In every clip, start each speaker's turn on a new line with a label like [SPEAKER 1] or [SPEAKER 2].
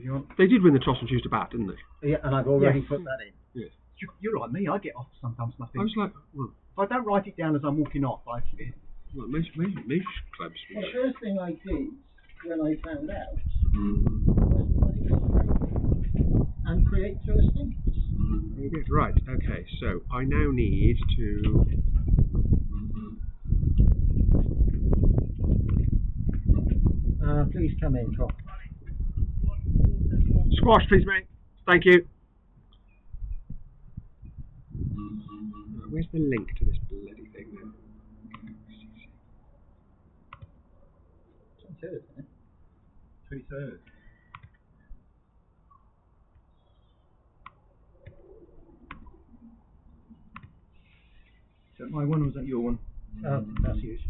[SPEAKER 1] if you want.
[SPEAKER 2] They did win the toss and choose to bat, didn't they?
[SPEAKER 3] Yeah, and I've already put that in.
[SPEAKER 2] Yes.
[SPEAKER 1] You're like me. I get off sometimes. Nothing.
[SPEAKER 2] I was like, well,
[SPEAKER 1] If I don't write it down as I'm walking off,
[SPEAKER 2] most clubs.
[SPEAKER 3] Well, the first thing I did when I found out
[SPEAKER 2] Mm.
[SPEAKER 3] was put it straight and create first inputs.
[SPEAKER 2] Very good. Right. Okay. So I now need to.
[SPEAKER 3] Please come in, Tom.
[SPEAKER 2] Squash, please, mate. Thank you. Where's the link to this bloody thing then?
[SPEAKER 3] 23rd, isn't it?
[SPEAKER 1] 23rd. Is that my one or was that your one?
[SPEAKER 3] That's yours.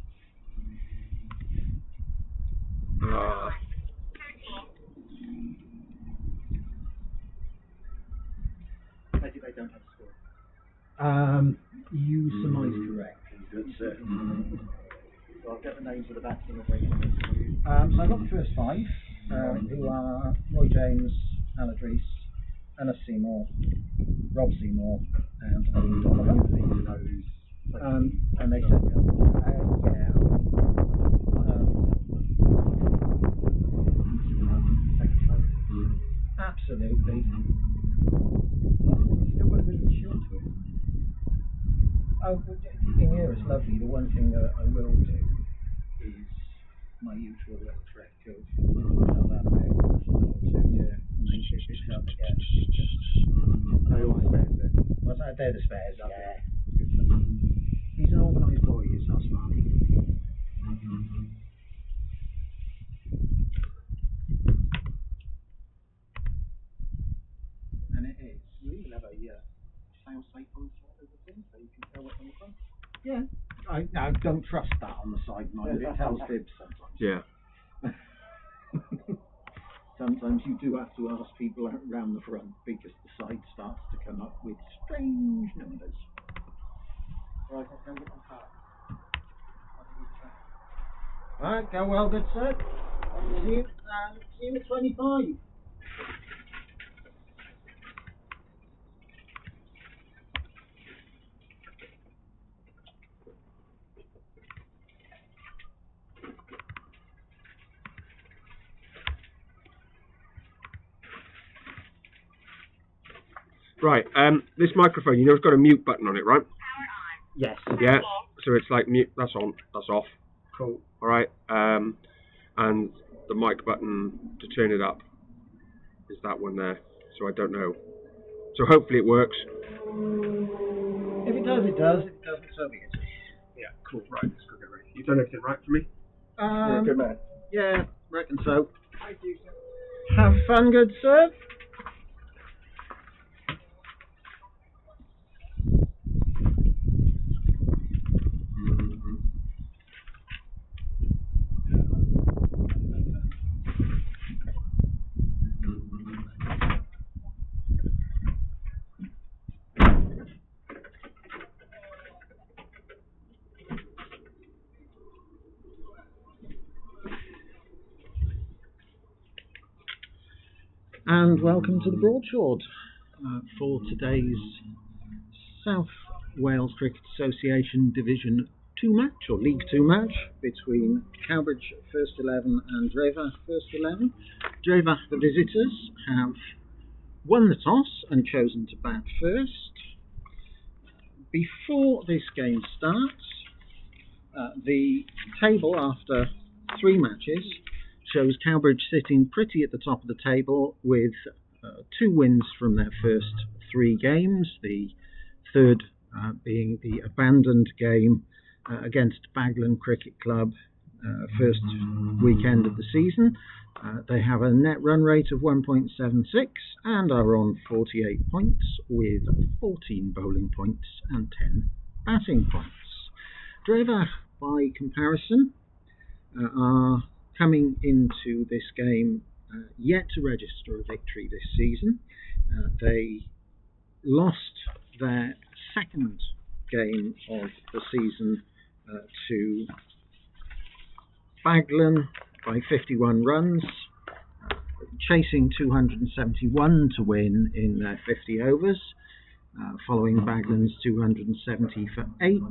[SPEAKER 1] Maybe they don't have a score.
[SPEAKER 3] You surmise correct.
[SPEAKER 1] Good, sir. So I'll get the names of the batsmen and
[SPEAKER 3] So I've got the first five, who are Roy James, Anna Drees, Anna Seymour, Rob Seymour, and Owen Donovan. And they said, absolutely.
[SPEAKER 1] You know what really short to it?
[SPEAKER 3] Oh, in here it's lovely. The one thing that I will do is my usual little trick of tell that bit, and then shift it up again. Well, they're the spares, yeah. He's an organised boy, he's not smart. And it is.
[SPEAKER 1] You even have a fail safe on the side of the thing so you can tell what's on the front.
[SPEAKER 3] Yeah. I don't trust that on the side, mind. It tells fibs sometimes.
[SPEAKER 2] Yeah.
[SPEAKER 3] Sometimes you do have to ask people around the front because the side starts to come up with strange numbers.
[SPEAKER 1] Right, I'll go get my car.
[SPEAKER 3] Alright, go well, good sir. See you at 25.
[SPEAKER 2] Right. This microphone, you know, it's got a mute button on it, right?
[SPEAKER 3] Yes.
[SPEAKER 2] Yeah. So it's like mute. That's on. That's off.
[SPEAKER 3] Cool.
[SPEAKER 2] All right. And the mic button to turn it up is that one there. So I don't know. So hopefully it works.
[SPEAKER 3] If it does, it does. If it doesn't, so be it.
[SPEAKER 2] Yeah. Cool. Right. Let's go get ready. You've done everything right for me.
[SPEAKER 1] You're a good man.
[SPEAKER 3] Yeah, reckon so.
[SPEAKER 1] Thank you, sir.
[SPEAKER 3] Have fun, good sir. And welcome to the Broadsword for today's South Wales Cricket Association Division 2 match, or League 2 match, between Cowbridge First 11 and Drefach First 11. Drefach, the visitors, have won the toss and chosen to bat first. Before this game starts, the table after 3 matches shows Cowbridge sitting pretty at the top of the table with 2 wins from their first 3 games, the third being the abandoned game against Baglan Cricket Club first weekend of the season. They have a net run rate of 1.76 and are on 48 points with 14 bowling points and 10 batting points. Drefach, by comparison, are coming into this game yet to register a victory this season. They lost their second game of the season to Baglan by 51 runs. chasing 271 to win in their 50 overs, following Baglan's 270 for 8.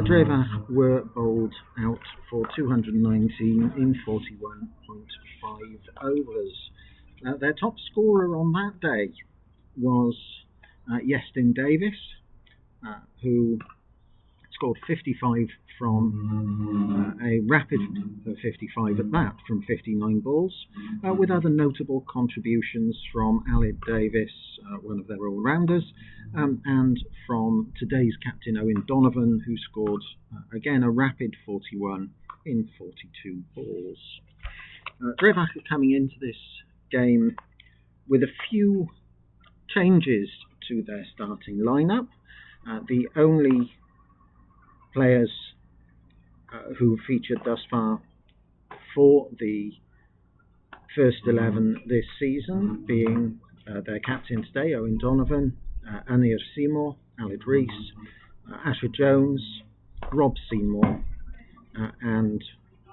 [SPEAKER 3] Drefach were bowled out for 219 in 41.5 overs. Their top scorer on that day was Iestyn Davies, who scored 55 from a rapid 55 at that from 59 balls, with other notable contributions from Albeit Davies, one of their all-rounders, and from today's captain Owen Donovan, who scored again a rapid 41 in 42 balls. Drefach are coming into this game with a few changes to their starting lineup. The only players who featured thus far for the first 11 this season being their captain today, Owen Donovan, Anir Seymour, Aled Rees, Asher Jones, Rob Seymour, and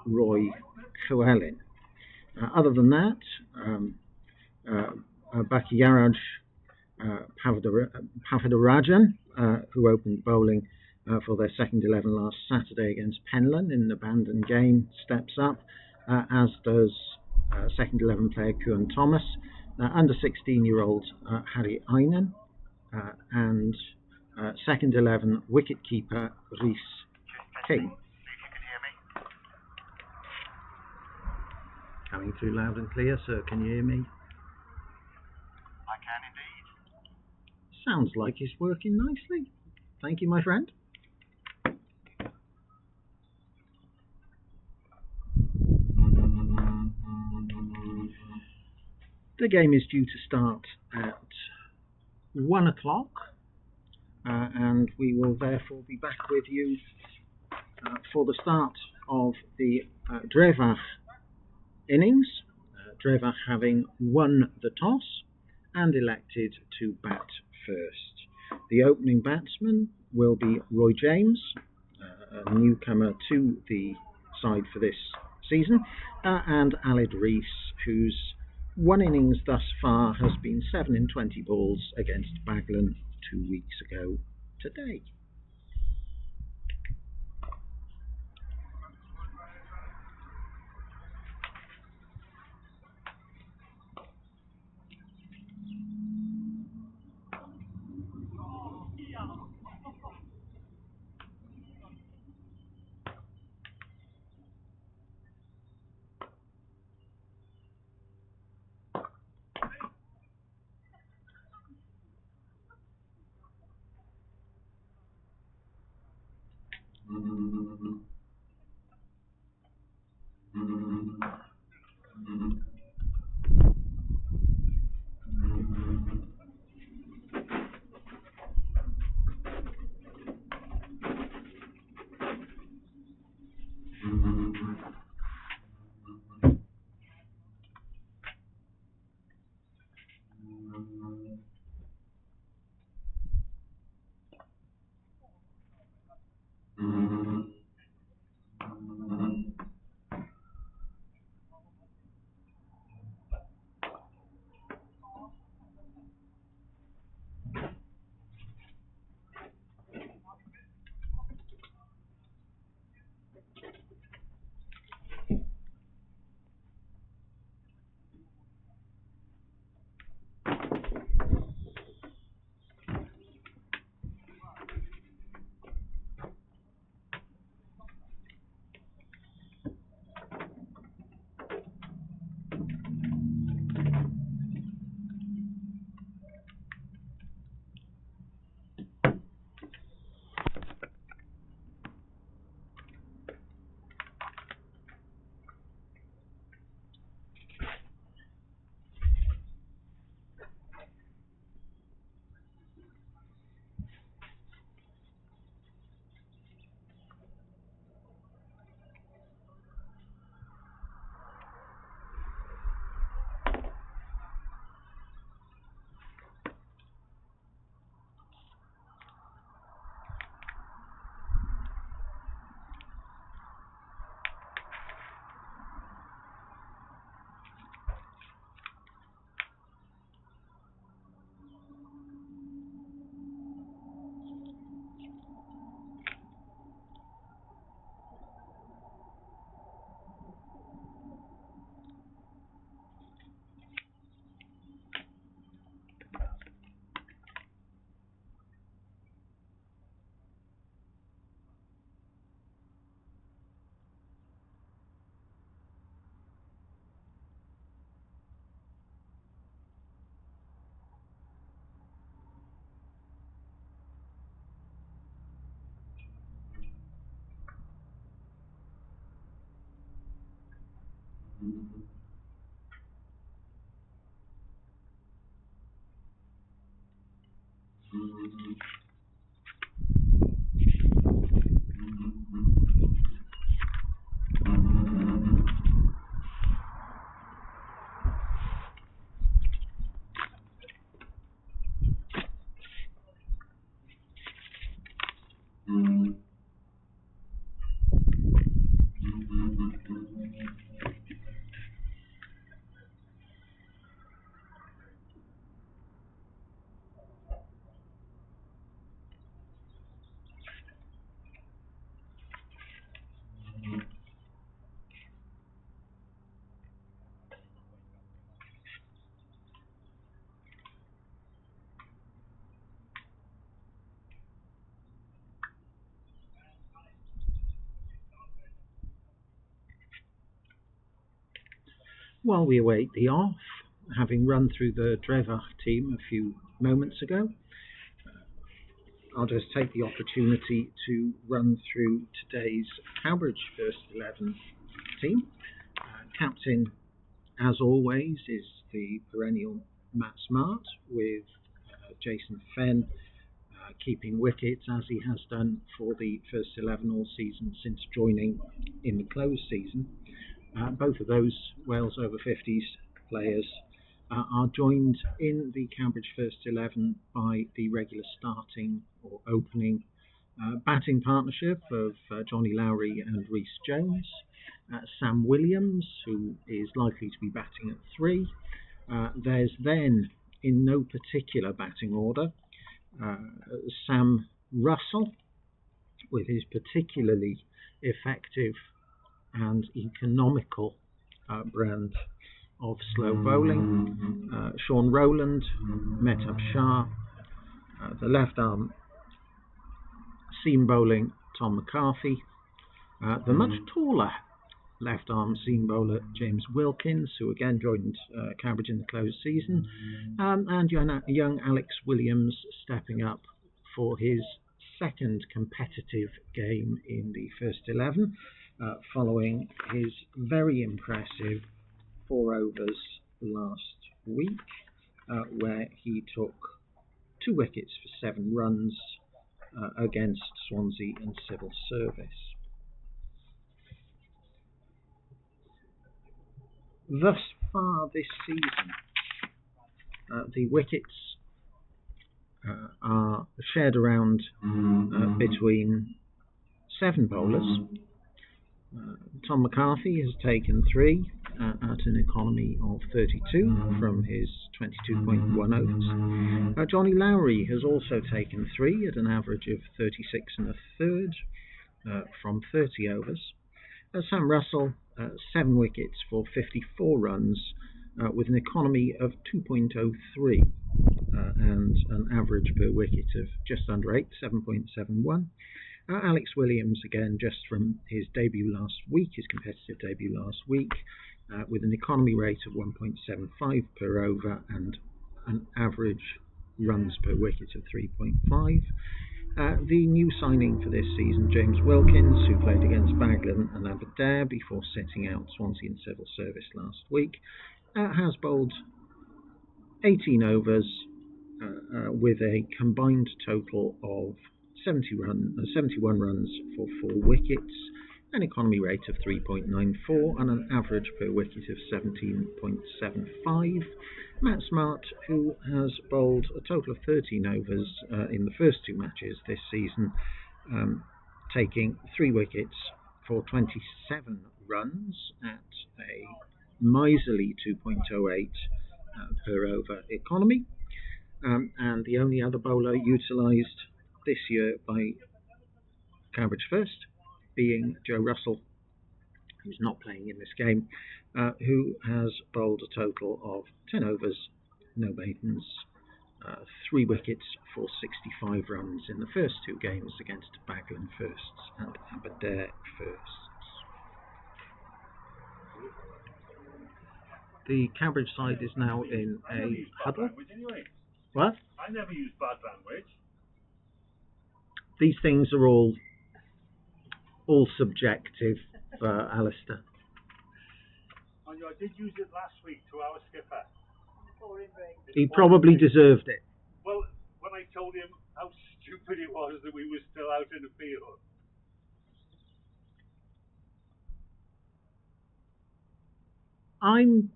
[SPEAKER 3] Roy Llewellyn. Other than that, Bakiyaraj Pavadarajan, who opened bowling for their second 11 last Saturday against Penlan in an abandoned game, steps up, as does second 11 player Kuan Thomas, under 16-year-old Harry Einan, and second 11 wicket-keeper Rhys King. Coming through loud and clear, sir. Can you hear me?
[SPEAKER 4] I can indeed.
[SPEAKER 3] Sounds like it's working nicely. Thank you, my friend. The game is due to start at 1 o'clock, and we will therefore be back with you for the start of the Drefach innings, Drefach having won the toss and elected to bat first. The opening batsman will be Roy James, a newcomer to the side for this season, and Aled Rees, whose one innings thus far has been 7 in 20 balls against Baglan 2 weeks ago today. While we await the off, having run through the Drefach team a few moments ago, I'll just take the opportunity to run through today's Cowbridge first 11 team. Captain, as always, is the perennial Matt Smart, with Jason Fenn keeping wickets as he has done for the first 11 all season since joining in the closed season. Both of those Wales over 50s players are joined in the Cowbridge first 11 by the regular starting or opening batting partnership of Johnny Lowry and Rhys Jones. Sam Williams, who is likely to be batting at 3. There's then, in no particular batting order, Sam Russell, with his particularly effective and economical brand of slow bowling. Sean Rowland, Mehtab Shah, the left arm seam bowling Tom McCarthy, the much taller left arm seam bowler James Wilkins, who again joined Cowbridge in the closed season, and young Alex Williams stepping up for his second competitive game in the first 11, following his very impressive 4 overs last week, where he took 2 wickets for 7 runs against Swansea and Civil Service. Thus far this season, the wickets are shared around between 7 bowlers. Tom McCarthy has taken 3 at an economy of 32 from his 22.1 overs. Johnny Lowry has also taken 3 at an average of 36 1/3 from 30 overs. Sam Russell, 7 wickets for 54 runs with an economy of 2.03 and an average per wicket of just under 8, 7.71. Alex Williams, again, just from his debut last week, his competitive debut last week, with an economy rate of 1.75 per over and an average runs per wicket of 3.5. The new signing for this season, James Wilkins, who played against Baglan and Aberdare before setting out Swansea and Civil Service last week, has bowled 18 overs with a combined total of 71 runs for 4 wickets, an economy rate of 3.94 and an average per wicket of 17.75. Matt Smart, who has bowled a total of 13 overs in the first 2 matches this season, taking 3 wickets for 27 runs at a miserly 2.08 per over economy. And the only other bowler utilised this year by Cowbridge First being Joe Russell, who's not playing in this game, who has bowled a total of 10 overs, no maidens, 3 wickets for 65 runs in the first 2 games against Baglan Firsts and Aberdare Firsts. The Cowbridge side is now in a huddle. What?
[SPEAKER 4] I never use bad language.
[SPEAKER 3] These things are all subjective, Alistair.
[SPEAKER 4] I Mind you, I did use it last week to our skipper.
[SPEAKER 3] He probably deserved it.
[SPEAKER 4] Well, when I told him how stupid it was that we were still out in the field.
[SPEAKER 3] I'm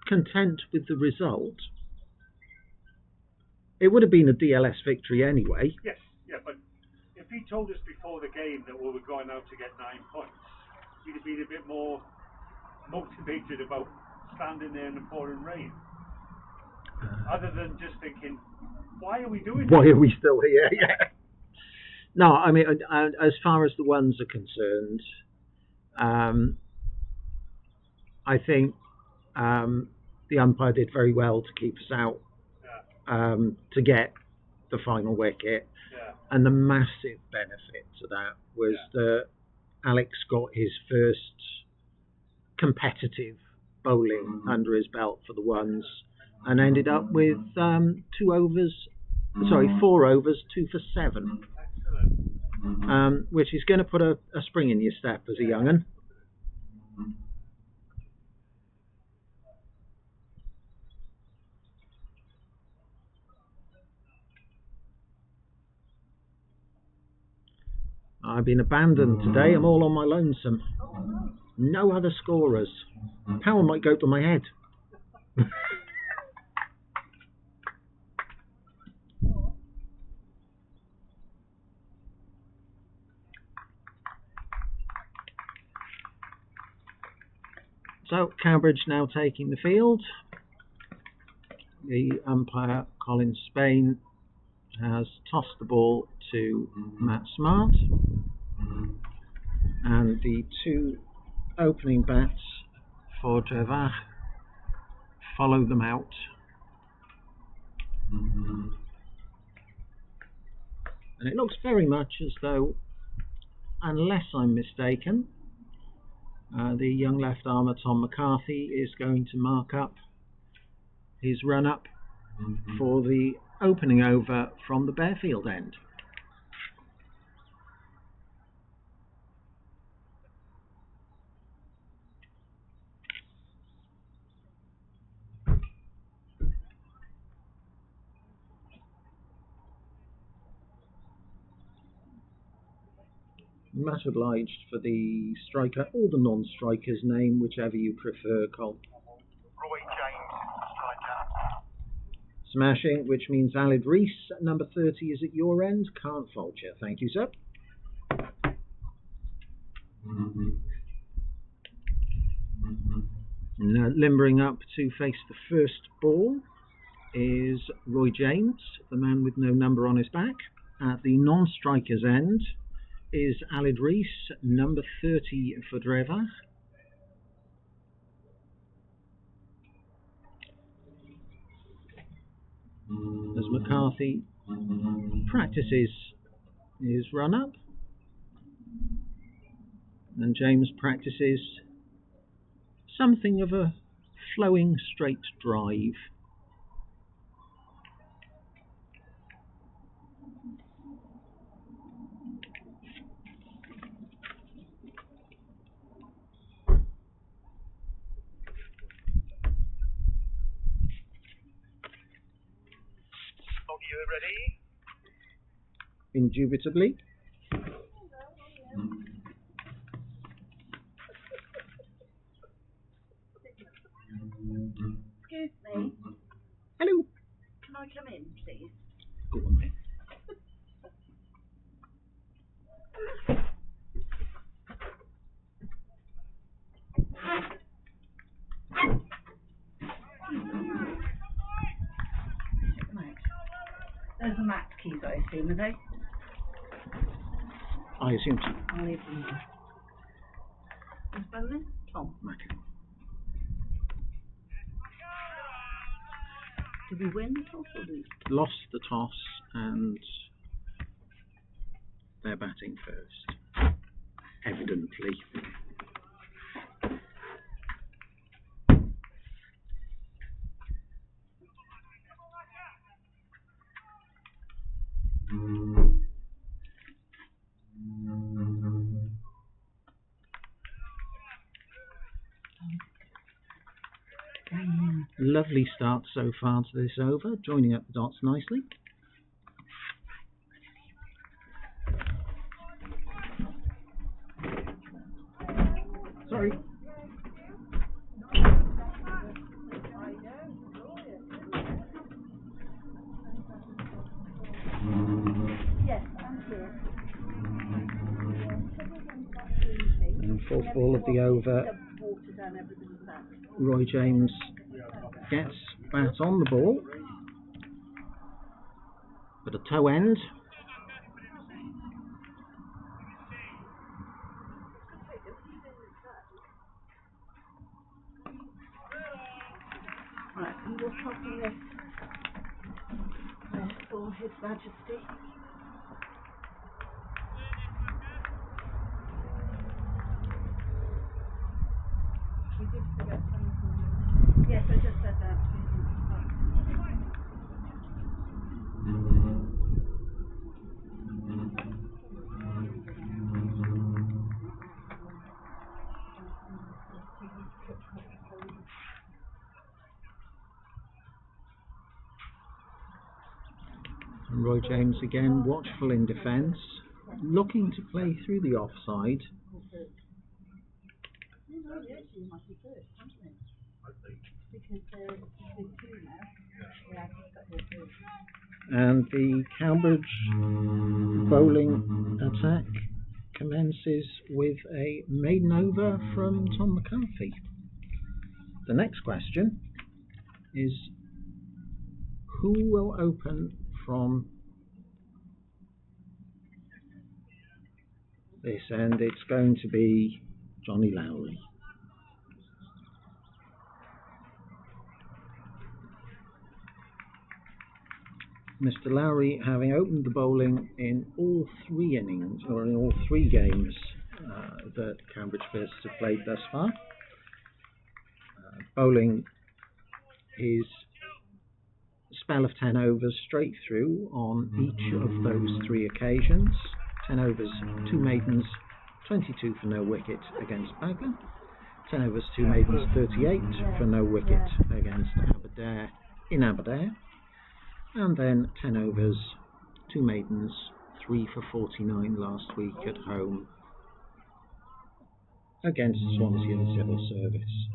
[SPEAKER 3] content with the result. It would have been a DLS victory anyway.
[SPEAKER 4] Yes, yeah, but if he told us before the game that we were going out to get 9 points, he'd have been a bit more motivated about standing there in the pouring rain. Other than just thinking, why are we doing this?
[SPEAKER 3] Why are we still here? Yeah. No, I mean, as far as the ones are concerned, I think the umpire did very well to keep us out, to get the final wicket.
[SPEAKER 4] Yeah.
[SPEAKER 3] And the massive benefit to that was that Alex got his first competitive bowling under his belt for the ones, and ended up with 4 overs, 2 for 7.
[SPEAKER 4] Excellent.
[SPEAKER 3] Which is going to put a spring in your step as a young'un. I've been abandoned today. I'm all on my lonesome. No other scorers. Power might go to my head. So, Cowbridge now taking the field. The umpire, Colin Spain, has tossed the ball to Matt Smart. And the 2 opening bats for Drefach follow them out. And it looks very much as though, unless I'm mistaken, the young left armer Tom McCarthy is going to mark up his run-up for the opening over from the Bearfield end. Much obliged for the striker or the non-striker's name, whichever you prefer, Col.
[SPEAKER 1] Roy James, striker.
[SPEAKER 3] Smashing, which means Alid Rees, number 30, is at your end. Can't fault you. Thank you, sir. Now, limbering up to face the first ball is Roy James, the man with no number on his back. At the non-striker's end is Alid Rees, number 30 for Drefach. As McCarthy practices his run-up, and James practices something of a flowing straight drive.
[SPEAKER 1] You ready?
[SPEAKER 3] Indubitably.
[SPEAKER 5] Excuse me.
[SPEAKER 3] Hello.
[SPEAKER 5] Can I come in, please?
[SPEAKER 3] Go on then.
[SPEAKER 5] Check them out. Those are Matt's keys, I assume, are they?
[SPEAKER 3] I assume so.
[SPEAKER 5] I'll leave them there. Who's bowling? Tom.
[SPEAKER 3] Okay.
[SPEAKER 5] Did we win the toss or lose?
[SPEAKER 3] Lost the toss and they're batting first. Evidently. Lovely start so far to this over, joining up the dots nicely. Sorry.
[SPEAKER 5] Yes, I'm here.
[SPEAKER 3] And fourth ball of the over,
[SPEAKER 5] Water down everything's back.
[SPEAKER 3] Roy James gets bat on the ball, but a toe end.
[SPEAKER 5] Right, and we'll copy this for His Majesty. We did forget something. Yes, I just said that.
[SPEAKER 3] And Roy James again watchful in defence, looking to play through the offside. And the Cowbridge bowling attack commences with a maiden over from Tom McCarthy. The next question is, who will open from this end? It's going to be Johnny Lowry. Mr. Lowry having opened the bowling in all three innings, or in all three games that Cambridge First have played thus far. Bowling his spell of 10 overs straight through on each of those three occasions. 10 overs, 2 maidens, 22 for no wicket against Baglan. 10 overs, 2 maidens, 38 for no wicket against Aberdare in Aberdare. And then 10 overs, 2 maidens, 3 for 49 last week at home against Swansea and Civil Service.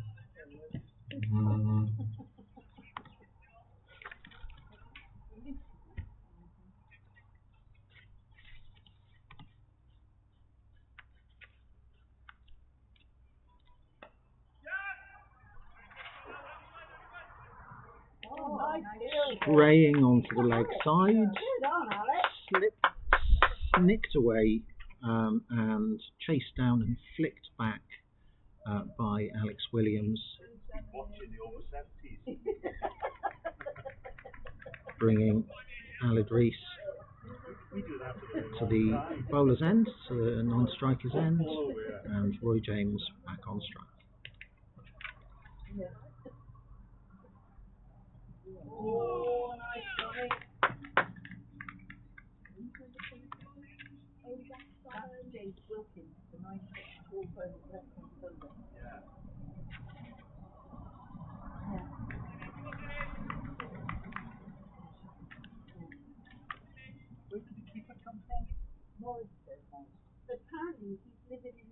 [SPEAKER 3] Spraying onto the leg side, snicked away and chased down and flicked back by Alex Williams, bringing Aled Rees to the bowler's end, to the non-striker's end, and Roy James back on strike.
[SPEAKER 5] But apparently he's living in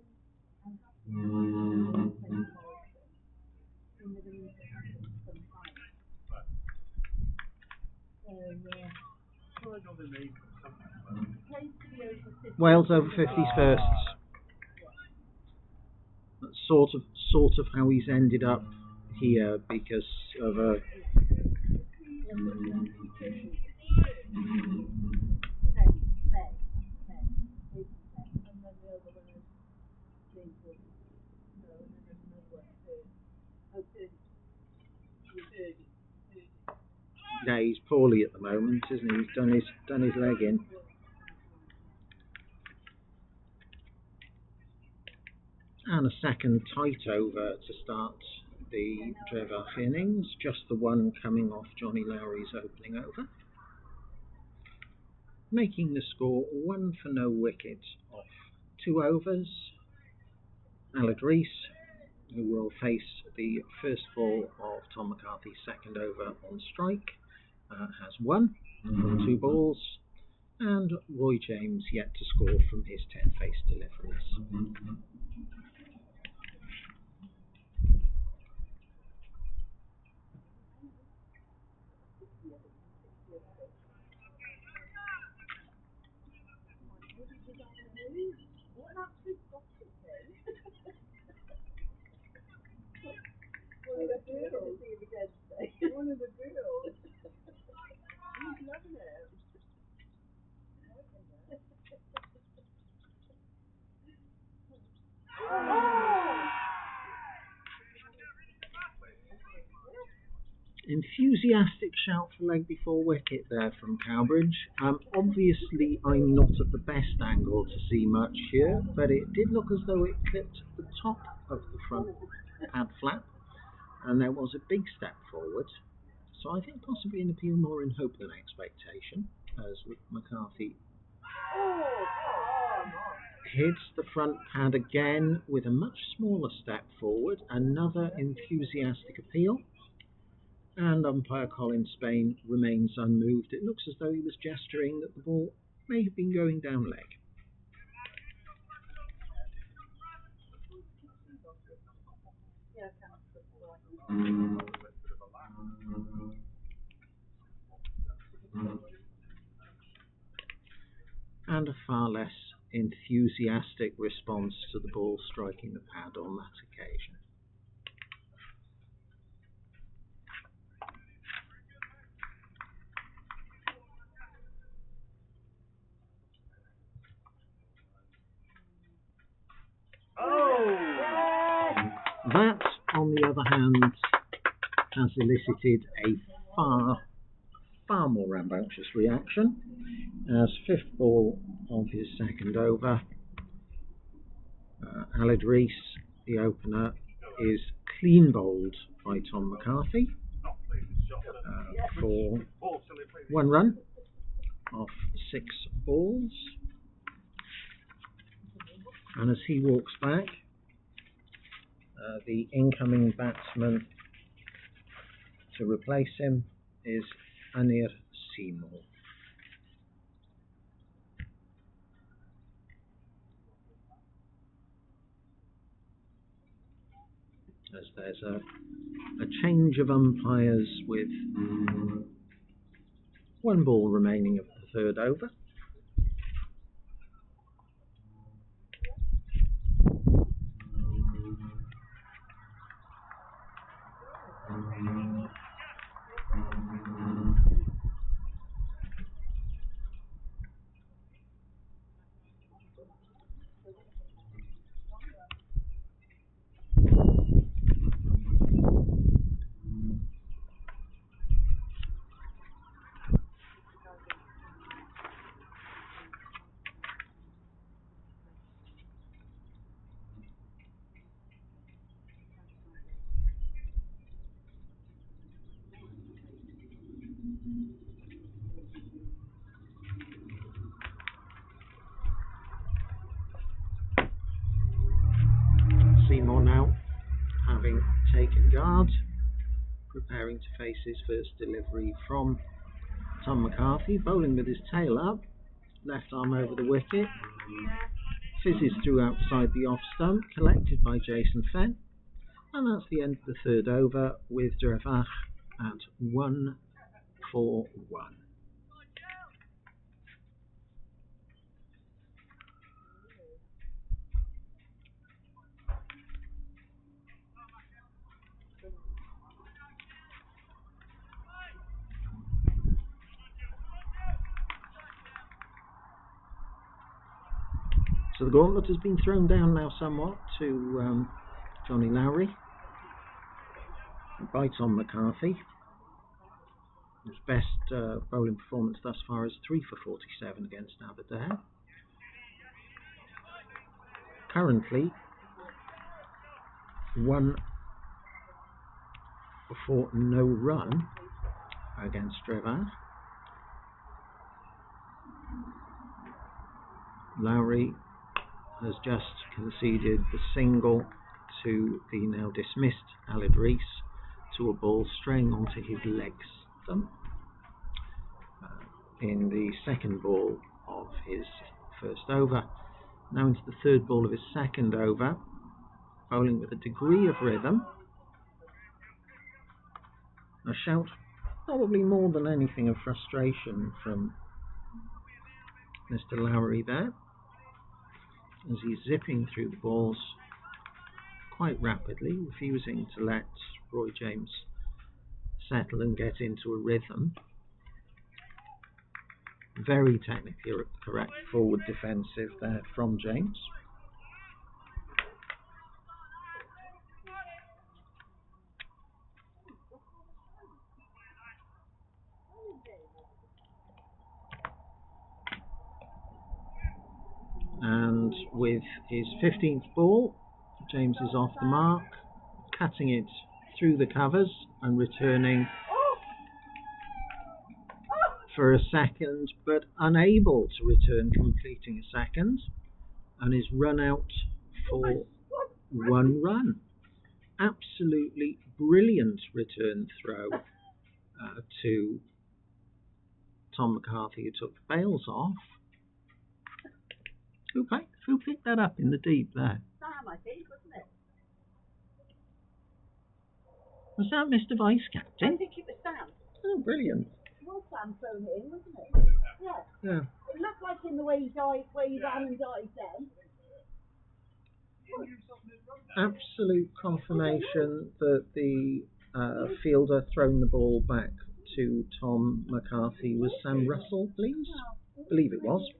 [SPEAKER 3] Wales over 50s firsts. That's sort of how he's ended up here because of a yeah, he's poorly at the moment, isn't he? He's done his leg in. And a second tight over to start the Drefach innings, just the one coming off Johnny Lowry's opening over, making the score 1 for no wicket off 2 overs. Aled Rees who will face the first ball of Tom McCarthy's second over on strike, has won from 2 balls, and Roy James yet to score from his 10 face deliveries.
[SPEAKER 5] One of the girls. He's loving it.
[SPEAKER 3] Enthusiastic shout for leg before wicket there from Cowbridge. Obviously I'm not at the best angle to see much here, but it did look as though it clipped the top of the front pad flap, and there was a big step forward. So I think possibly an appeal more in hope than expectation, as McCarthy hits the front pad again with a much smaller step forward. Another enthusiastic appeal, and umpire Colin Spain remains unmoved. It looks as though he was gesturing that the ball may have been going down leg. And a far less enthusiastic response to the ball striking the pad on that occasion. That, on the other hand, has elicited a far more rambunctious reaction, as 5th ball of his second over, Aled Rees, the opener, is clean bowled by Tom McCarthy for 1 run off 6 balls, and as he walks back, the incoming batsman to replace him is Anir Seymour. As there's a change of umpires with 1 ball remaining of the 3rd over. Seymour now, having taken guard, preparing to face his first delivery from Tom McCarthy, bowling with his tail up, left arm over the wicket, fizzes through outside the off stump, collected by Jason Fenn, and that's the end of the 3rd over, with Drefach at 1 for 1. So the gauntlet has been thrown down now somewhat to Johnny Lowry by Tom McCarthy. His best bowling performance thus far is 3 for 47 against Aberdeen. Currently 1 for no run against Drefach. Lowry has just conceded the single to the now dismissed Aled Rees to a ball straying onto his leg stump in the second ball of his first over. Now into the third ball of his second over, bowling with a degree of rhythm. A shout, probably more than anything, of frustration from Mr. Lowry there, as he's zipping through the balls quite rapidly, refusing to let Roy James settle and get into a rhythm. Very technically correct forward defensive there from James. And with his 15th ball, James is off the mark, cutting it through the covers and returning for a second, but unable to return, completing a second, and is run out for 1 run. Absolutely brilliant return throw to Tom McCarthy, who took the bails off. Who picked that up in the deep there?
[SPEAKER 5] Sam, I think, wasn't it?
[SPEAKER 3] Was that Mr. Vice
[SPEAKER 5] I
[SPEAKER 3] Captain?
[SPEAKER 5] think it was Sam.
[SPEAKER 3] Oh, brilliant.
[SPEAKER 5] It was Sam thrown it in, wasn't it? Yeah.
[SPEAKER 3] Yeah.
[SPEAKER 5] It looked like in the way he died, where he ran and died then.
[SPEAKER 3] Absolute confirmation that the fielder throwing the ball back to Tom McCarthy was Sam Russell, please? I believe it was.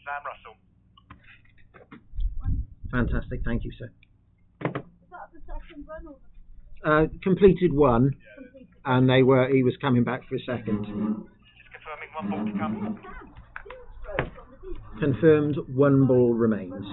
[SPEAKER 4] Sam Russell.
[SPEAKER 3] Fantastic, thank you, sir.
[SPEAKER 5] Is that the second run or the
[SPEAKER 3] Completed 1,
[SPEAKER 5] completed?
[SPEAKER 3] and he was coming back for a second.
[SPEAKER 4] Just confirming 1 ball to come.
[SPEAKER 3] Confirmed, 1 ball remains.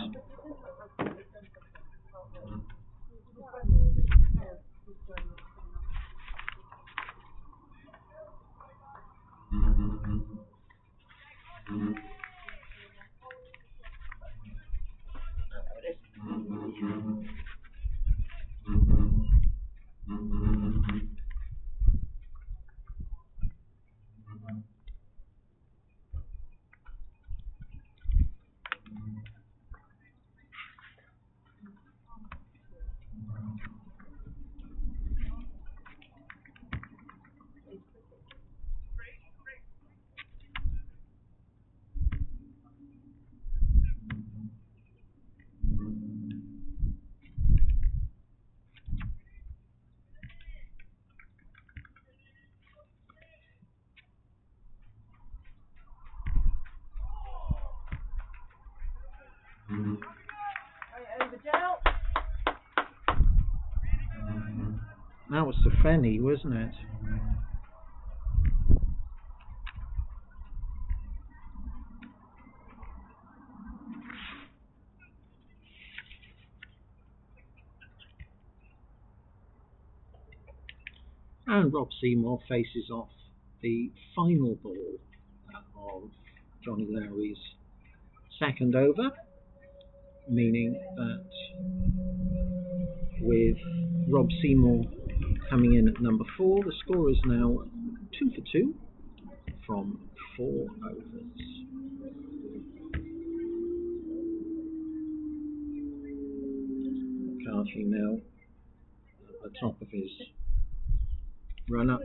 [SPEAKER 5] Over, Joe.
[SPEAKER 3] That was the Fenny, wasn't it? And Rob Seymour faces off the final ball of Johnny Lowry's second over, meaning that with Rob Seymour coming in at number 4, the score is now 2 for 2 from 4 overs. McCarthy now at the top of his run-up.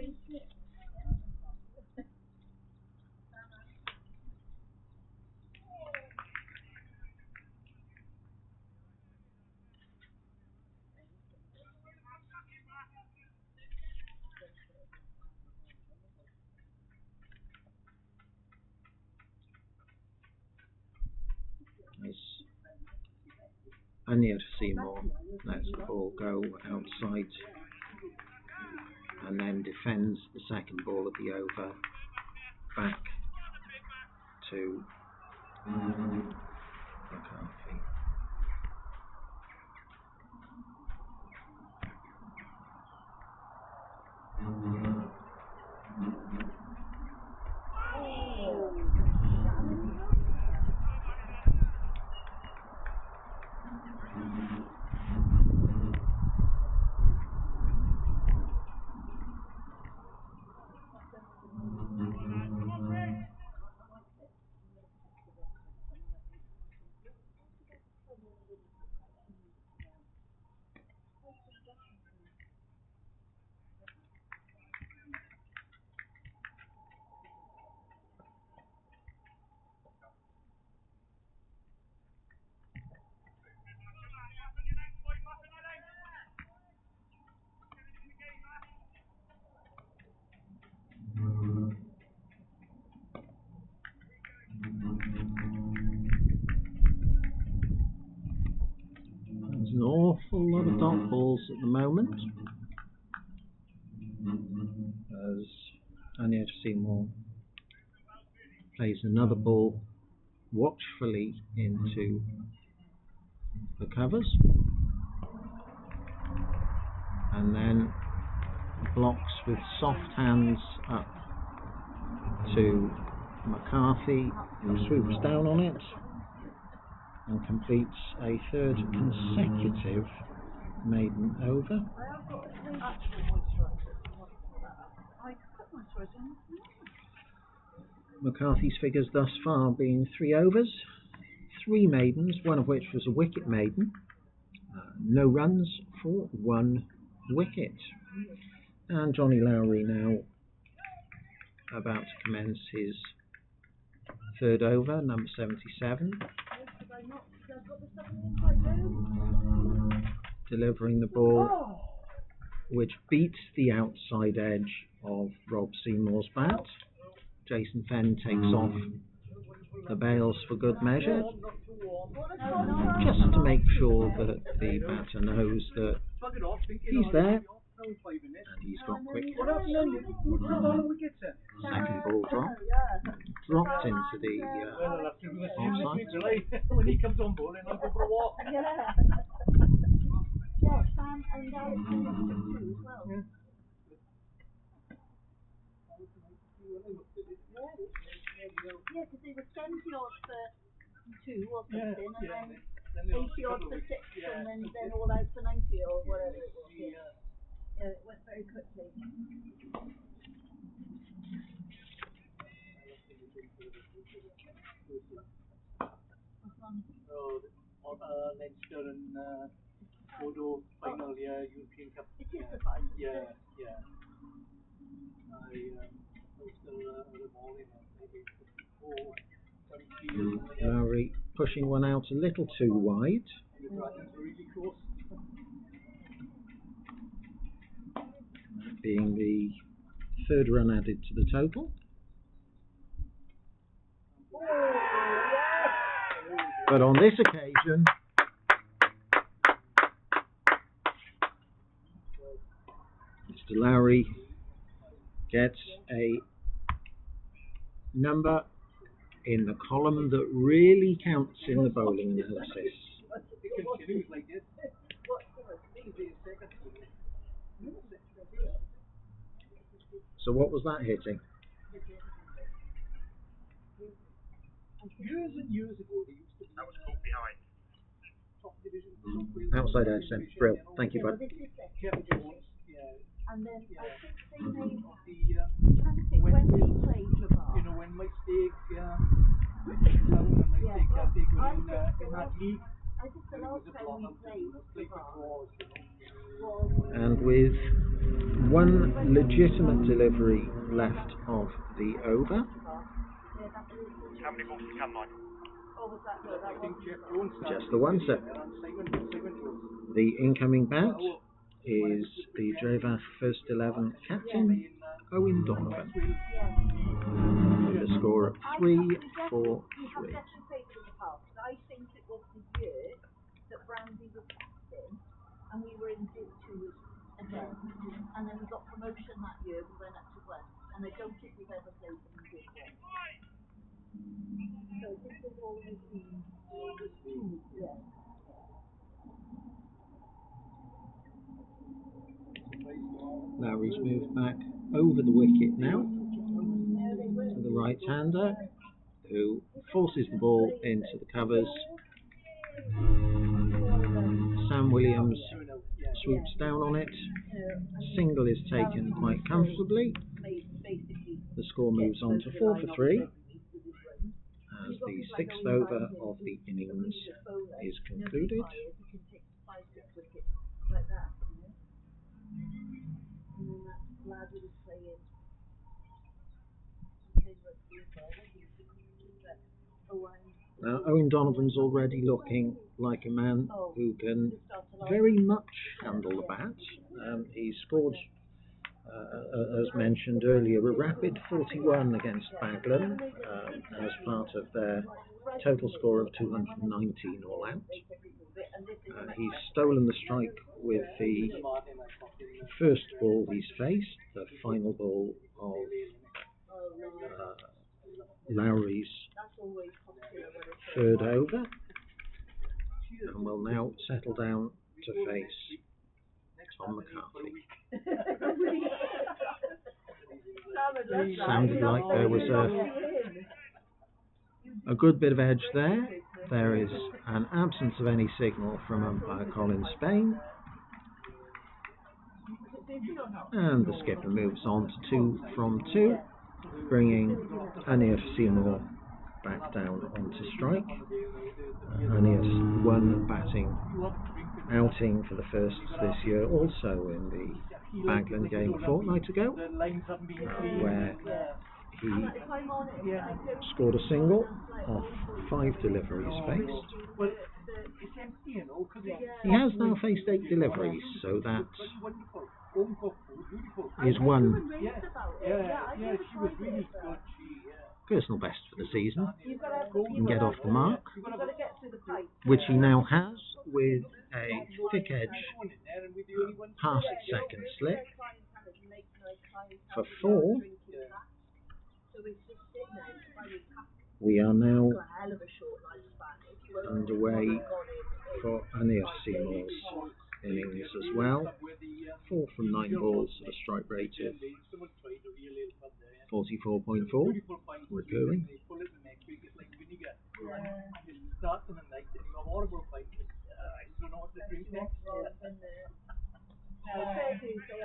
[SPEAKER 3] As Anya Seymour lets the ball go outside and then defends the second ball of the over back to McCarthy. an awful lot of dot balls at the moment, as Anya Seymour plays another ball watchfully into the covers, and then blocks with soft hands up to McCarthy, who swoops down on it and completes a third consecutive maiden over. McCarthy's figures thus far being 3 overs, 3 maidens, one of which was a wicket maiden, no runs for 1 wicket. And Johnny Lowry now about to commence his third over, number 77. Delivering the ball, which beats the outside edge of Rob Seymour's bat. Jason Fenn takes off the bails for good measure, just to make sure that the batter knows that he's there, and he's got quick. Second ball dropped into the offside.
[SPEAKER 1] When he comes on board, and I'll go for a walk.
[SPEAKER 5] Yeah, Sam and Alex too as well. Yeah, because they were 70 odd for 2 or something, and then 80 odd for 6, and then all out for 90 or whatever it was. Yeah, it went very quickly.
[SPEAKER 1] Leinster and Bordeaux final, European Cup.
[SPEAKER 5] It is the final.
[SPEAKER 1] Yeah. I was still early morning, maybe 24, 23 years.
[SPEAKER 3] Lowry pushing one out a little too wide.
[SPEAKER 1] And the Dragons were really close.
[SPEAKER 3] That being the third run added to the total. But on this occasion, Mr. Lowry gets a number in the column that really counts in the bowling analysis.
[SPEAKER 1] It continues like this.
[SPEAKER 3] So what was that hitting?
[SPEAKER 1] Years and years ago, they used to be top division.
[SPEAKER 3] Outside edge then. Brilliant. Thank you, bud.
[SPEAKER 1] Kevin Jones,
[SPEAKER 5] And then I think they made,
[SPEAKER 1] the
[SPEAKER 5] trying to think when we played Laval.
[SPEAKER 1] when my stake they go in that league.
[SPEAKER 5] I think the last time we played Laval
[SPEAKER 3] And with one legitimate delivery left of the over.
[SPEAKER 4] How many balls can I?
[SPEAKER 5] or was that no, that
[SPEAKER 1] I think
[SPEAKER 5] wasn't
[SPEAKER 1] Jeff
[SPEAKER 5] Laval.
[SPEAKER 1] Jones started
[SPEAKER 3] Just the one, sir.
[SPEAKER 1] Simon Jones.
[SPEAKER 3] The incoming bat is the Drefach first 11 captain, Owen Donovan.
[SPEAKER 5] Yeah.
[SPEAKER 3] The score of 3-4-3.
[SPEAKER 5] We have definitely played it in the past, but I think it was the year that Brandy was captain and we were in Div 2 again. And then we got promotion that year, we went up to West, and I don't think we've ever played them in Div 1. So this has always been, yeah.
[SPEAKER 3] Lowry's moved back over the wicket now to the right-hander, who forces the ball into the covers. Sam Williams swoops down on it. Single is taken quite comfortably. The score moves on to 4-3 as the 6th over of the innings is concluded. Now, Owen Donovan's already looking like a man who can very much handle the bat. He scored, as mentioned earlier, a rapid 41 against Baglan as part of their total score of 219 all out. He's stolen the strike with the first ball he's faced, the final ball of Lowry's third over, and will now settle down to face Tom McCarthy. Sounded like there was a good bit of edge there. There is an absence of any signal from umpire Colin Spain, and the skipper moves on to 2 from 2, bringing Aeneas Seymour back down onto strike. Aeneas won batting outing for the first this year, also in the Bagland game a fortnight ago, where he scored a single off 5 deliveries faced. He has now faced 8 deliveries, so that is one personal best for the season. He can get off the mark, which he now has with a thick edge past second slip for 4. We are now underway for Aeneas Seymour's innings as well. 4 from 9 balls at a strike rate of 44.4 recurring.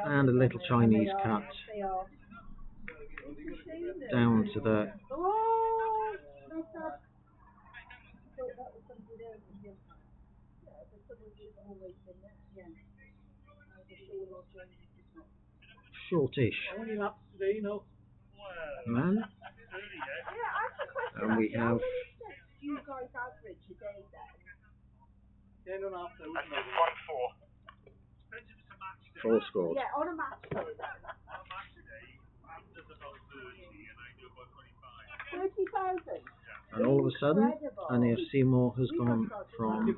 [SPEAKER 3] And a little Chinese cut down to the shortish man, and we have 4 scores.
[SPEAKER 5] Yeah, on a match day then. 30,000.
[SPEAKER 3] And all of a sudden, Aeneas Seymour has gone from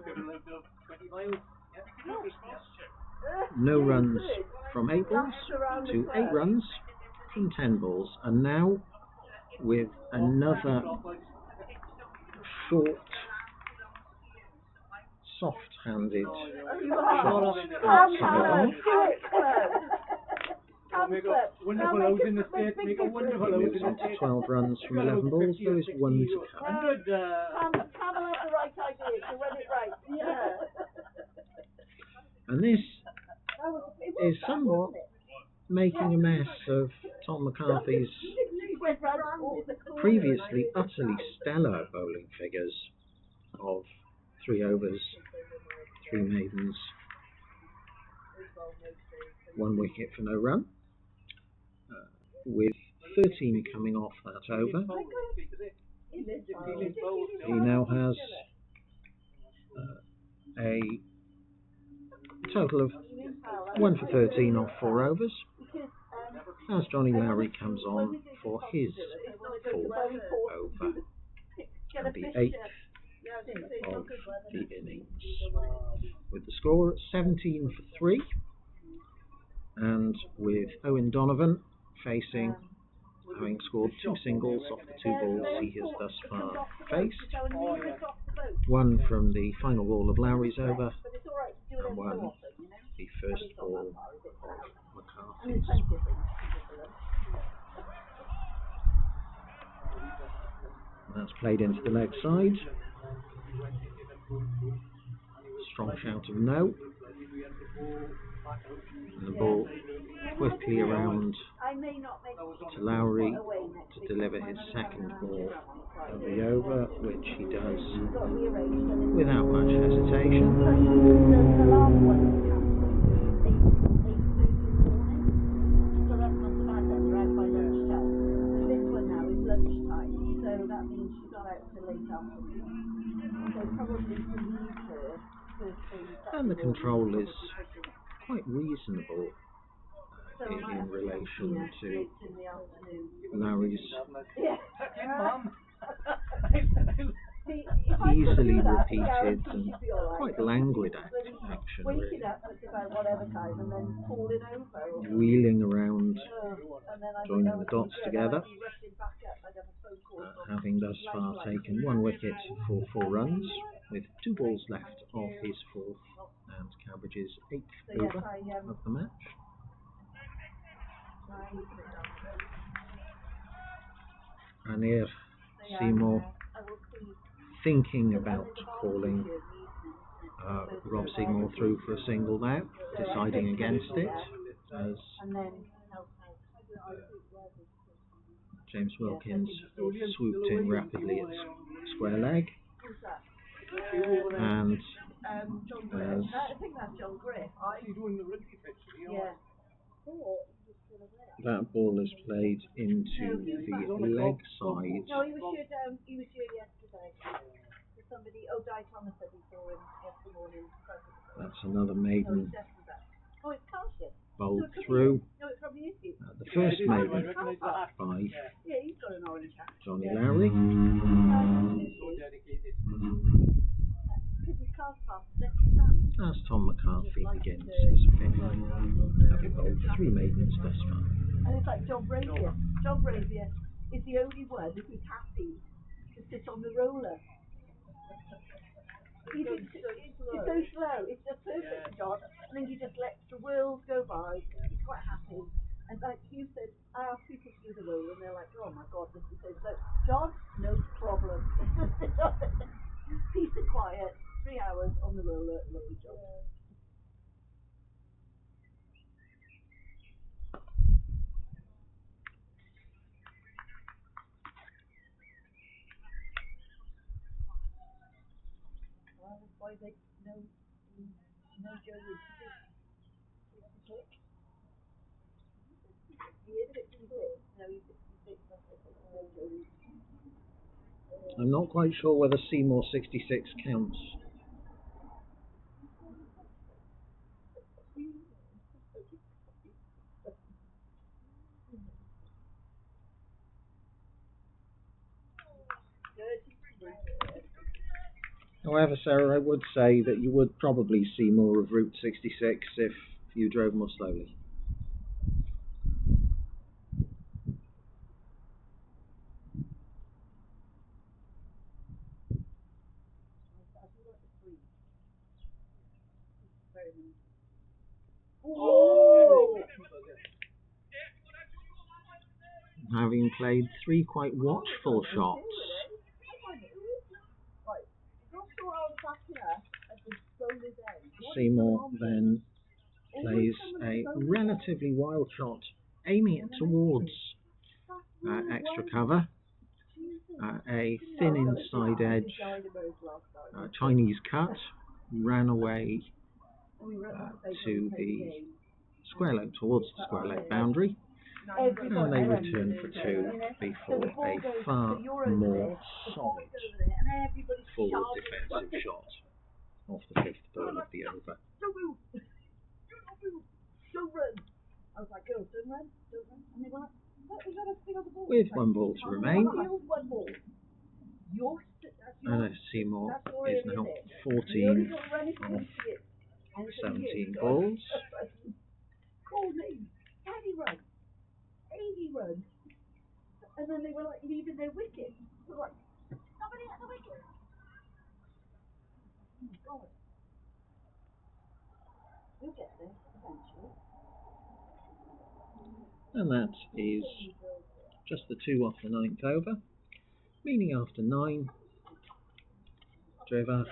[SPEAKER 3] no runs from 8 balls to 8 runs from 10 balls, and now with another short, soft-handed shot outside on. He moves on to 12 runs from 11 balls. There is 1 to come.
[SPEAKER 5] Cam had the right idea to run it right. Yeah.
[SPEAKER 3] And this is somewhat making a mess of Tom McCarthy's previously utterly stellar bowling figures of 3 overs, 3 maidens, 1 wicket for no run, with 13 coming off that over. He now has a total of 1 for 13 off 4 overs, as Johnny Lowry comes on for his 4th over and the 8th of the innings, with the score at 17 for 3, and with Owen Donovan facing, having scored 2 singles off the 2 balls he has thus far faced, 1 from the final ball of Lowry's over, and 1 the first ball of McCarthy's. That's played into the leg side. Strong shout of no. And the ball quickly around to Lowry to deliver his 2nd ball of the over, which he does without much hesitation. And the control is quite reasonable in relation to Lowry's
[SPEAKER 5] See, if I could
[SPEAKER 3] easily
[SPEAKER 5] do that, I
[SPEAKER 3] repeated
[SPEAKER 5] guarantee
[SPEAKER 3] and
[SPEAKER 5] she'd be all right.
[SPEAKER 3] quite languid
[SPEAKER 5] But
[SPEAKER 3] action,
[SPEAKER 5] waking
[SPEAKER 3] really.
[SPEAKER 5] up at about whatever time and then falling over. Or,
[SPEAKER 3] Wheeling around,
[SPEAKER 5] and then I
[SPEAKER 3] joining
[SPEAKER 5] would
[SPEAKER 3] the dots together.
[SPEAKER 5] I'd be rushing back up. I'd have a phone call from
[SPEAKER 3] Having thus far taken 1 wicket for 4 runs, with 2 balls left of his 4th and Cowbridge's 8th over of the match. And here Seymour thinking about calling Rob Seymour through for a single now, deciding against it as James Wilkins swooped in rapidly at square leg, and as that ball is played into the leg side.
[SPEAKER 5] No, he was here yesterday. Somebody, Di Thomas said he saw him yesterday morning.
[SPEAKER 3] That's another maiden
[SPEAKER 5] Oh, it's Carson.
[SPEAKER 3] bowled through.
[SPEAKER 5] No, it's probably you.
[SPEAKER 3] The first maiden by
[SPEAKER 5] Yeah, he's got an orange hat.
[SPEAKER 3] Johnny Lowry. As Tom McCarthy begins his 5th, having bowled 3 maidens thus far.
[SPEAKER 5] And it's like John Brazier. John Brazier is the only one who's happy to sit on the roller. It's so slow. It's just perfect, John. And then he just lets the world go by. He's quite happy. And like Hugh said, I ask people to do the roller, and they're like, oh my God, this is so slow. John, no problem. Peace and quiet. 3 hours on the roller. Lovely job. Well, that's why they no Joe Root.
[SPEAKER 3] I'm not quite sure whether Seymour 66 counts. However, Sarah, I would say that you would probably see more of Route 66 if you drove more slowly.
[SPEAKER 5] Oh!
[SPEAKER 3] Having played 3 quite watchful shots, Seymour then plays a relatively wild shot, aiming it towards extra cover, a thin inside edge, Chinese cut, ran away to the square leg, towards the square leg boundary, and they returned for 2 before a far more solid forward defensive shot off the 5th ball of the over.
[SPEAKER 5] Don't move! Don't run! I was like, girls, don't run, don't run. And they were like, what? We got to stay on the ball.
[SPEAKER 3] With 1 ball to remain,
[SPEAKER 5] One ball.
[SPEAKER 3] and Seymour is now 14 of 17 balls.
[SPEAKER 5] Call me. Daddy run. 80 run. And then they were like leaving their wicket. They were like, somebody at the wicket. Oh my God. We'll get there eventually.
[SPEAKER 3] And that is just the 2 off the 9th over, meaning after 9, Drefach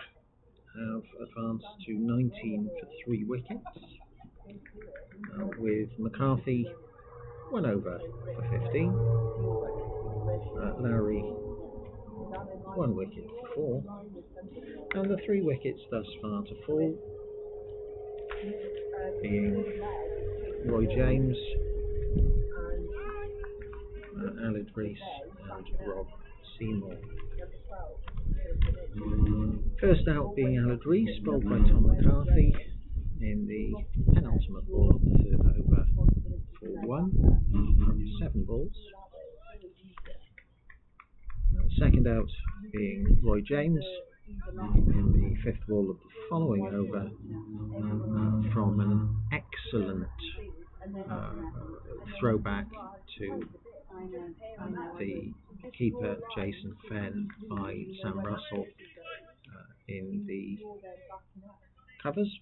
[SPEAKER 3] have advanced to 19 for 3 wickets, with McCarthy 1 over for 15, Lowry 1 wicket for 4, and the 3 wickets thus far to fall being Roy James, Aled Rees and Rob Seymour. First out being Aled Rees, bowled by Tom McCarthy in the penultimate ball of the 3rd over for 1 from 7 balls. Second out being Roy James in the fifth ball of the following over from an excellent throwback to the keeper Jason Fenn by Sam Russell in the covers.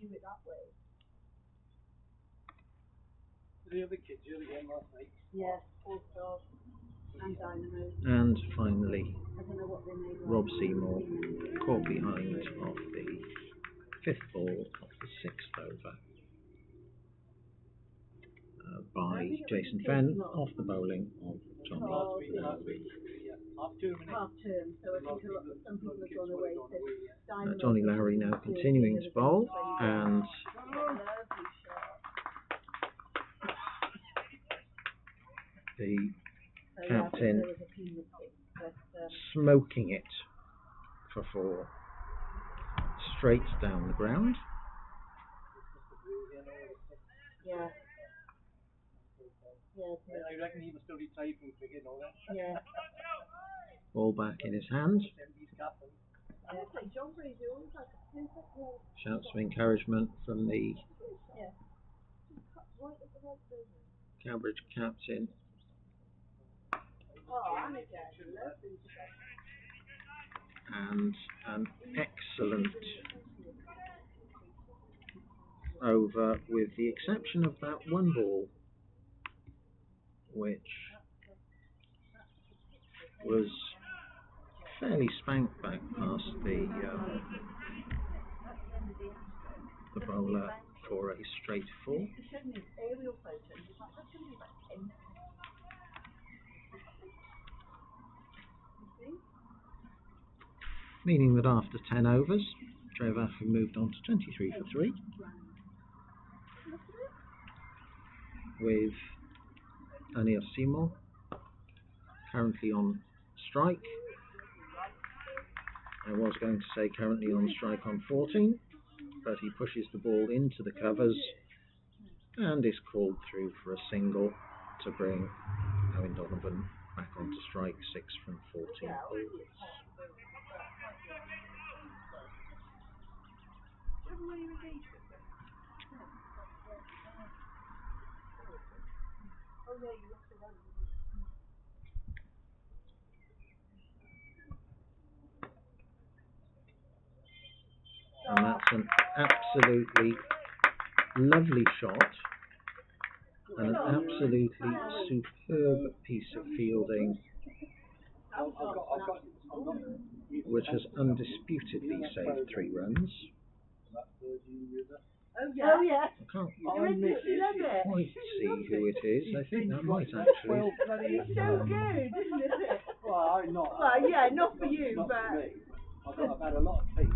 [SPEAKER 1] The other kids, the other game last night.
[SPEAKER 5] Yes, All-Stars and Dynamos.
[SPEAKER 3] And finally,
[SPEAKER 5] I don't know what they made.
[SPEAKER 3] Rob Seymour caught behind of the fifth ball of the sixth over by Jason Fenn off the bowling of Johnny Larry.
[SPEAKER 1] Half term,
[SPEAKER 5] so I think some people have gone away. So
[SPEAKER 3] Johnny Larry now continuing to bowl, and the captain smoking it for four straight down the ground.
[SPEAKER 5] Yeah.
[SPEAKER 1] I reckon he must still be playing from cricket and all that.
[SPEAKER 5] Yeah.
[SPEAKER 3] Ball back in his hand. Shouts of encouragement from the Cowbridge captain. And an excellent over, with the exception of that one ball, which was fairly spanked back past the bowler for a straight full. Meaning that after 10 overs, Drefach have moved on to 23 for 3, with Anil Seymour currently on strike. I was going to say currently on strike on 14, but he pushes the ball into the covers and is called through for a single to bring Owen Donovan back onto strike, 6 from 14 balls. And that's an absolutely lovely shot and an absolutely superb piece of fielding, which has undisputedly saved 3 runs.
[SPEAKER 5] Oh yeah.
[SPEAKER 3] I can't
[SPEAKER 5] It's
[SPEAKER 3] quite see who it is. I think that might actually.
[SPEAKER 5] so good, isn't it?
[SPEAKER 1] Well, I'm not.
[SPEAKER 5] Well, yeah, not for you,
[SPEAKER 1] Not
[SPEAKER 5] but
[SPEAKER 1] for me. I've had a lot of taste.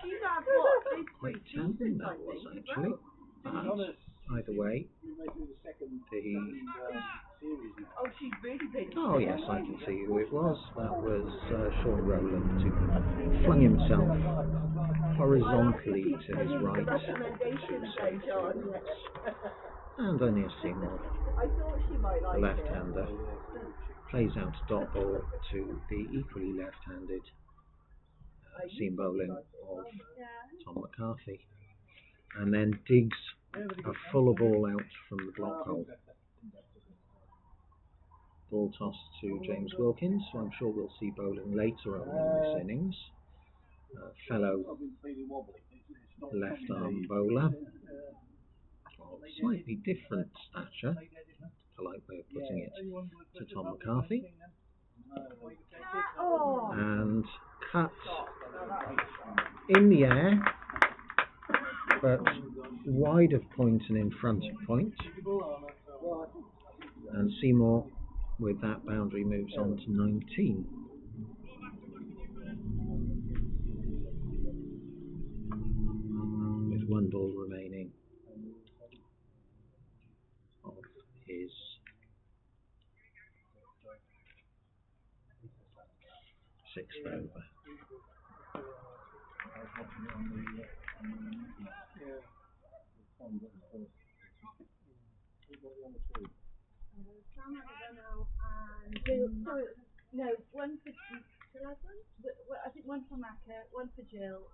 [SPEAKER 5] she's had what?
[SPEAKER 3] Quite talented that was actually. Either way,
[SPEAKER 5] Oh, she's really big.
[SPEAKER 3] oh yes, I can see who it was. That was Sean Rowland, who flung himself horizontally to his right. And Anil Seymour,
[SPEAKER 5] I thought she might like
[SPEAKER 3] the left-hander, plays out a dot ball to the equally left-handed seam bowling of Tom McCarthy, and then digs a fuller ball out from the block hole. Ball tossed to James Wilkins, who I'm sure we'll see bowling later on in this innings. Fellow left-arm bowler of slightly different stature, polite way of putting it, to Tom McCarthy. And cut in the air, but wide of point and in front of point. And Seymour, with that boundary, moves on to 19. With 1 ball remaining of his 6th over.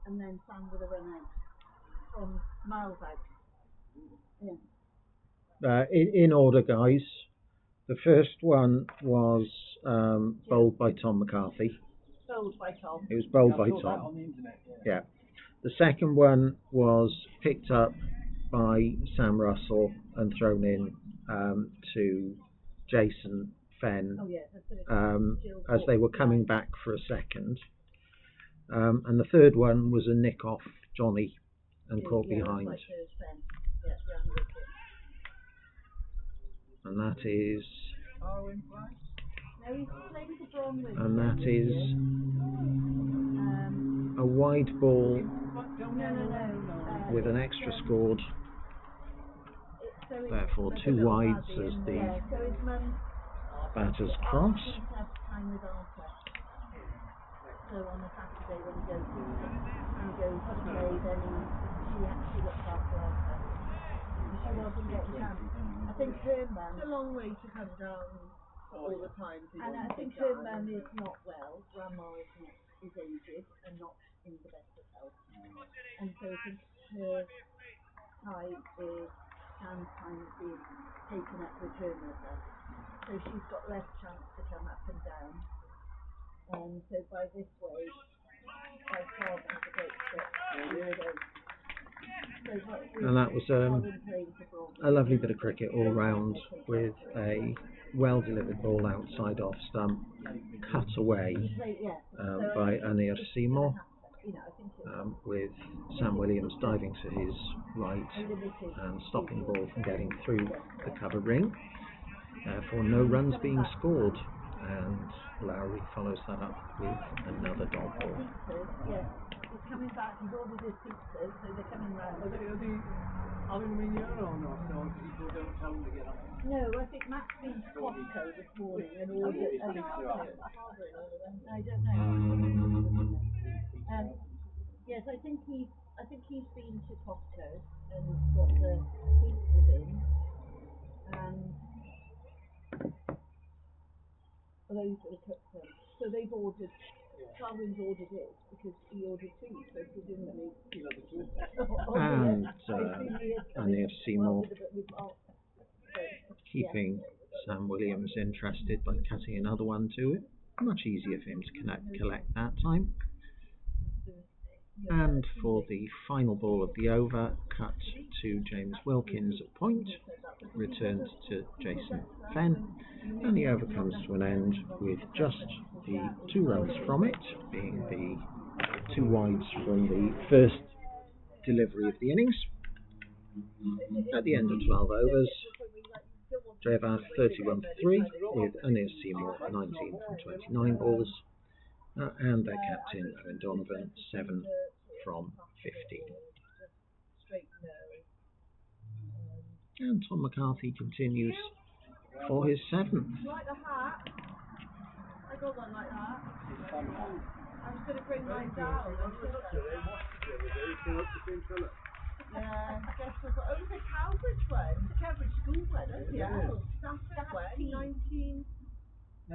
[SPEAKER 5] and then Sam would have run out from miles out. Yeah.
[SPEAKER 3] In order, guys. The first one was bowled by Tom McCarthy.
[SPEAKER 5] Bowled by Tom.
[SPEAKER 3] It was bowled
[SPEAKER 1] I
[SPEAKER 3] by
[SPEAKER 1] saw that
[SPEAKER 3] Tom.
[SPEAKER 1] on the internet.
[SPEAKER 3] Yeah. The second one was picked up by Sam Russell and thrown in to Jason Fenn
[SPEAKER 5] Oh yeah, that's it.
[SPEAKER 3] as they were coming back for a second. And the third one was a nick off Johnny and caught behind.
[SPEAKER 5] Like yeah, round the wicket.
[SPEAKER 3] And that is
[SPEAKER 5] No, he's playing for Bromley.
[SPEAKER 3] and that is a wide ball
[SPEAKER 5] No.
[SPEAKER 3] with an extra scored. Therefore, two wides as the
[SPEAKER 5] So his mum
[SPEAKER 3] batters cross.
[SPEAKER 5] seems to have time with Arthur. So on a Saturday when he goes to play, then she actually looks after Arthur. She wasn't getting chance. I think her mum.
[SPEAKER 6] It's a long way to come down all the time.
[SPEAKER 5] And I think her mum is not well. Grandma is aged and not in the best of health. And so I think her time is Sam's time is being taken up with her mother. So she's got less chance to come up and down. And so by this way, by Tom has a great step.
[SPEAKER 3] And that was a lovely bit of cricket all round with a well delivered ball outside off stump, cut away by Anir Seymour, with Sam Williams diving to his right and stopping the ball from getting through the cover ring. Therefore, no runs being scored, and Lowry follows that up with another dot ball.
[SPEAKER 5] He's coming back, he's ordered his pizzas, so they're coming round.
[SPEAKER 1] Are they having them in here or not? No, people don't tell them to get on.
[SPEAKER 5] No, I think Matt's been to Costco this morning and ordered I don't know. Yes, I think he's been to Costco and got the pizzas in, and those are the cooked them. So they've ordered. Calvin's ordered it because he ordered two, so presumably.
[SPEAKER 3] And Anir Seymour keeping Sam Williams interested by cutting another one to it. Much easier for him to collect that time. And for the final ball of the over, cut to James Wilkins at point, returned to Jason Fenn, and the over comes to an end with just the 2 runs from it, being the 2 wides from the first delivery of the innings. At the end of 12 overs, Drefach 31 for 3, with Anir Seymour 19 from 29 balls, and their captain Owen Donovan 7 from 15. And Tom McCarthy continues for his 7th.
[SPEAKER 6] Like the hat. I got one like that. I was going to bring mine down. Yeah, I guess it was a Cowbridge one. The Cowbridge school one. Yeah. That's when 1985,
[SPEAKER 1] I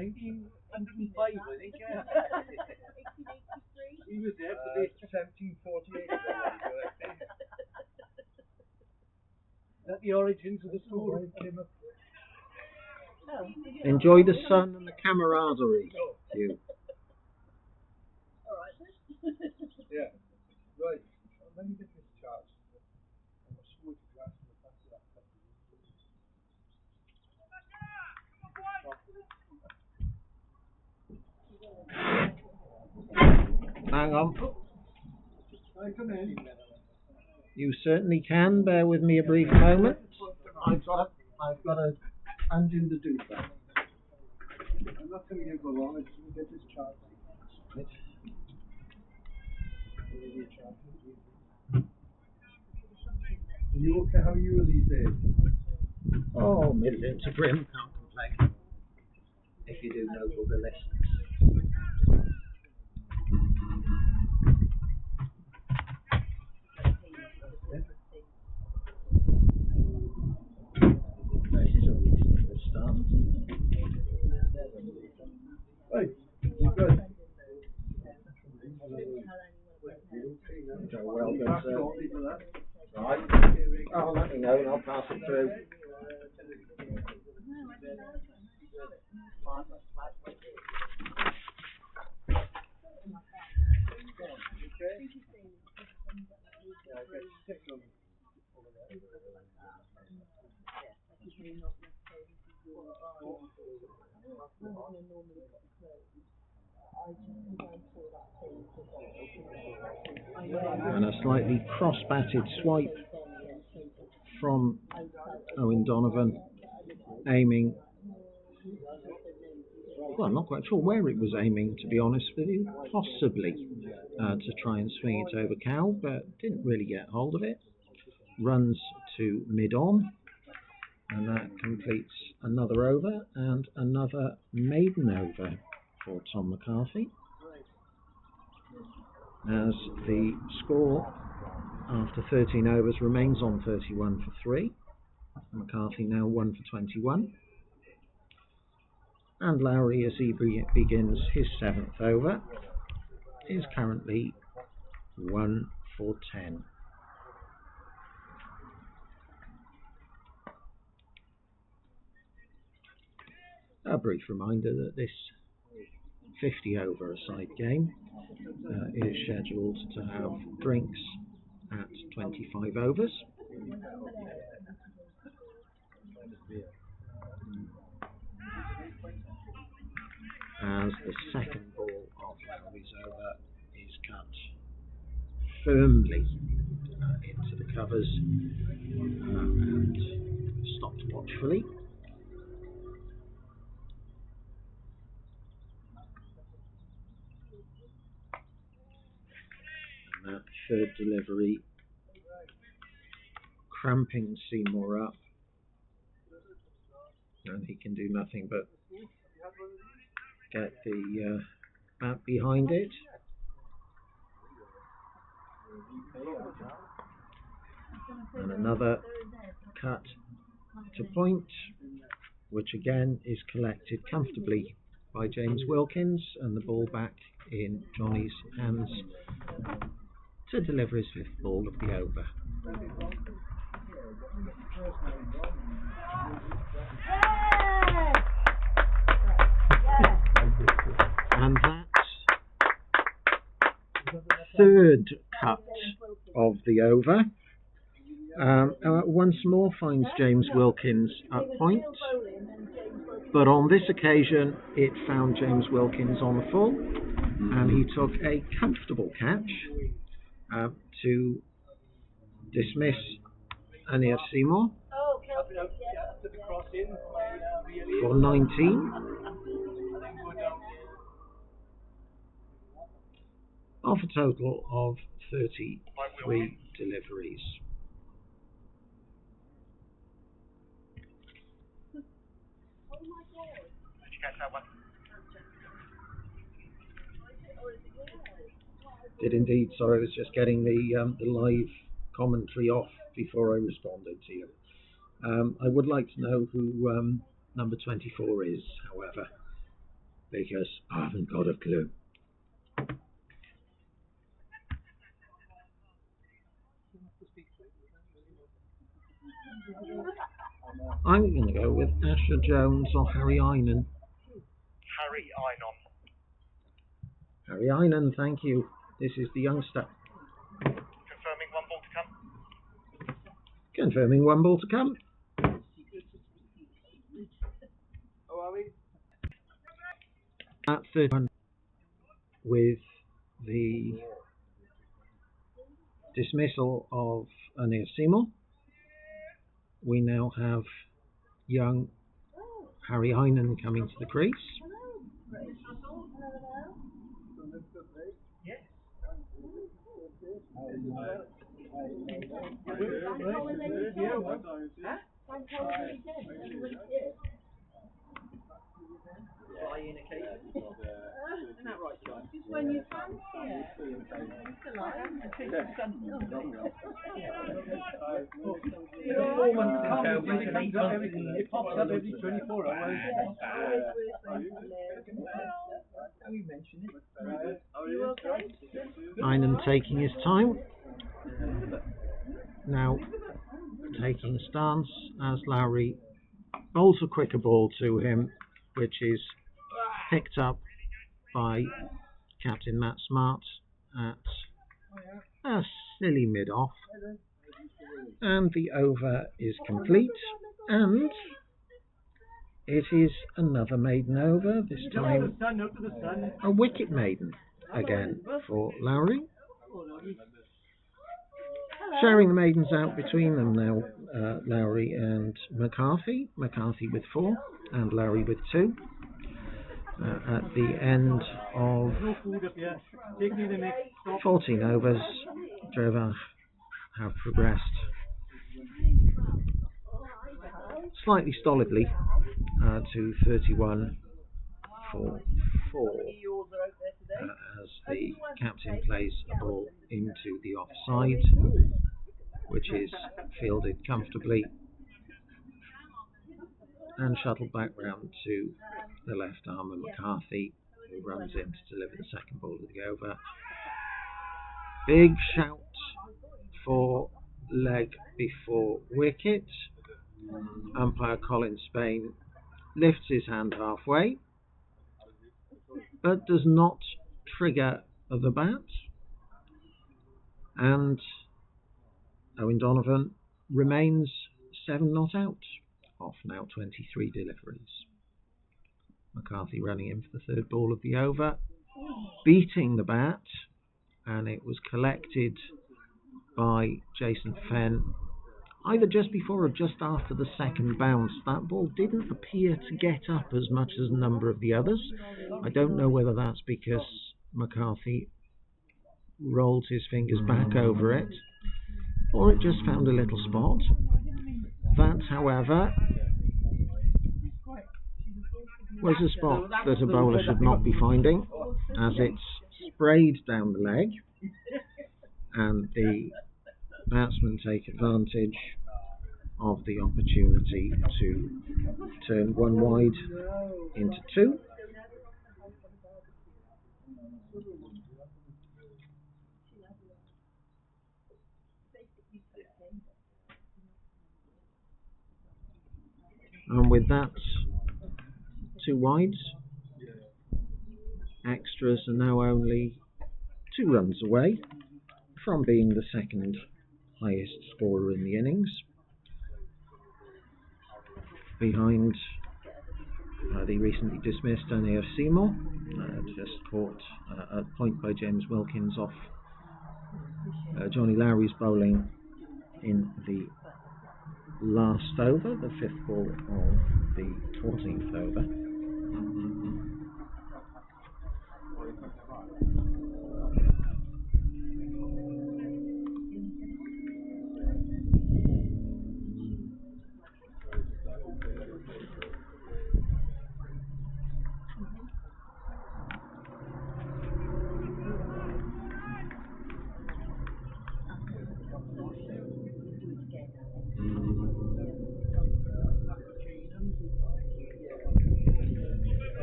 [SPEAKER 1] think.
[SPEAKER 6] 1883.
[SPEAKER 1] He was there for the 1748. Is that the origins of the school?
[SPEAKER 3] Enjoy the sun and the camaraderie, you.
[SPEAKER 6] Alright.
[SPEAKER 1] Yeah. Right. Let me get this charged. I'm a smooth grass in the back of that couple.
[SPEAKER 3] Hang on.
[SPEAKER 1] I come in.
[SPEAKER 3] You certainly can. Bear with me a brief moment. I've got to undo the doofah.
[SPEAKER 1] I'm not coming in for long. I just want to get this charged.
[SPEAKER 3] Right.
[SPEAKER 1] Are you okay? How are you these days?
[SPEAKER 3] Oh, middling to grim. Can't complain. If you do know the list. This is a reasonable start.
[SPEAKER 1] Right. Good.
[SPEAKER 3] Right. Oh, let me know and I'll pass it through. And a slightly cross-batted swipe from Owen Donovan, aiming. Well, I'm not quite sure where it was aiming, to be honest with you. Possibly to try and swing it over Cow, but didn't really get hold of it. Runs to mid-on, and that completes another over and another maiden over for Tom McCarthy. As the score after 13 overs remains on 31 for 3. McCarthy now 1 for 21. And Lowry, as he begins his 7th over, is currently 1 for 10. A brief reminder that this 50 over a side game is scheduled to have drinks at 25 overs. As the second ball of Lowry's over is cut firmly into the covers and stopped watchfully. And that third delivery cramping Seymour up, and he can do nothing but get the bat behind it. And another cut to point, which again is collected comfortably by James Wilkins, and the ball back in Johnny's hands to deliver his 5th ball of the over. And that third cut of the over once more finds James Wilkins at point, but on this occasion it found James Wilkins on the full, and he took a comfortable catch to dismiss Anir Seymour for 19 of a total of 33 deliveries.
[SPEAKER 4] Did you catch that one?
[SPEAKER 3] Did indeed. Sorry, I was just getting the live commentary off before I responded to you. I would like to know who number 24 is, however, because I haven't got a clue. I'm going to go with Asher Jones or Harry Einan.
[SPEAKER 4] Harry Einan.
[SPEAKER 3] Harry Einan, thank you. This is the youngster.
[SPEAKER 4] Confirming 1 ball to come.
[SPEAKER 3] Confirming 1 ball to come.
[SPEAKER 1] How are we?
[SPEAKER 3] At 31, with the dismissal of Anir Seymour, we now have young Harry Einan coming to the crease.
[SPEAKER 6] Isn't that right, John? Just when you fancy it.
[SPEAKER 1] You're 4 months in Cowbridge and 8 months in it pops up every 24 hours. How you mentioned it?
[SPEAKER 6] You okay?
[SPEAKER 3] Einan taking his time. now taking a stance as Lowry bowls a quicker ball to him, which is picked up by Captain Matt Smart at a silly mid-off, and the over is complete, and it is another maiden over, this time a wicket maiden again for Lowry. Sharing the maidens out between them now, Lowry and McCarthy with 4 and Lowry with 2. At the end of 14 overs, Drefach have progressed slightly stolidly to 31 for 4 as the captain plays a ball into the offside, which is fielded comfortably and shuttled back round to the left arm of McCarthy, who runs in to deliver the second ball of the over. Big shout for leg before wicket. Umpire Colin Spain lifts his hand halfway, but does not trigger the bat, and Owen Donovan remains 7 not out off now 23 deliveries. McCarthy running in for the third ball of the over, beating the bat, and it was collected by Jason Fenn either just before or just after the second bounce. That ball didn't appear to get up as much as a number of the others. I don't know whether that's because McCarthy rolled his fingers back over it, or it just found a little spot. That, however, was a spot that a bowler should not be finding, as it's sprayed down the leg, and the batsmen take advantage of the opportunity to turn 1 wide into 2. And with that 2 wides, extras are now only 2 runs away from being the second highest scorer in the innings, behind the recently dismissed Daniel Seymour, just caught at point by James Wilkins off Johnny Lowry's bowling in the last over, the 5th ball of the 14th over.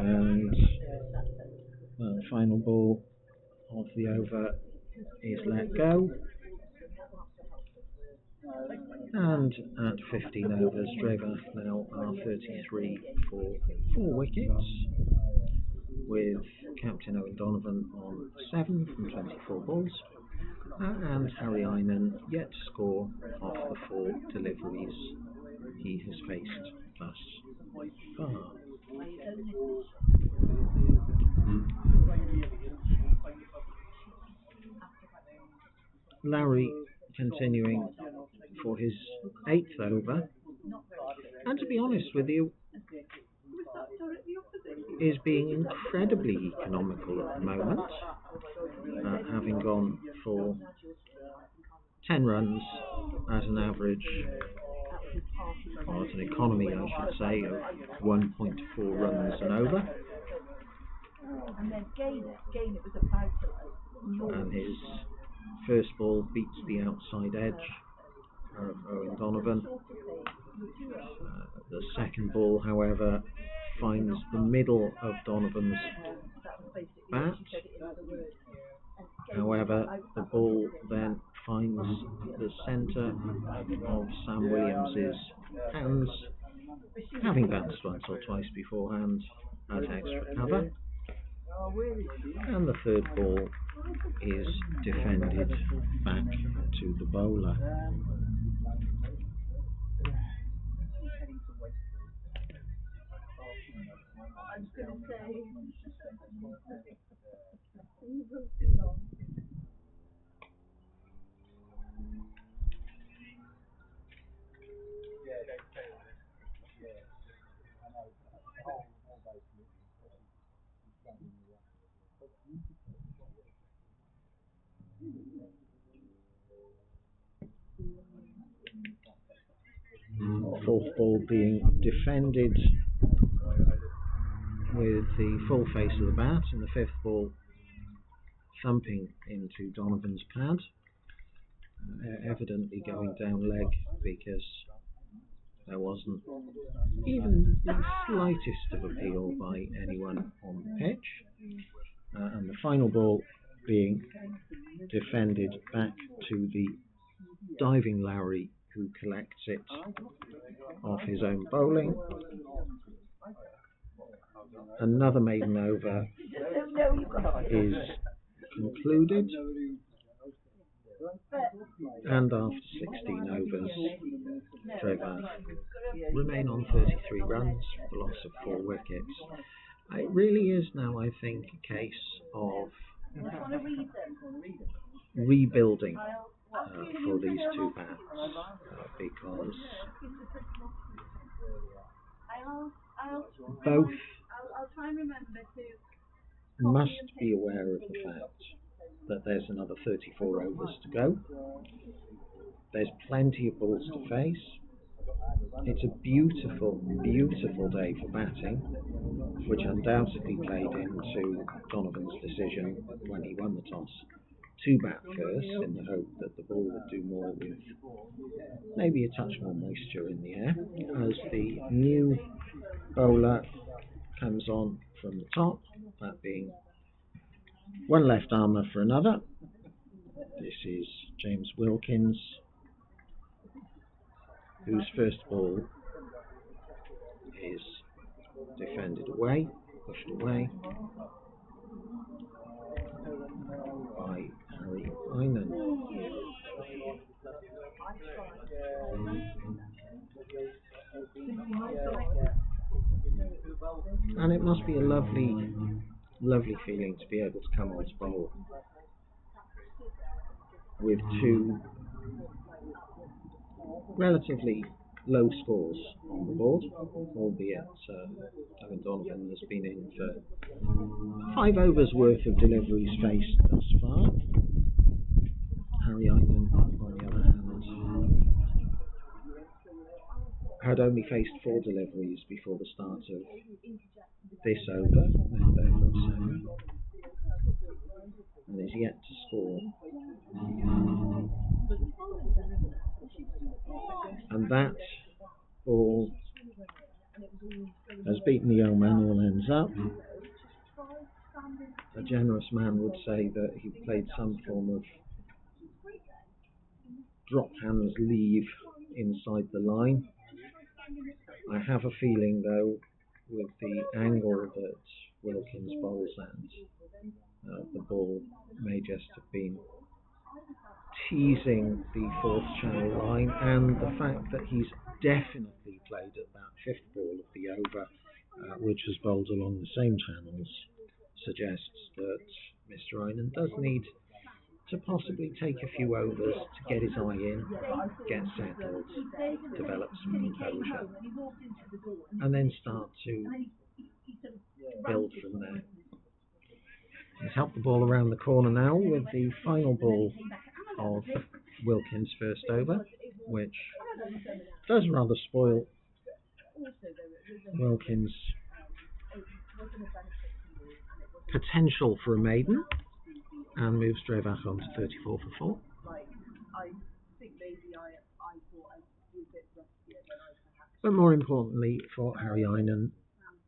[SPEAKER 3] And the final ball of the over is let go, and at 15 overs, Drefach now are 33 for 4 wickets, with Captain Owen Donovan on 7 from 24 balls, and Harry Eynon yet to score off the 4 deliveries he has faced thus far. Lowry continuing for his 8th over, and to be honest with you, is being incredibly economical at the moment, having gone for 10 runs at an average, or at an economy I should say, of 1.4 runs and over. And his first ball beats the outside edge of Owen Donovan. The second ball, however, finds the middle of Donovan's bat. However, the ball then finds the centre of Sam Williams's hands, having bounced once or twice beforehand at extra cover, and the third ball is defended back to the bowler.
[SPEAKER 5] I was going to say.
[SPEAKER 3] Fourth ball being defended with the full face of the bat, and the fifth ball thumping into Donovan's pad, evidently going down leg because there wasn't even the slightest of appeal by anyone on the pitch, and the final ball being defended back to the diving Lowry, who collects it off his own bowling. Another maiden over is concluded, and after 16 overs, Drefach remain on 33 runs for the loss of 4 wickets. It really is now, I think, a case of rebuilding for these two bats, because both must be aware of the fact that there's another 34 overs to go. There's plenty of balls to face. It's a beautiful, beautiful day for batting, which undoubtedly played into Donovan's decision when he won the toss to bat first, in the hope that the ball would do more with maybe a touch more moisture in the air, as the new bowler comes on from the top, that being one left armour for another. This is James Wilkins, whose first ball is defended away, pushed away by Harry Einan. And it must be a lovely, lovely feeling to be able to come on to bowl with two relatively low scores on the board, albeit Devin Donovan has been in for 5 overs worth of deliveries faced thus far. Harry Einan, on the other hand, had only faced 4 deliveries before the start of this over, and therefore 7, and is yet to score. And that ball has beaten the young man all ends up. A generous man would say that he played some form of drop hands leave inside the line. I have a feeling, though, with the angle that Wilkins bowls at, the ball may just have been teasing the fourth channel line, and the fact that he's definitely played at that fifth ball of the over, which was bowled along the same channels, suggests that Mr. Einan does need to possibly take a few overs to get his eye in, get settled, develop some composure, and then start to build from there. He's helped the ball around the corner now with the final ball of Wilkins' first over, which does rather spoil Wilkins' potential for a maiden, and moves Drefach on to 34 for 4. But more importantly for Harry Einan,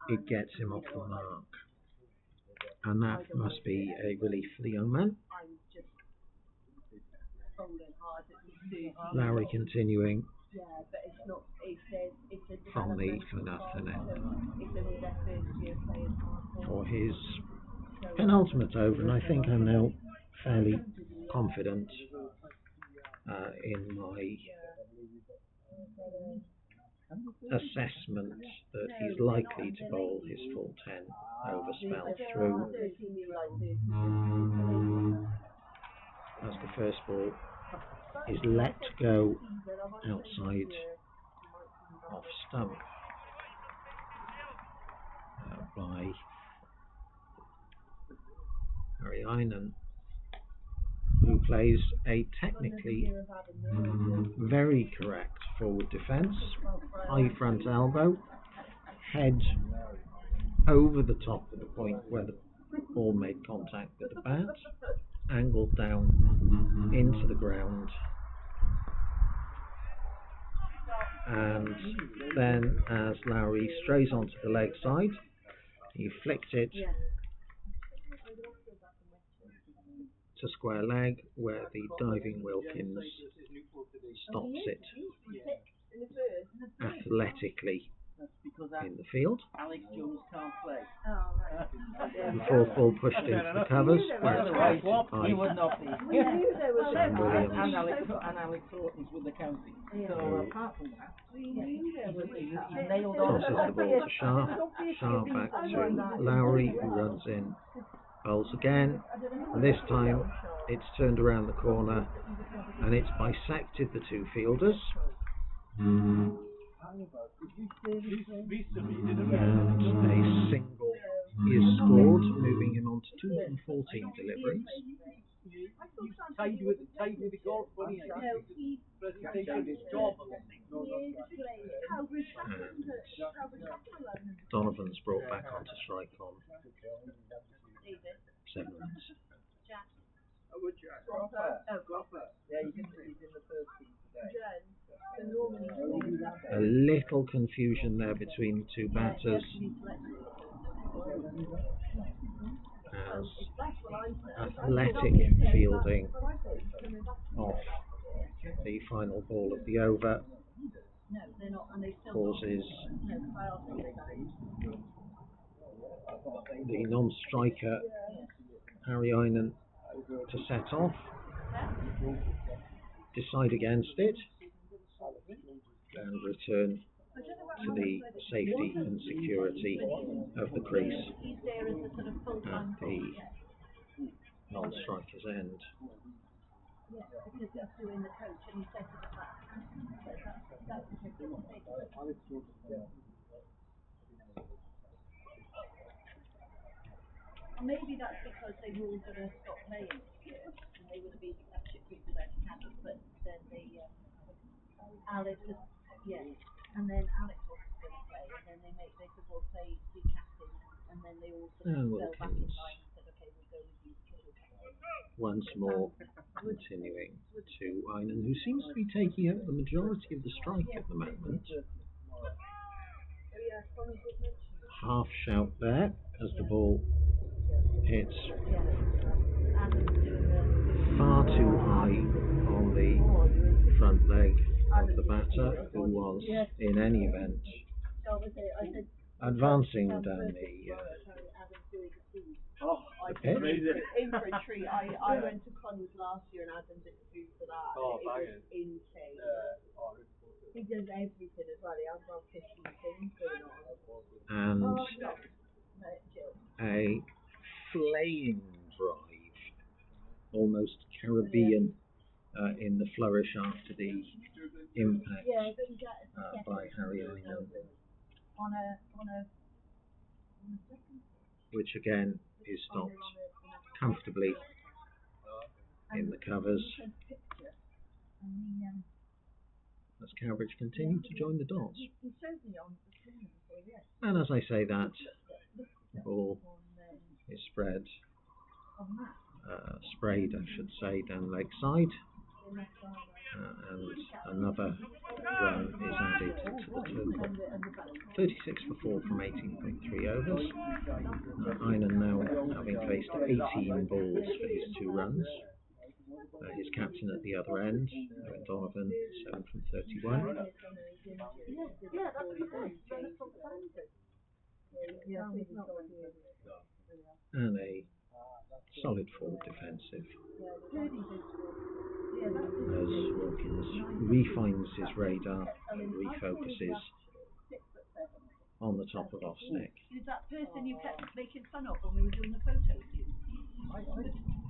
[SPEAKER 3] it gets him off the mark, and that must be a relief for the young man.
[SPEAKER 6] bowling hard at the 30.
[SPEAKER 3] Lowry continuing
[SPEAKER 6] Yeah, but it's not. It's a
[SPEAKER 3] from the
[SPEAKER 6] developmental
[SPEAKER 3] for nothing
[SPEAKER 6] so it's only their first year playing hardball.
[SPEAKER 3] for his penultimate over, and I think I'm now fairly confident in my assessment that he's likely to bowl his full 10 over spell through as the first ball is let go outside off stump by Harry Einan, who plays a technically very correct forward defence, high front elbow, head over the top of the point where the ball made contact with the bat, angled down into the ground, and then as Lowry strays onto the leg side, he flicked it to square leg where the diving Wilkins stops it athletically in the field.
[SPEAKER 7] Alex Jones can't play.
[SPEAKER 3] The fourth ball pushed into the covers where it's collected by
[SPEAKER 7] He would not be.
[SPEAKER 3] Sam Williams.
[SPEAKER 7] And Alex Horton's with the county. So apart from that, he nailed on.
[SPEAKER 3] Tosses the ball to Sharp. Sharp back to Lowry, who runs in, bowls again, and this time it's turned around the corner and it's bisected the two fielders. And a single is scored, moving him on to 214 deliveries.
[SPEAKER 7] Tied with the golf bunny. Presentation his job.
[SPEAKER 3] And Donovan's brought back onto strike on 7 runs.
[SPEAKER 7] Yeah, you can see he's in the first team today.
[SPEAKER 3] A little confusion there between the two batters as athletic fielding off the final ball of the over causes the non-striker Harry Einan to set off, decide against it, and return to the safety and security of the crease at the non-striker's end.
[SPEAKER 5] Maybe that's because they were all going to stop playing and they would have been that shit without Canada, but then they Alex was, and then Alex wasn't going to play, and then they said we'll play the captain, and then they all sort of fell back in line and said okay, we'll go with you because we're captain.
[SPEAKER 3] Once more continuing to Einan, who seems to be taking out the majority of the strike at the moment. Half shout there as the ball hits far too high on the front leg of the batter, who was in any event advancing down the pitch.
[SPEAKER 6] Infantry. I went to Connors last year and Adam did food for that. It was insane. He does everything as well. He has about 15 things going on.
[SPEAKER 3] And a flaying drive, almost Caribbean in the flourish after the impact by Harry Einan, which again is stopped comfortably in the covers as Cowbridge continue to join the dots. And as I say that, the ball is sprayed, I should say, down leg side, and another run is added to the total. 36 for 4 from 18.3 overs. Einan now having faced 18 balls for his 2 runs. His captain at the other end, Donovan, 7 from 31.
[SPEAKER 5] Yeah, that's what he said. Renaissance founded.
[SPEAKER 3] And a solid forward defensive as Wilkins refines his radar and refocuses on the top of off-stick.
[SPEAKER 5] Who's that person you kept making fun of when we were doing the photos?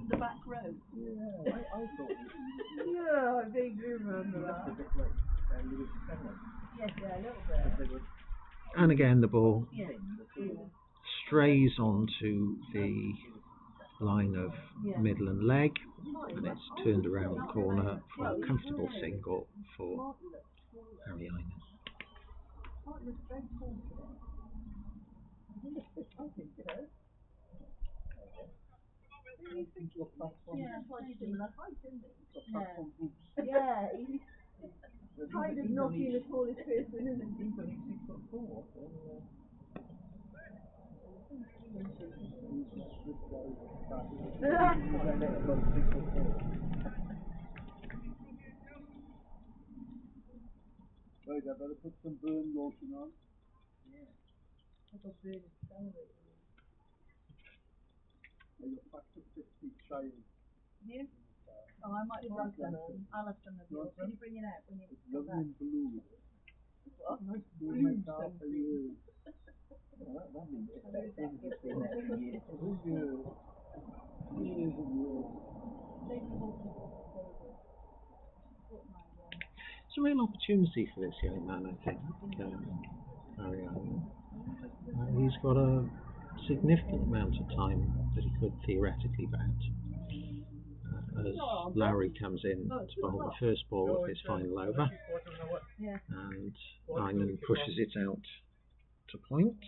[SPEAKER 5] The back row.
[SPEAKER 1] Yeah, I thought.
[SPEAKER 6] Yeah, I vaguely remember that.
[SPEAKER 1] A bit like Lewis Fennell.
[SPEAKER 6] Yes, yeah, a little bit.
[SPEAKER 3] And again, the ball
[SPEAKER 5] Yeah.
[SPEAKER 3] strays onto the line of middle and leg, and it's turned around the corner for a comfortable single for Harry Einen.
[SPEAKER 5] Yeah, quite similar height, isn't it?
[SPEAKER 6] Yeah, he's kind of not being the tallest person, isn't he?
[SPEAKER 1] He's only 6'4". Right, I better put some burn lotion on.
[SPEAKER 6] Yeah. I got burn accelerated.
[SPEAKER 1] You're back to 50 child.
[SPEAKER 5] You? Oh, I might have some. I'll have some of yours. Can you bring it out when you
[SPEAKER 1] It's
[SPEAKER 5] come
[SPEAKER 1] lovely
[SPEAKER 5] back?
[SPEAKER 1] and blue.
[SPEAKER 5] What?
[SPEAKER 1] Nice blue myself for you.
[SPEAKER 7] That means it's been there for years.
[SPEAKER 1] Years and years.
[SPEAKER 3] It's a real opportunity for this young man, I think, Harry Einen. He's got a significant amount of time that he could theoretically bat. As Lowry comes in to bowl the first ball of his final over, and Einen pushes it out to point.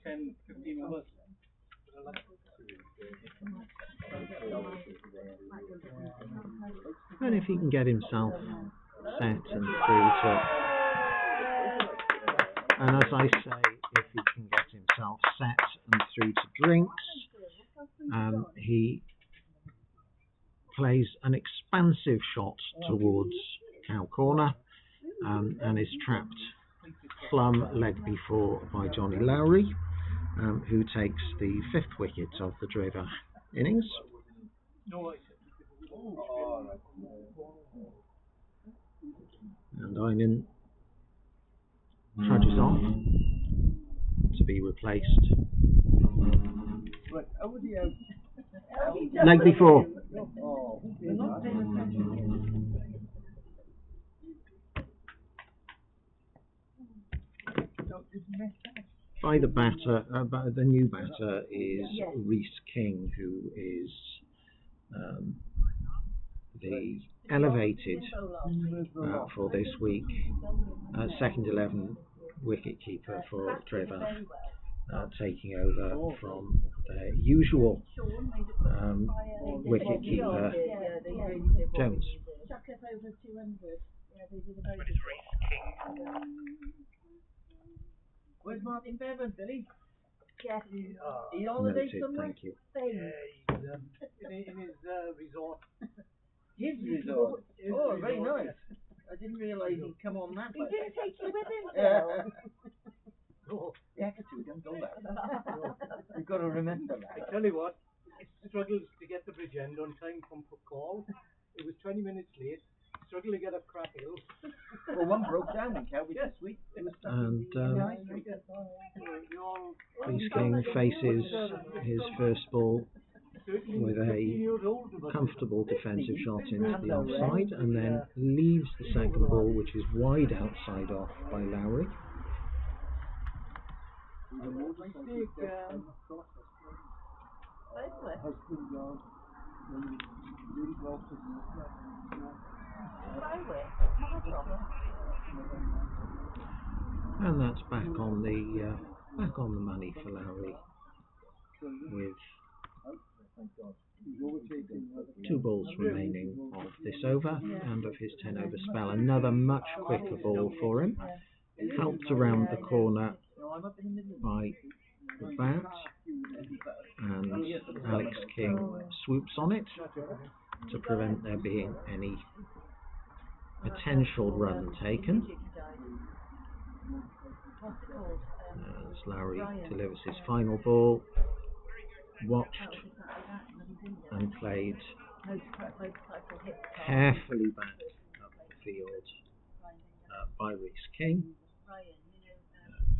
[SPEAKER 1] 10, 15 overs.
[SPEAKER 3] And if he can get himself set and through to, and as I say, if he can get himself set and through to drinks, he plays an expansive shot towards cow corner and is trapped plumb leg before by Johnny Lowry, who takes the 5th wicket of the Drefach innings. And Einen trudges off to be replaced.
[SPEAKER 1] Right, how would he out?
[SPEAKER 3] Leg before.
[SPEAKER 1] Oh,
[SPEAKER 3] By the batter, the new batter is Reece King, who is the elevated for this week second 11 wicketkeeper for Drefach, taking over from their usual wicketkeeper Jones.
[SPEAKER 5] Chuck us over 200. Yeah, they did a very good job.
[SPEAKER 6] Where's Martin Bevan, Billy?
[SPEAKER 5] Yeah.
[SPEAKER 6] He on holiday
[SPEAKER 3] Noted,
[SPEAKER 6] somewhere?
[SPEAKER 3] thank you.
[SPEAKER 1] in his resort.
[SPEAKER 6] His resort. Oh, very nice. I didn't realise he'd come on that
[SPEAKER 5] He
[SPEAKER 6] way.
[SPEAKER 5] didn't take you with him,
[SPEAKER 6] Yeah.
[SPEAKER 5] Phil.
[SPEAKER 6] No, the attitude don't go that. You've got to remember that.
[SPEAKER 1] I tell you what, it struggles to get the bridge end on time from call. It was 20 minutes late. Struggled to get up Crap Hill.
[SPEAKER 6] Well, one broke down in Cowbridge this week. It was
[SPEAKER 3] And
[SPEAKER 1] All
[SPEAKER 3] Reece King faces his first ball with a comfortable defensive shot into the offside, and then leaves the second ball, which is wide outside off by Lowry. And that's back on the money for Lowry, with 2 balls remaining of this over and of his 10 over spell. Another much quicker ball for him, helped around the corner by the bat, and Alex King swoops on it to prevent there being any potential run taken. As Lowry delivers his final ball, watched and played carefully back up the field by Reece King,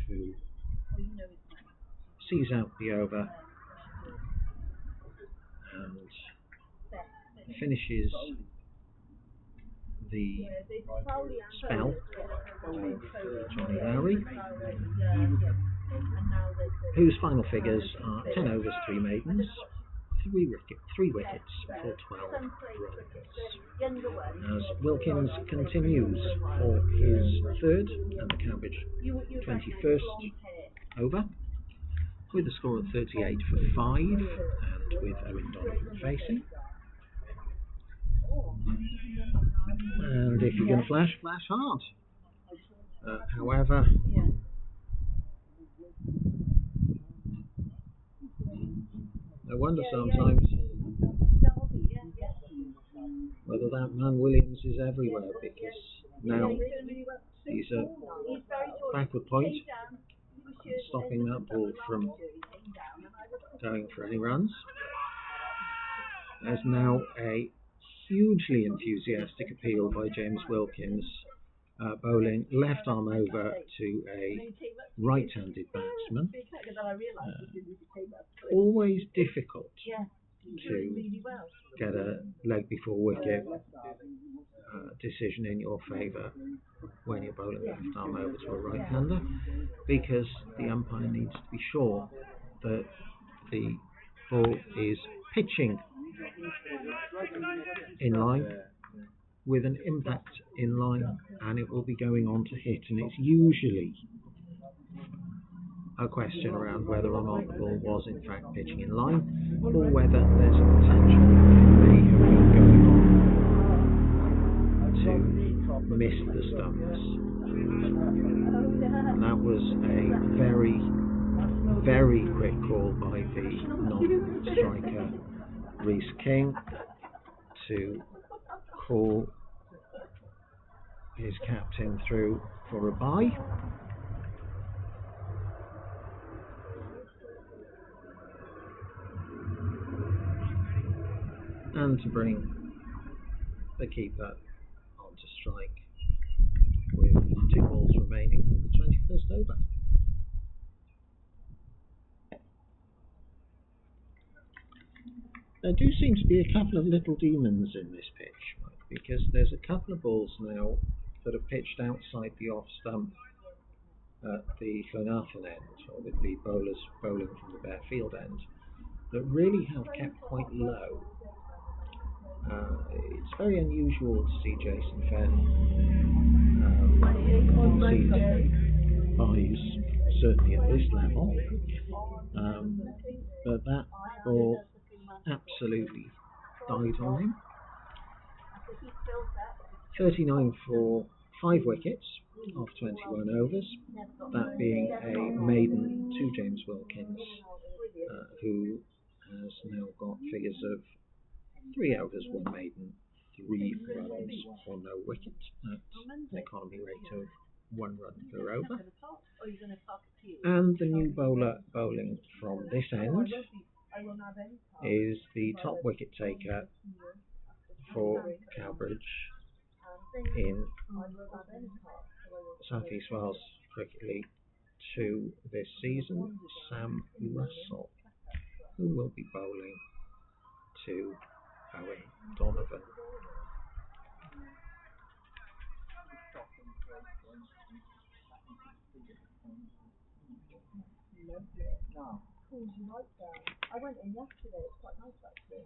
[SPEAKER 3] who sees out the over and finishes the spell of Johnny Lowry, whose final figures are 10 overs, 3 maidens, 3 wickets for 12 runs. As Wilkins continues for his third and the Cowbridge 21st over, with a score of 38 for 5 and with Owen Donovan facing. And if you're going to flash, flash hard. However, I wonder sometimes whether that man Williams is everywhere, because now he's a backward point, stopping that ball from going for any runs. There's now a hugely enthusiastic appeal by James Wilkins, bowling left arm over to a right-handed batsman. Always difficult to get a leg before wicket decision in your favour when you're bowling left arm over to a right-hander, because the umpire needs to be sure that the ball is pitching in line with an impact in line, and it will be going on to hit, and it's usually a question around whether or not the ball was in fact pitching in line, or whether there's a potential that it may have been going on to miss the stumps. And that was a very, very quick call by the non-striker Reece King to call his captain through for a bye. And to bring the keeper onto strike with 2 balls remaining in the 21st over. There do seem to be a couple of little demons in this pitch, right? Because there's a couple of balls now that are pitched outside the off stump at the Glenarthen end, or with the bowlers bowling from the bare field end, that really have kept quite low. It's very unusual to see Jason Fenn concede byes, certainly at this level, but that ball absolutely died on him. 39 for 5 wickets off 21 overs, that being a maiden to James Wilkins, who has now got figures of 3 overs, 1 maiden, 3 runs for no wicket at an economy rate of 1 run per over. And the new bowler bowling from this end is the top wicket taker for Cowbridge in South East Wales Cricket League 2 this season, Sam Russell, who will be bowling to Owen Donovan.
[SPEAKER 6] I went in yesterday, it's quite nice actually.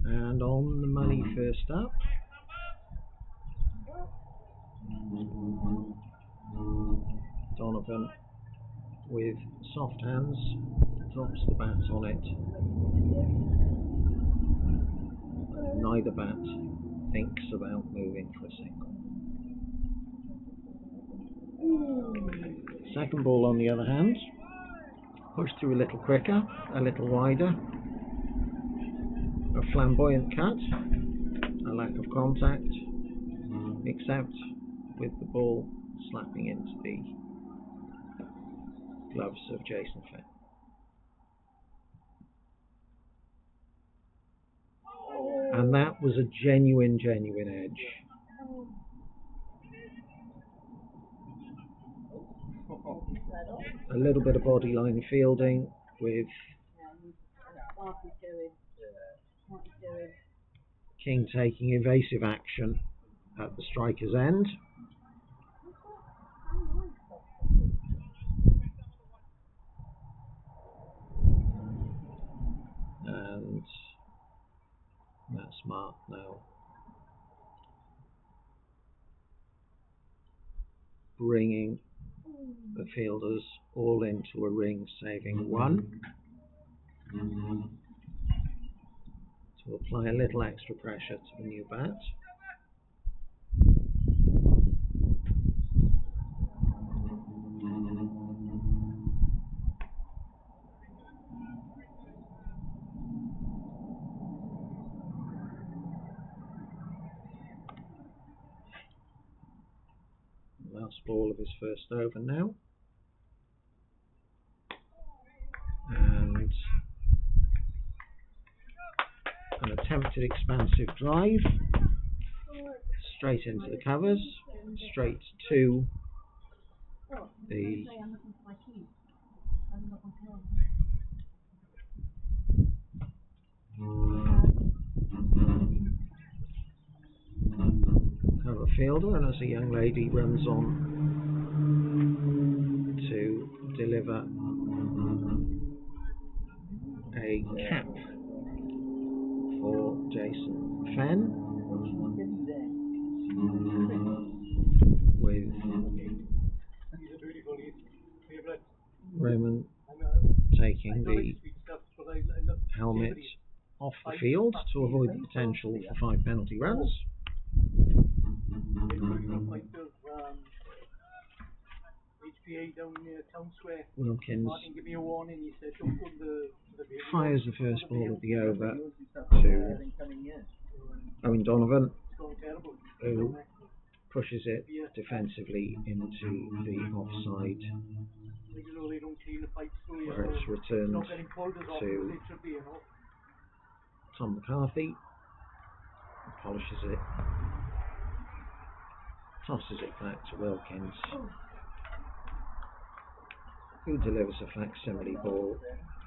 [SPEAKER 3] And on the money first up, Donovan with soft hands drops the bat on it. Neither bat thinks about moving for a single. Second ball, on the other hand, pushed through a little quicker, a little wider. A flamboyant cut, a lack of contact, except with the ball slapping into the gloves of Jason Fenn. And that was a genuine edge. A little bit of bodyline fielding with King taking evasive action at the striker's end. And Matt Smart now bringing the fielders all into a ring, saving one. To apply a little extra pressure to the new bat. Last ball of his first over now. And an attempted expansive drive, straight into the covers, straight to the cover fielder, and as a young lady runs on to deliver a cap for Jason Fenn, with Roman taking the helmet off the field to avoid the potential for 5 penalty runs. Wilkins fires the first ball of the over to Owen Donovan, who pushes it defensively into the offside, where it's returned to Tom McCarthy, who polishes it, tosses it back to Wilkins, who delivers a facsimile ball,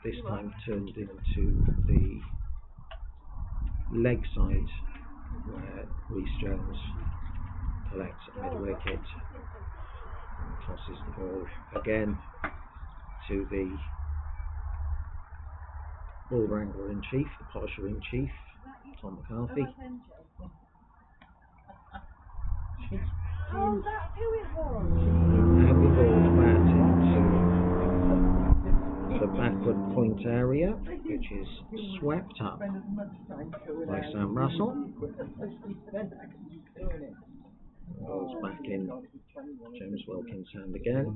[SPEAKER 3] this time turned into the leg side, where Rhys Jones collects at mid-wicket and tosses the ball again to the ball wrangler-in-chief, the polisher-in-chief, Tom McCarthy.
[SPEAKER 6] Oh, that's who it was.
[SPEAKER 3] And the ball back into the backward point area, which is swept up by Sam Russell. Ball's back in James Wilkins' hand again.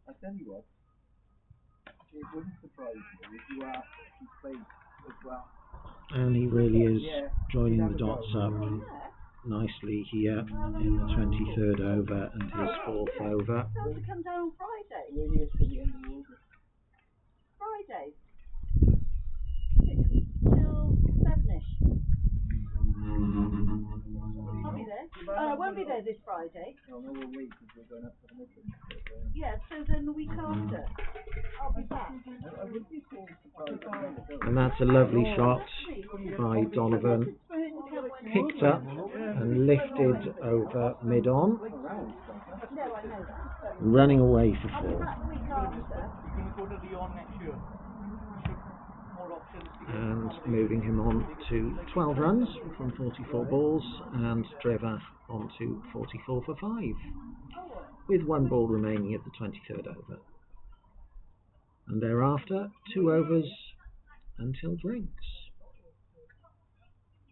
[SPEAKER 7] I tell you what, it wouldn't surprise me if you are his face as well.
[SPEAKER 3] And he really is joining the dots up nicely here in the 23rd over and his 4th over.
[SPEAKER 6] Supposed to come down on Friday.
[SPEAKER 7] Really is to the end of August.
[SPEAKER 6] Friday. 6 till 7ish. I'll be there. I won't be there this Friday.
[SPEAKER 7] No, we'll wait because we're going up to the Midlands.
[SPEAKER 6] Yeah, so then the week after, I'll be back.
[SPEAKER 7] I would be so surprised.
[SPEAKER 3] And that's a lovely shot by Donovan, picked up and lifted over mid-on,
[SPEAKER 6] No, I know that.
[SPEAKER 3] running away for
[SPEAKER 6] I'll be
[SPEAKER 3] 4.
[SPEAKER 6] back the week after.
[SPEAKER 3] And moving him on to 12 runs from 44 balls, and Drefach on to 44 for 5, with 1 ball remaining at the 23rd over. And thereafter, 2 overs until drinks.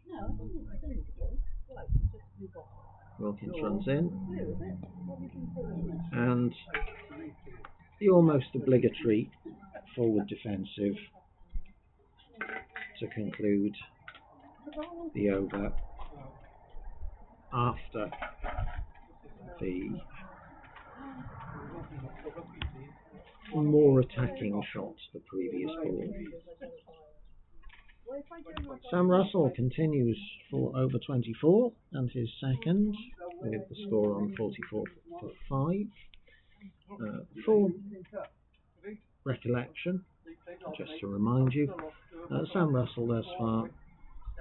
[SPEAKER 6] No, I think it's sensible. Right, just move on.
[SPEAKER 3] Wilkins runs in,
[SPEAKER 6] Blue, is it? What do you think for them?
[SPEAKER 3] and the almost obligatory forward defensive to conclude the over after the more attacking shot the previous ball. Sam Russell continues for over 24 and his second with the score on 44 for 5. For recollection, just to remind you, Sam Russell thus far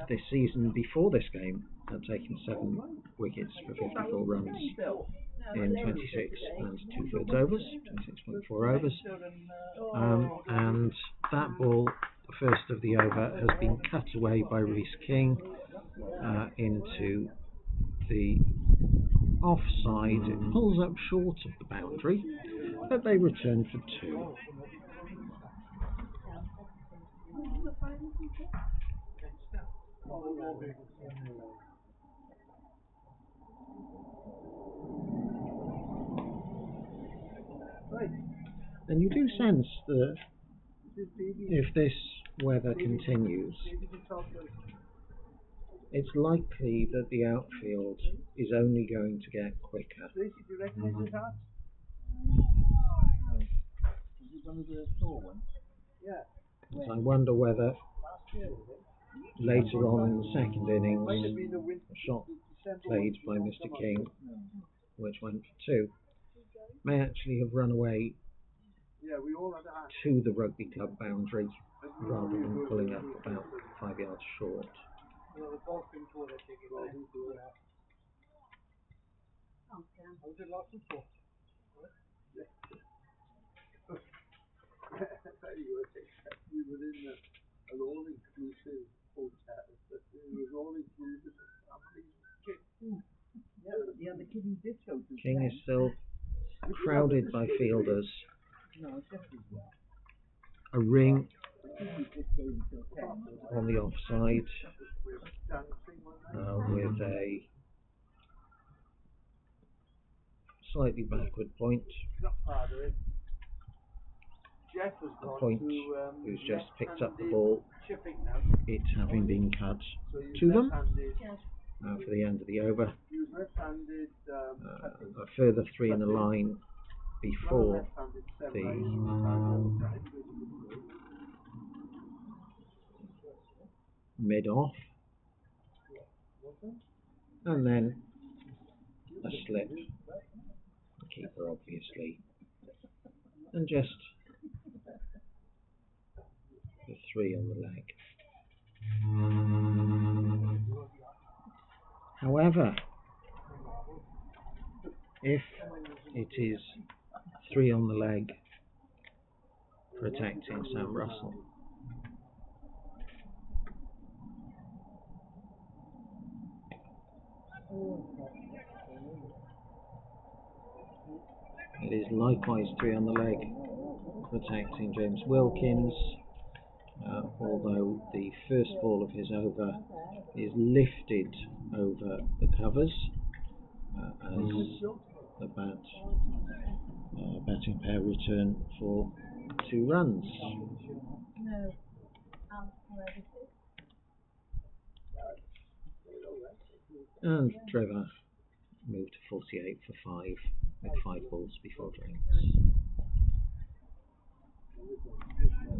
[SPEAKER 3] this season before this game had taken 7 wickets for 54 runs in 26 and 2/3 overs, 26.4 overs, and that ball, the first of the over, has been cut away by Reece King into the offside. It pulls up short of the boundary, but they return for 2. And you do sense that if this weather continues, it's likely that the outfield is only going to get quicker. I wonder whether later on in the second innings, a shot played by Mr. King, which went for 2, may actually have run away to the rugby club boundary rather than pulling up about 5 yards short. King is still crowded by fielders. A ring on the offside with a slightly backward point. A point who's just picked up the ball, it having been cut to them for the end of the over. A further 3 in the line before the mid-off, and then a slip, the keeper obviously, and just the 3 on the leg. However, if it is 3 on the leg protecting Sam Russell, it is likewise 3 on the leg protecting James Wilkins, although the first ball of his over is lifted over the covers as the batting pair return for 2 runs. And Drefach moved to 48 for 5 with 5 balls before drinks.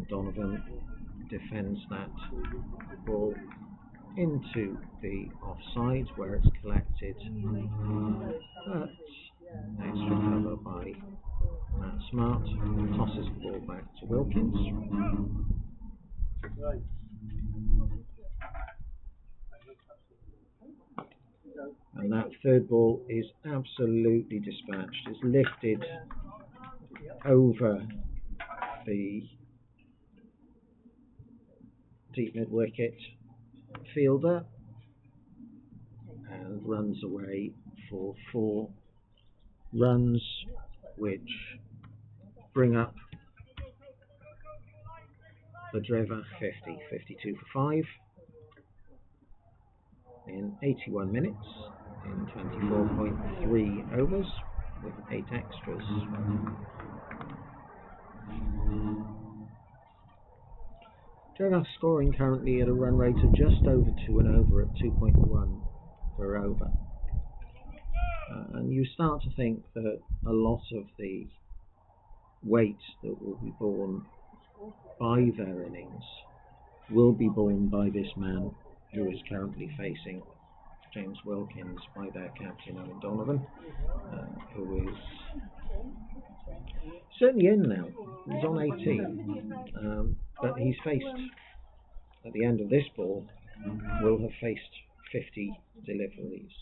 [SPEAKER 3] Donovan defends that ball into the offside where it's collected, but extra cover by Matt Smart tosses the ball back to Wilkins. And that third ball is absolutely dispatched. It's lifted over the deep mid wicket fielder and runs away for 4 runs, which bring up the Drefach 50, 52 for 5 in 81 minutes in 24.3 overs with 8 extras. Drefach scoring currently at a run rate of just over 2 and over at 2.1 per over. And you start to think that a lot of the weight that will be borne by their innings will be borne by this man who is currently facing James Wilkins, by their captain Owen Donovan, who is certainly in now. He's on 18, but he's faced, at the end of this ball, will have faced 50 deliveries.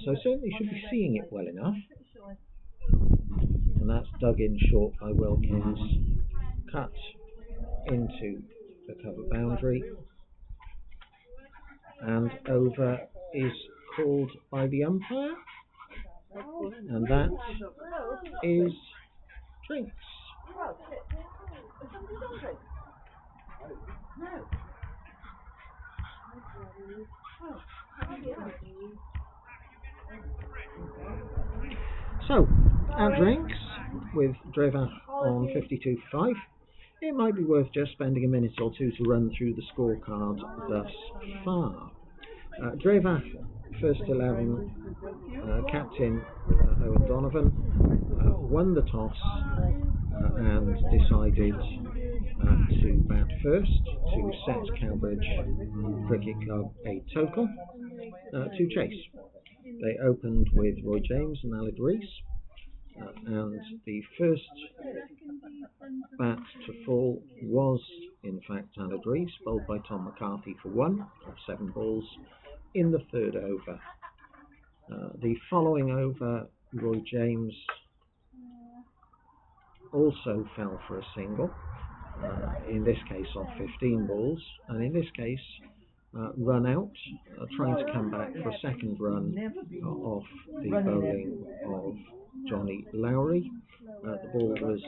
[SPEAKER 3] So certainly should be seeing it well enough. And that's dug in short by Wilkins, cut into the cover boundary, and over is called by the umpire, and that is drinks. So, at drinks, with Drefach on 52 for 5, it might be worth just spending a minute or two to run through the scorecard thus far. Drefach, first 11, captain Owen Donovan, won the toss and decided to bat first to set Cowbridge Cricket Club a total to chase. They opened with Roy James and Aled Rees, and the first bat to fall was in fact Aled Rees, bowled by Tom McCarthy for 1 of 7 balls in the 3rd over. The following over, Roy James also fell for a single, in this case off 15 balls, and in this case run out, trying to come back for a second run off the bowling of Johnny Lowry. The ball was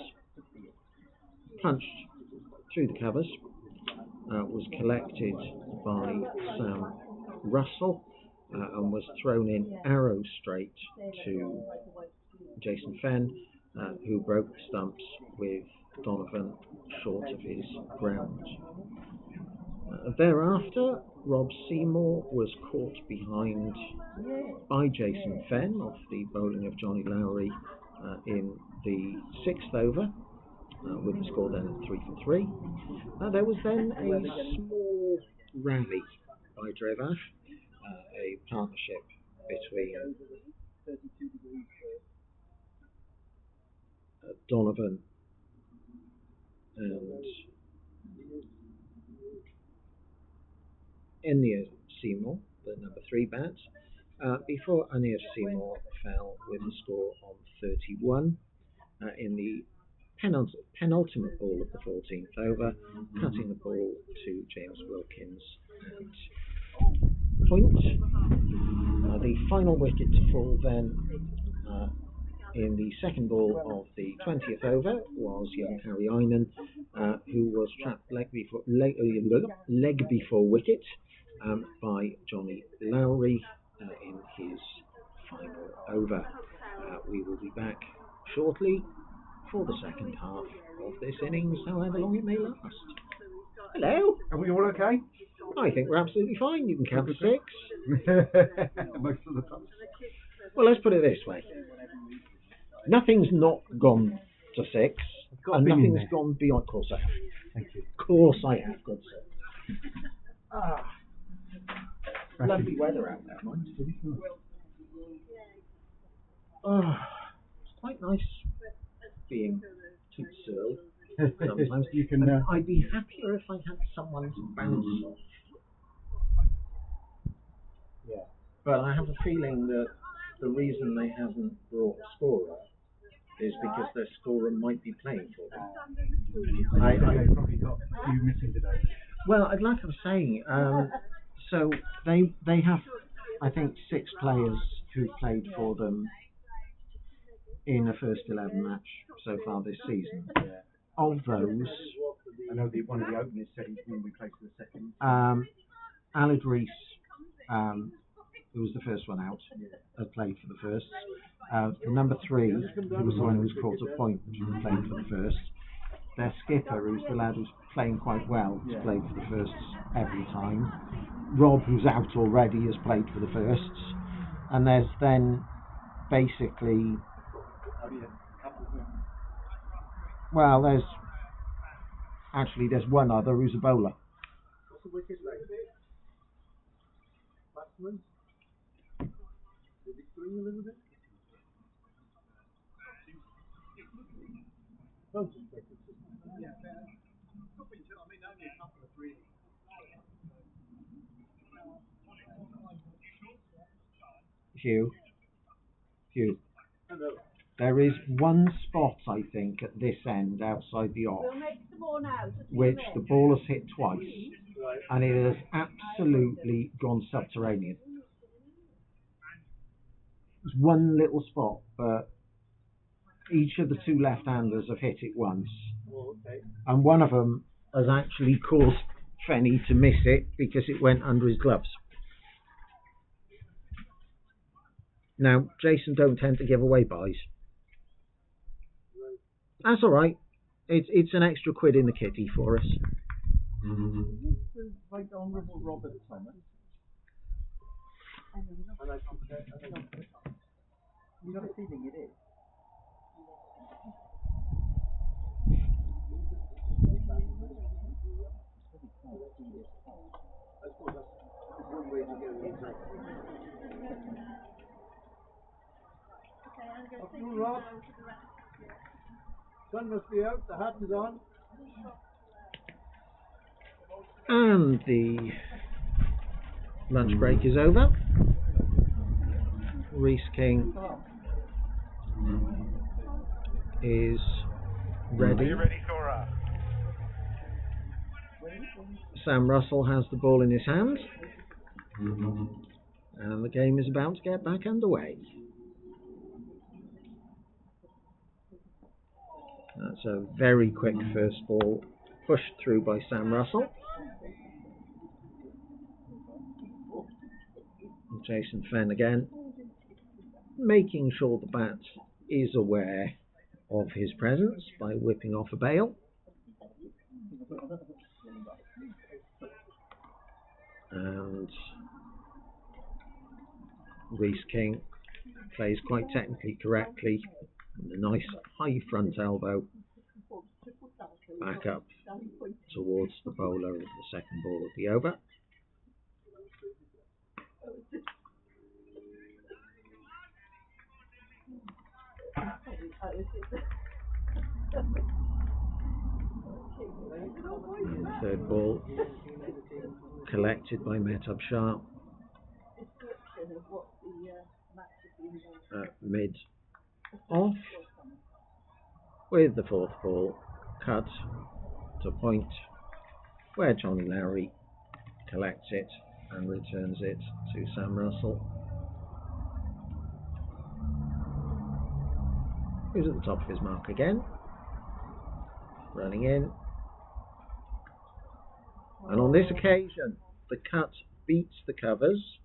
[SPEAKER 3] punched through the covers, was collected by Sam Russell, and was thrown in arrow straight to Jason Fenn, who broke the stumps with Donovan short of his ground. Thereafter, Rob Seymour was caught behind by Jason Fenn off the bowling of Johnny Lowry in the 6th over, with the score then at 3 for 3. There was then a small rally by Drefach, a partnership between Donovan and Anya Seymour, the number 3 bat, before Anya Seymour fell with a score on 31 in the penultimate ball of the 14th over, cutting the ball to James Wilkins at point. The final wicket to fall then in the second ball of the 20th over was young Harry Einan, who was trapped leg before wicket by Johnny Lowry in his final over. We will be back shortly for the second half of this innings, however long it may last. Hello?
[SPEAKER 7] Are we all okay?
[SPEAKER 3] I think we're absolutely fine. You can count to 6.
[SPEAKER 7] Most of the time.
[SPEAKER 3] Well, let's put it this way. Nothing's not gone to 6, and nothing's gone beyond. Of course I have.
[SPEAKER 7] Thank you.
[SPEAKER 3] Of course I have, good sir. Lovely weather out there, mind. It's quite nice being too surly sometimes.
[SPEAKER 7] You can.
[SPEAKER 3] I'd be happier if I had someone to bounce off.
[SPEAKER 7] Yeah.
[SPEAKER 3] But I have a feeling that the reason they haven't brought a scorer is because their scorer might be playing for them.
[SPEAKER 7] I probably got you missing today.
[SPEAKER 3] Well, like I was saying, so they have, I think, 6 players who've played for them in a first 11 match so far this season.
[SPEAKER 7] Yeah.
[SPEAKER 3] of those,
[SPEAKER 7] I know one of the openers said he's going to be placed for the second.
[SPEAKER 3] Aled Rees, who was the first one out, had played for the first. The number 3, who was the one who was caught at point, played for the first. Their skipper, who's the lad who's playing quite well, has played for the firsts every time. Rob, who's out already, has played for the firsts. And there's then basically, well, there's one other who's a bowler.
[SPEAKER 7] What's the wicket like? Batsman? Is it swing a little bit?
[SPEAKER 3] Hugh. There is one spot, I think, at this end outside the off, which the ball has hit twice, and it has absolutely gone subterranean. There's one little spot, but each of the 2 left-handers have hit it once, and one of them has actually caused Fenny to miss it because it went under his gloves. Now, Jason don't tend to give away buys. That's all right. It's an extra quid in the kitty for us.
[SPEAKER 7] Right Honourable Robert Thomas. You got a feeling it is?
[SPEAKER 1] Rob. Sun must be out, the hat is on.
[SPEAKER 3] And the lunch break is over. Reese King is ready.
[SPEAKER 4] Are you ready, Thora?
[SPEAKER 3] Sam Russell has the ball in his hand. And the game is about to get back underway. That's a very quick first ball pushed through by Sam Russell. And Jason Fenn again, making sure the bat is aware of his presence by whipping off a bail. And Reese King plays quite technically correctly. And a nice high front elbow back up towards the bowler of the second ball of the over. And the third ball collected by Mehtab Shah at mid off, with the fourth ball cut to point where Johnny Lowry collects it and returns it to Sam Russell, who's at the top of his mark again, running in. And on this occasion, the cut beats the covers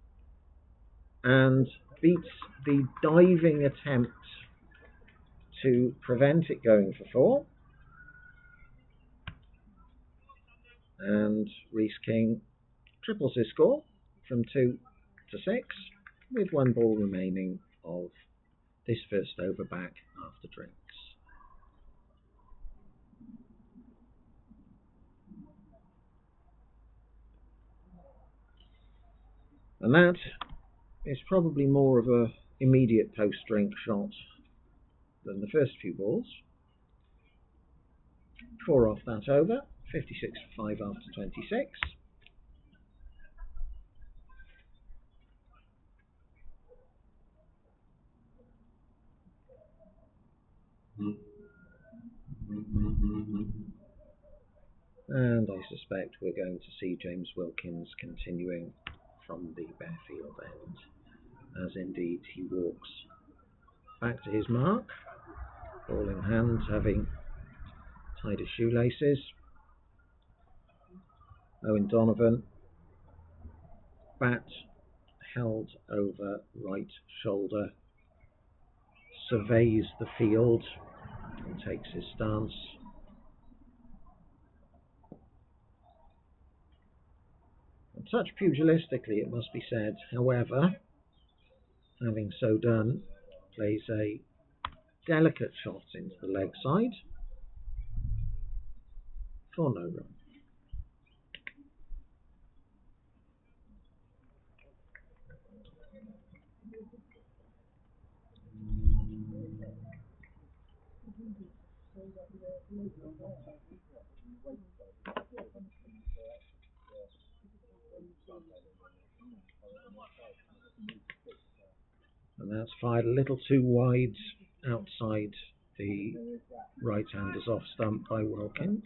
[SPEAKER 3] and beats the diving attempt to prevent it going for 4. And Reese King triples his score from 2 to 6 with 1 ball remaining of this first over back after drinks. And that is probably more of a immediate post-drink shot than the first few balls. 4 off that over, 56 for 5 after 26. And I suspect we're going to see James Wilkins continuing from the bare field end, as indeed he walks back to his mark, ball in hand, having tied his shoelaces. Owen Donovan, bat held over right shoulder, surveys the field and takes his stance. A touch pugilistically, it must be said, however, having so done, plays a delicate shot into the leg side for no run. And that's fired a little too wide outside the right-hander's off stump by Wilkin.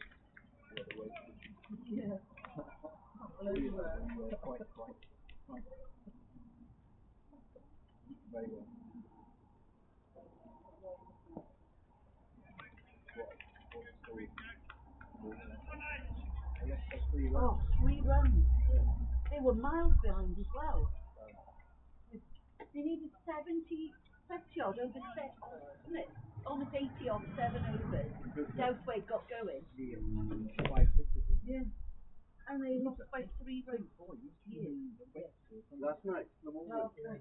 [SPEAKER 5] Oh, 3 runs. They were miles behind as well. They needed 70 yards over 7, wasn't it? Almost 80 off 7 overs. Southway got going. Yeah. And they lost by 3 runs.
[SPEAKER 7] Last night, the morning. Yeah,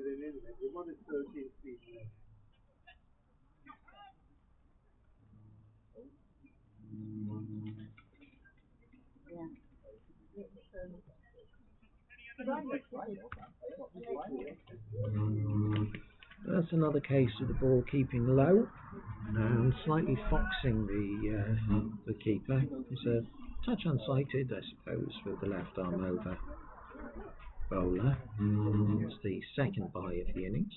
[SPEAKER 7] they did it. They wanted 13 feet.
[SPEAKER 5] Yeah.
[SPEAKER 3] That's another case of the ball keeping low and slightly foxing the keeper. He's a touch unsighted, I suppose, with the left arm over bowler. It's the second bye of the innings.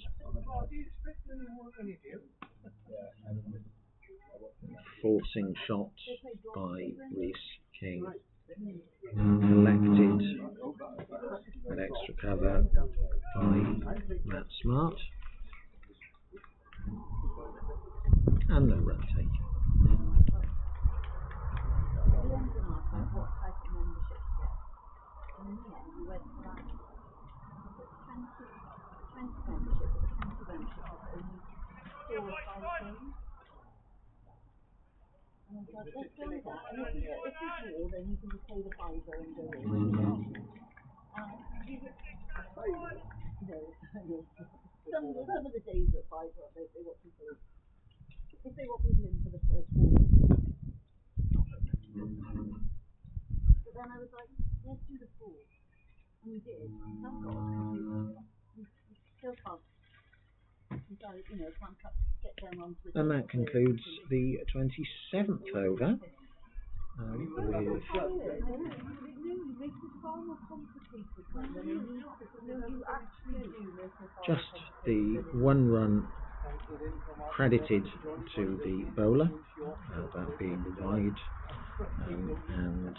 [SPEAKER 3] Forcing shot by Reece King. Collected at extra cover by Matt Smart. And no run taken.
[SPEAKER 5] Let's go with that. And if you draw, then you can just pay the fiver and go in. Some of the days at fiver, they want people. If they want people in for the first ball. But then I was like, let's do the 4. And we did. Thank God. We still can't. Can't get down onto the.
[SPEAKER 3] And that concludes the 27th over. Just the 1 run credited to the bowler, that being wide, and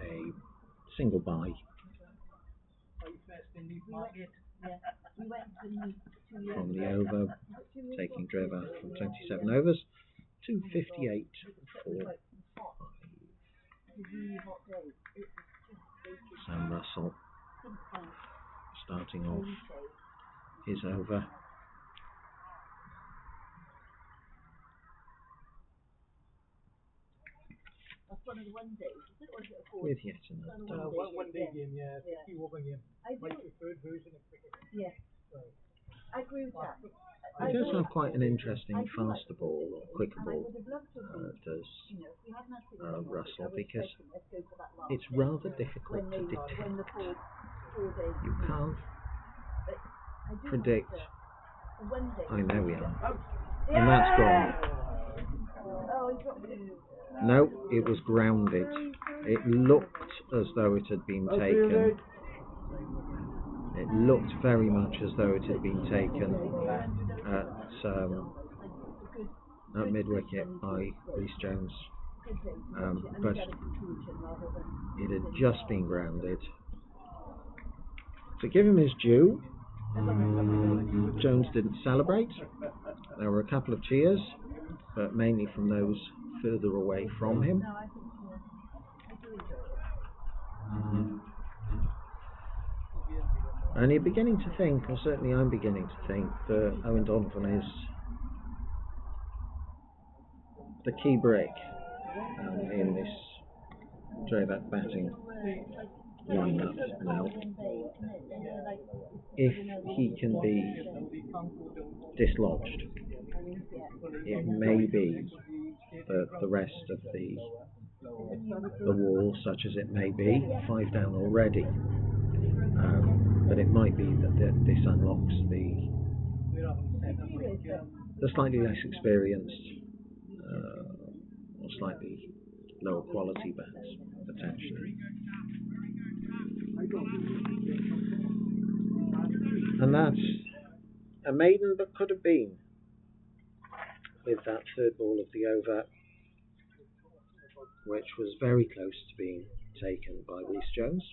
[SPEAKER 3] a single bye from the over, taking Drefach from 27 overs to 58 for 5. Sam Russell starting off his over.
[SPEAKER 5] That's one of the 1 days, is it? Or is it a 4?
[SPEAKER 3] With yet another
[SPEAKER 1] one day game, yeah. 50 over game. My preferred version of cricket.
[SPEAKER 5] Yeah. I agree with that.
[SPEAKER 3] It does have quite an interesting faster ball or quicker ball, does Russell, because it's rather difficult to detect. You can't predict. There we are. And that's gone. No, it was grounded. It looked as though it had been taken. It looked very much as though it had been taken at mid-wicket by Reece Jones. But it had just been grounded. To give him his due, Jones didn't celebrate. There were a couple of cheers. but mainly from those further away from him.
[SPEAKER 5] No, I think I do enjoy it.
[SPEAKER 3] And you're beginning to think, or certainly I'm beginning to think, that Owen Donovan is the key brick in this Drefach batting lineup now. If he can be dislodged, it may be that the rest of the wall, such as it may be, 5 down already, but it might be that this unlocks the slightly less experienced or slightly lower quality bats, potentially. And that's a maiden, but could have been, with that third ball of the over, which was very close to being taken by Rhys Jones.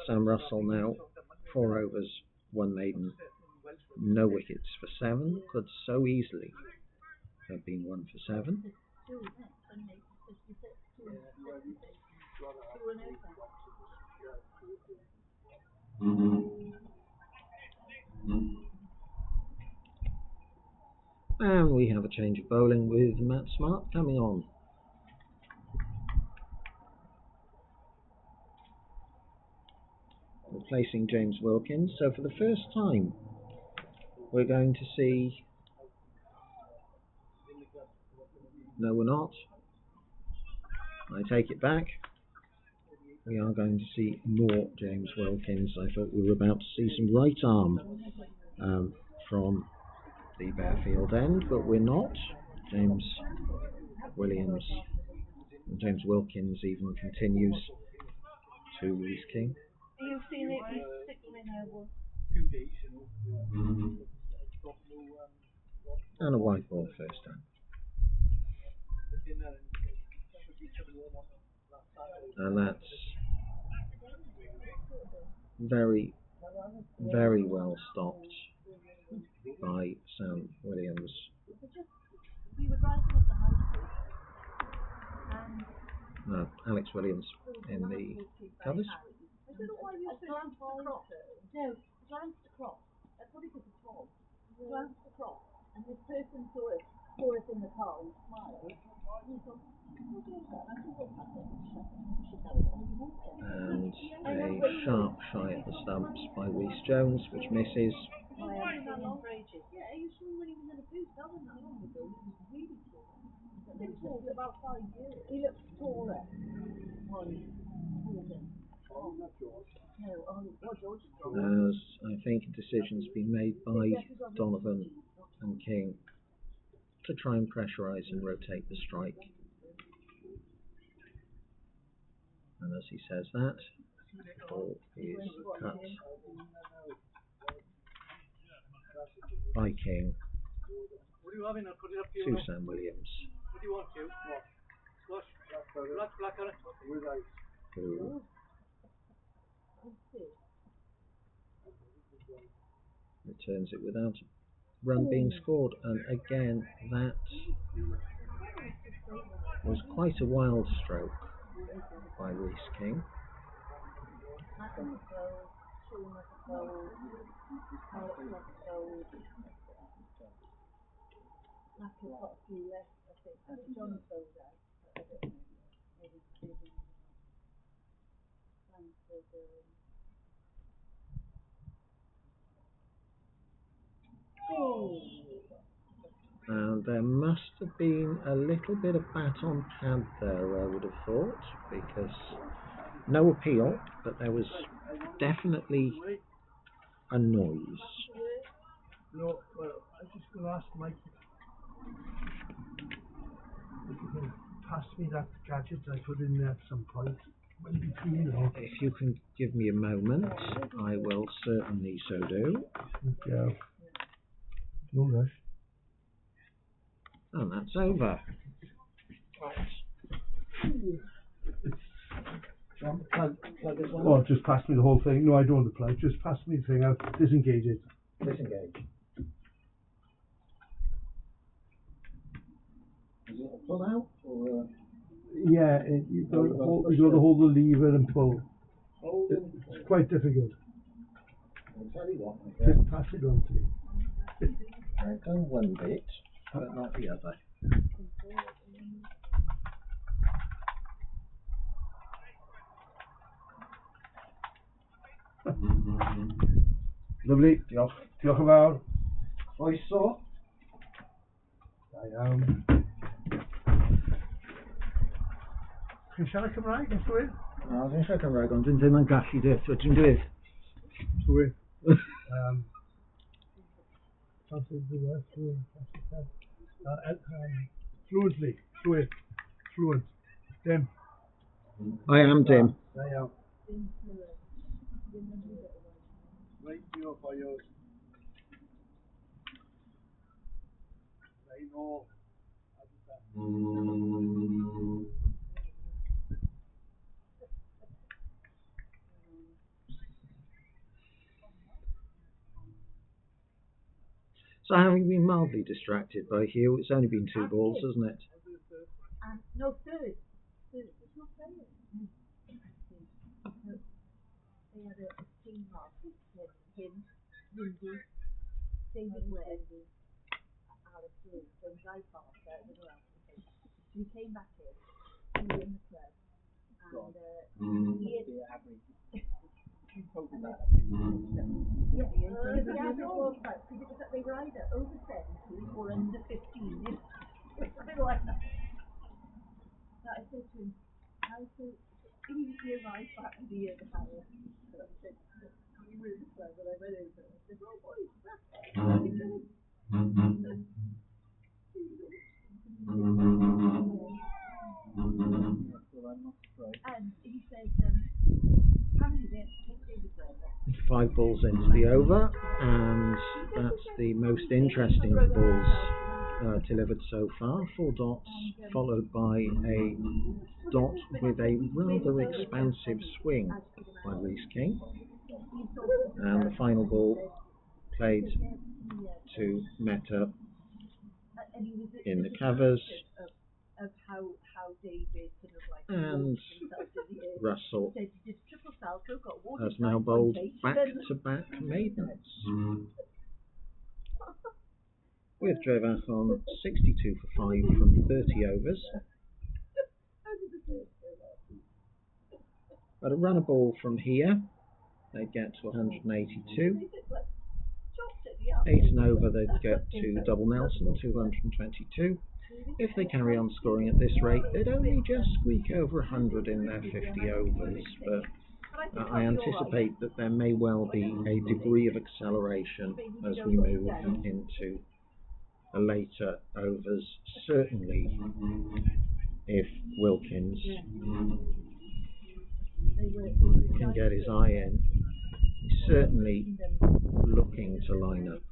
[SPEAKER 3] Sam Russell now 4 overs, 1 maiden, no wickets for 7. Could so easily have been 1 for 7. And we have a change of bowling with Matt Smart coming on. Replacing James Wilkins. So for the first time we're going to see... No, we're not. I take it back. We are going to see more James Wilkins. I thought we were about to see some right arm from the Bearfield end, but we're not. James Wilkins even continues to Rhys King.
[SPEAKER 5] You've seen it, he's sickling over.
[SPEAKER 3] And a white ball first time. And that's very, very well stopped by Sam Williams.
[SPEAKER 5] We were driving up the high street and
[SPEAKER 3] Alex Williams in the colours.
[SPEAKER 5] I don't know why we were glanced across. No, glanced across. That's probably because it's tall. Glanced across, and this person saw us in the car and smiled. And he thought,
[SPEAKER 3] and a sharp shy at the stumps by Rhys Jones, which misses.
[SPEAKER 5] Yeah, you saw him when he was in a boot. That wasn't that long ago. He was really tall. He's been tall for about 5 years. He looks taller.
[SPEAKER 3] As I think a decision's been made by Donovan and King to try and pressurise and rotate the strike. And as he says that, the ball is cut by King to Sam Williams, who returns it without a run being scored. And again, that was quite a wild stroke by Rhys King. And there must have been a little bit of bat on pad there, I would have thought, because no appeal, but there was definitely a noise.
[SPEAKER 1] No, well, I just going to ask Mike if you can pass me that gadget I put in there at some point. In between,
[SPEAKER 3] if you can give me a moment, I will certainly so do.
[SPEAKER 1] Okay. No rush.
[SPEAKER 3] And that's over.
[SPEAKER 1] Oh, just pass me the whole thing. No, I don't want the plug. Just pass me the thing. I'll disengage it.
[SPEAKER 3] Disengage. pull out? Or,
[SPEAKER 7] Yeah, you got to hold the lever and pull. It's quite difficult.
[SPEAKER 3] I'll tell you what,
[SPEAKER 7] Just pass it on to me.
[SPEAKER 3] I've done one bit, but not the other.
[SPEAKER 7] Lovely. Diolch yn fawr.
[SPEAKER 3] Croeso.
[SPEAKER 7] Da iawn. Chi'n siarad Cymraeg yn llwyr?
[SPEAKER 3] No, dwi'n siarad Cymraeg, ond dwi'n ddim yn gallu dweud. So dwi'n dweud.
[SPEAKER 7] Llwyr. Fluently. Llwyr. Fluent. Dim.
[SPEAKER 3] I am dim.
[SPEAKER 7] Da iawn. Right, diolch o yours. Right, no.
[SPEAKER 3] So having been mildly distracted by Hugh, it's only been 2 balls, hasn't it?
[SPEAKER 5] No, third. There's no players. They had a team last week. Him, Lindy, David Webb, Alex Lewis, and Guy Parker, and everyone else. So he came back in, he was in the club, and he had... They were either over 70 or under 15. It's a bit like that. So I said to him, how to easily arrive back to the year the house. So I said, you were in the club, and I went over and I said, oh boy, and he said, how many days?
[SPEAKER 3] 5 balls into the over, and that's the most interesting of the balls delivered so far. 4 dots, followed by a dot with a rather expansive swing by Reece King, and the final ball played to Meta in the covers, and Russell has now bowled back-to-back maidens, with Drefach on 62 for 5 from 30 overs. But a run a ball from here, they'd get to 182. 8 and over, they'd get to double Nelson, 222. If they carry on scoring at this rate, they'd only just squeak over 100 in their 50 overs, but I anticipate that there may well be a degree of acceleration as we move into the later overs, certainly if Wilkins can get his eye in. He's certainly looking to line up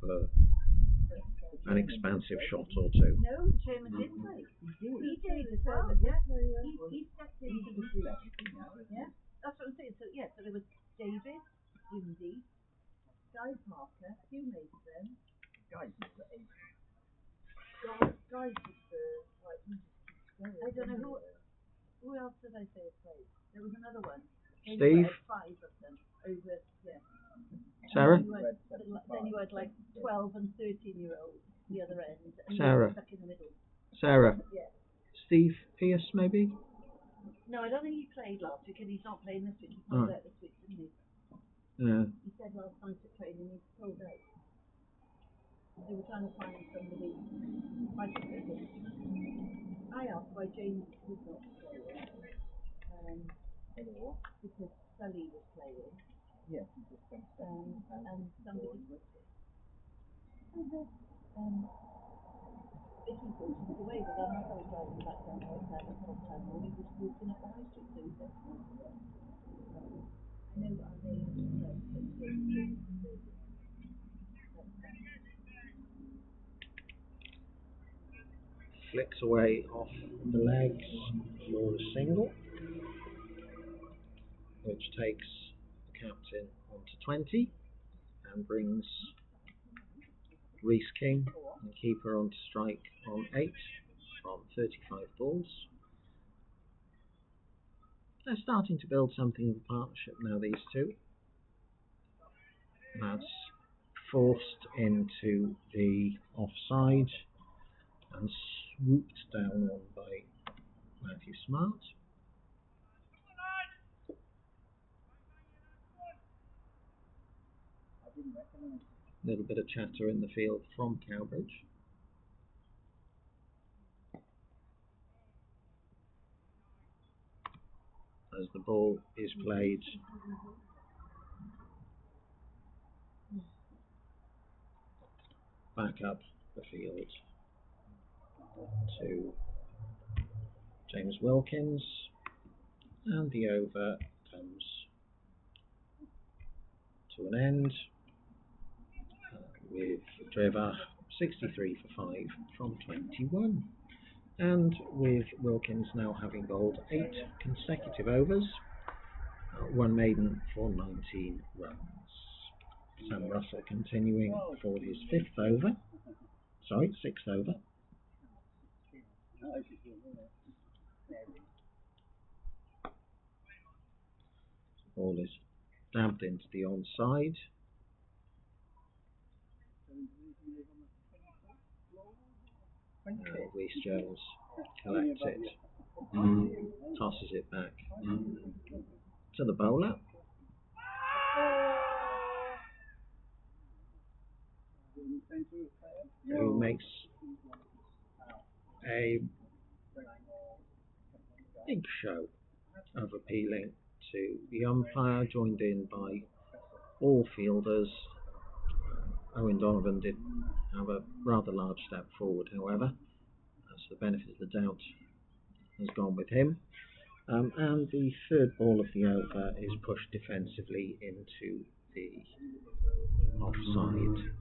[SPEAKER 3] an expansive shot or two.
[SPEAKER 5] No, the chairman did play. He did as well, yeah. He stepped into the group. Yeah, that's what I'm saying. So, yeah, so there was David, Windy, Guy Parker, Hugh Mason. Guy was the, I don't know who else did I say played? There was another one.
[SPEAKER 3] Steve?
[SPEAKER 5] 5 of them over, yeah.
[SPEAKER 3] Sarah?
[SPEAKER 5] Then you had like 12 and 13-year-olds the other end, and
[SPEAKER 3] Sarah.
[SPEAKER 5] stuck in the middle.
[SPEAKER 3] Sarah?
[SPEAKER 5] Yeah.
[SPEAKER 3] Steve Pierce, maybe?
[SPEAKER 5] No, I don't think he played last week, and he's not playing this week. He pulled out this week, didn't he?
[SPEAKER 3] Yeah.
[SPEAKER 5] He said last night at training he's pulled out. They were trying to find somebody. I asked why James was not playing, because Sully was playing.
[SPEAKER 7] Yes,
[SPEAKER 5] and somebody. Vicky thought he was away, but then as I was driving back down to Hotel Tunnel, he was walking up the high street, so he said, I know that I made
[SPEAKER 3] Flicks away off the legs for a single, which takes the captain onto 20 and brings Reece King and keeper onto strike on 8. from 35 balls. They're starting to build something of a partnership now, these two. That's forced into the offside and swooped down on by Matthew Smart. A little bit of chatter in the field from Cowbridge. As the ball is played back up the field to James Wilkins, and the over comes to an end with Drefach 63 for 5 from 21, and with Wilkins now having bowled 8 consecutive overs, one maiden for 19 runs. Sam Russell continuing for his 6th over. The ball is dabbed into the onside. Reece Jones collects it, tosses it back to the bowler, who makes a big show of appealing to the umpire, joined in by all fielders. Owen Donovan did have a rather large step forward, however, as the benefit of the doubt has gone with him. And the third ball of the over is pushed defensively into the offside.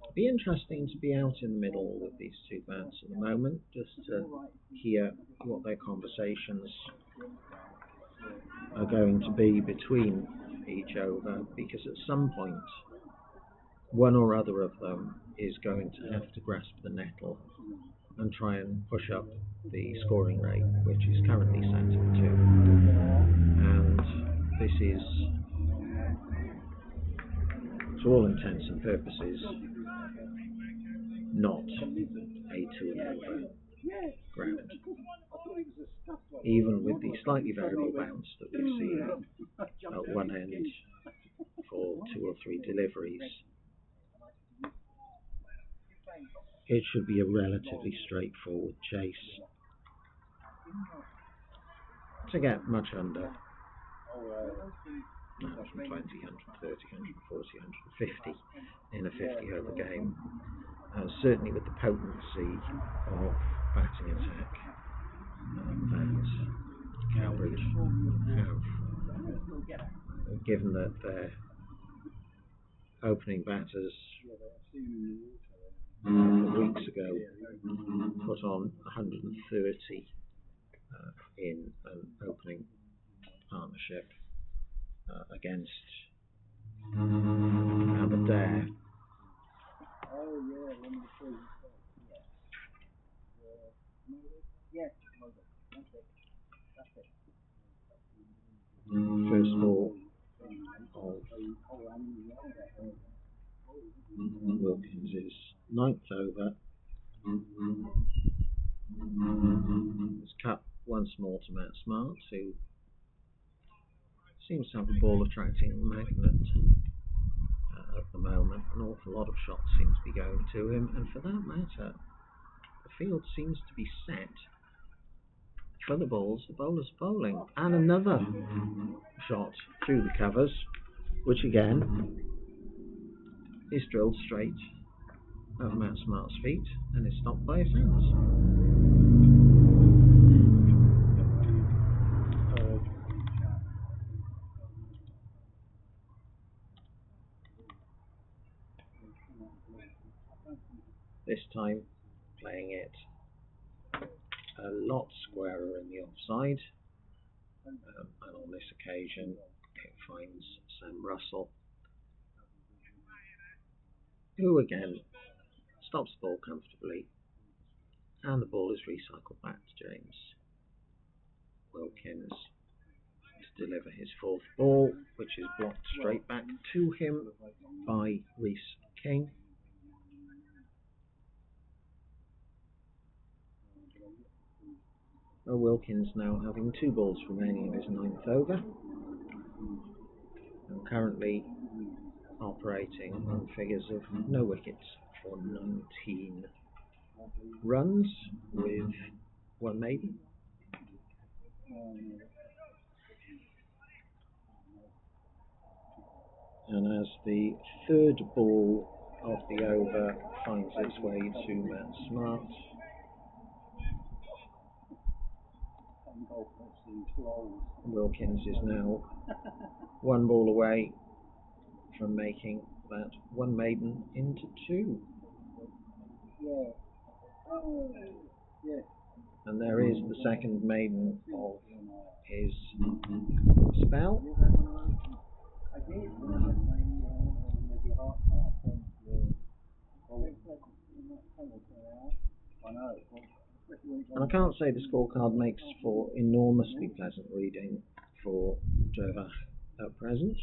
[SPEAKER 3] It'd be interesting to be out in the middle with these two bats at the moment, just to hear what their conversations are going to be between each over, because at some point one or other of them is going to have to grasp the nettle and try and push up the scoring rate, which is currently set at 2. And this is, to all intents and purposes, not a 2 and over ground, even with the slightly variable bounce that we've seen at one end for 2 or 3 deliveries. It should be a relatively straightforward chase to get much under 120, 130, 140, 150 in a 50 over game. Certainly with the potency of batting attack that Cowbridge have, given that their opening batters a couple of weeks ago put on 130 in an opening partnership against Aberdare. First ball of Wilkins' 9th over is cut once more to Matt Smart, who seems to have a ball attracting magnet at the moment. An awful lot of shots seem to be going to him, and for that matter, the field seems to be set for the balls the bowler's bowling. And another shot through the covers, which again is drilled straight at Matt Smart's feet and is stopped by his hands. This time playing it a lot squarer in the offside, and on this occasion it finds Sam Russell, who again stops the ball comfortably, and the ball is recycled back to James Wilkins to deliver his fourth ball, which is blocked straight back to him by Reece King. Wilkins now having 2 balls remaining in his 9th over, and currently operating on figures of no wickets for 19 runs with 1 maiden. And as the 3rd ball of the over finds its way to Matt Smart, Wilkins is now 1 ball away from making that 1 maiden into 2. And there is the 2nd maiden of his spell. And I can't say the scorecard makes for enormously pleasant reading for Drefach at present.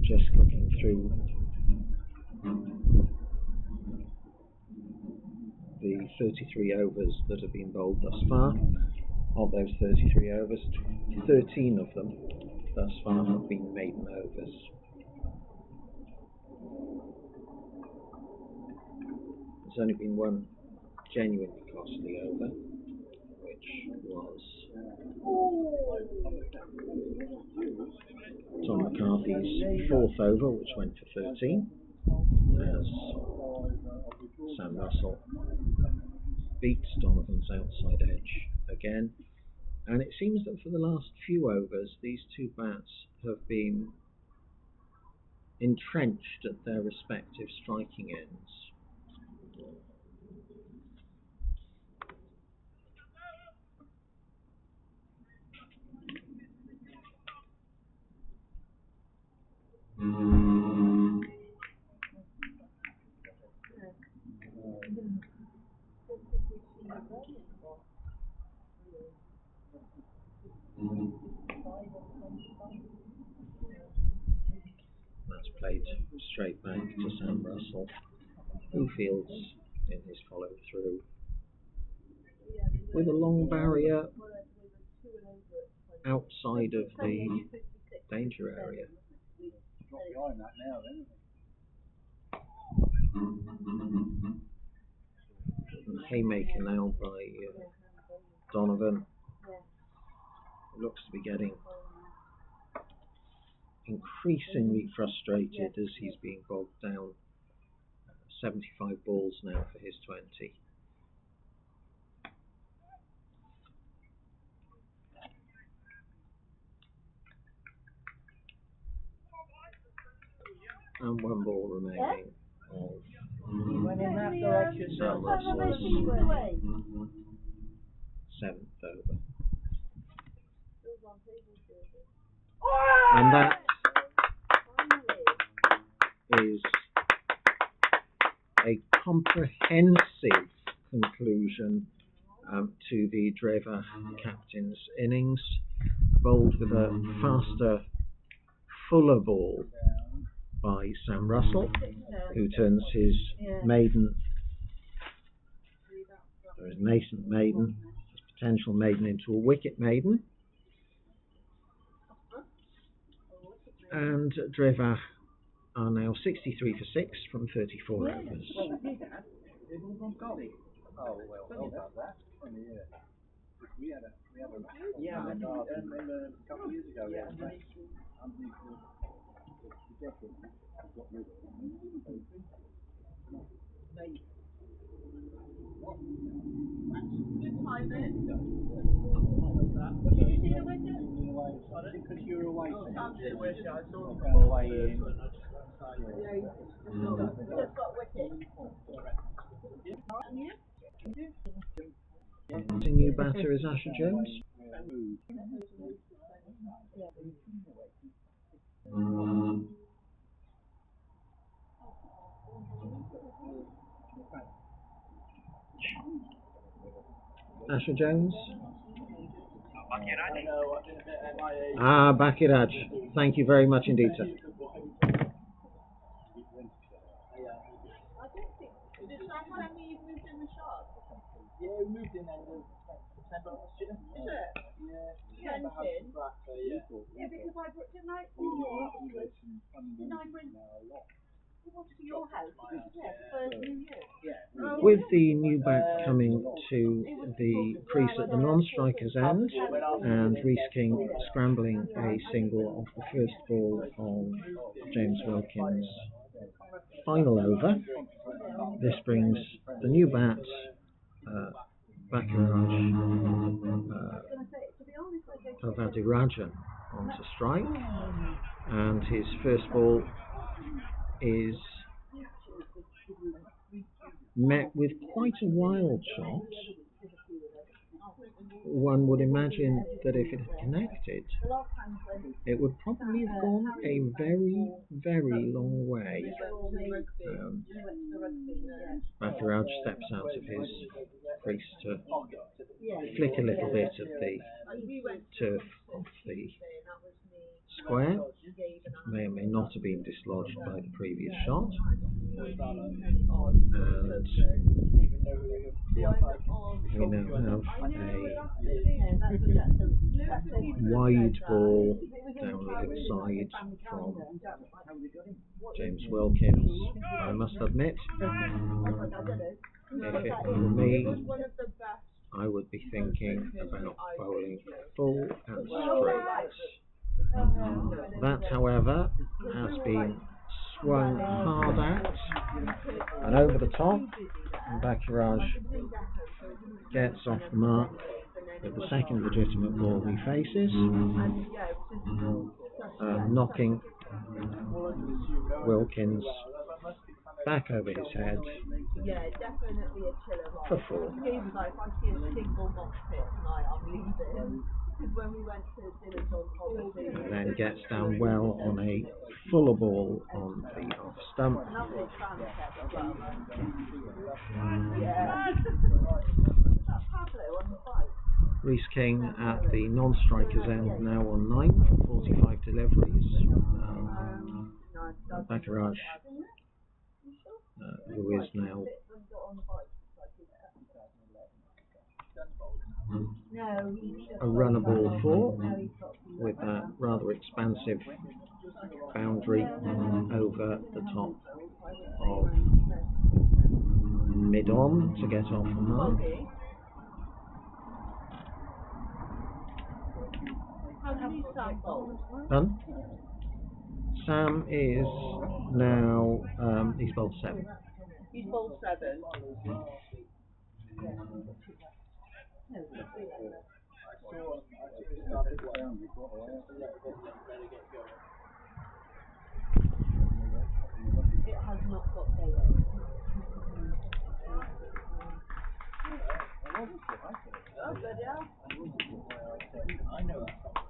[SPEAKER 3] Just looking through the 33 overs that have been bowled thus far. Of those 33 overs, 13 of them thus far have been maiden overs. There's only been one genuinely costly over, which was Tom McCarthy's 4th over, which went for 13, as Sam Russell beats Donovan's outside edge again. And it seems that for the last few overs, these 2 bats have been entrenched at their respective striking ends. That's played straight back to Sam Russell, who fields in his follow through with a long barrier outside of the danger area. And haymaker now by Donovan, who looks to be getting increasingly frustrated as he's being bogged down. 75 balls now for his 20. And 1 ball remaining of Sam Russell's 7th over. And that is a comprehensive conclusion to the Drefach captain's innings, bowled with a faster, fuller ball by Sam Russell, who turns his maiden, or his nascent maiden, his potential maiden, into a wicket maiden. And Drefach are now 63 for 6 from 34 overs.
[SPEAKER 7] Oh, well about that. We had a couple of years ago. Because you were away. Away in.
[SPEAKER 3] The new batter is Asher Jones. Asher Jones? Ah, Bakiraj. Thank you very much indeed, sir.
[SPEAKER 5] I don't think, did Sam tell me you've moved in the shop?
[SPEAKER 7] Yeah, we moved in end of September last year.
[SPEAKER 5] Is it?
[SPEAKER 7] Yeah.
[SPEAKER 5] Renting?
[SPEAKER 7] Yeah,
[SPEAKER 5] because I brought, didn't I bring, what to your house? Yeah, for New Year.
[SPEAKER 7] Yeah.
[SPEAKER 3] With the new bat coming to the crease at the non-striker's end, and Reece King scrambling a single off the first ball of James Wilkins' final over, this brings the new bat, Bakiraj Pavadirajan, onto strike, and his first ball is met with quite a wild shot. One would imagine that if it had connected, it would probably have gone a very, very long way. Bakiraj steps out of his crease to flick a little bit of the turf off the square. May or may not have been dislodged by the previous shot. And we now have a wide ball down the left side from James Wilkins. I must admit, if it were me, I would be thinking about bowling full and straight. That, however, has been swung hard at and over the top, and Bakiraj gets off the mark with the second legitimate ball he faces, knocking Wilkins back over his head
[SPEAKER 6] Yeah, definitely a chiller ride.
[SPEAKER 3] for four.
[SPEAKER 6] Games like, if I see a single mosh pit tonight, I'm leaving. Because when we went to dinner on holiday,
[SPEAKER 3] Then gets down well on a fuller ball on the off stump.
[SPEAKER 6] and that was Transcat as well, man. Yeah. That Pablo on the bike.
[SPEAKER 3] Reece King at the non-striker's end now on 9 from 45 deliveries. Bakiraj, who is now a runnable 4 with that rather expansive boundary over the top of mid-on to get off the mark.
[SPEAKER 6] How many Sam bowls?
[SPEAKER 3] Done. Sam is now, he's bowled 7.
[SPEAKER 6] He's bowled 7. It has not got daylight. Oh, good, yeah.
[SPEAKER 7] I know that.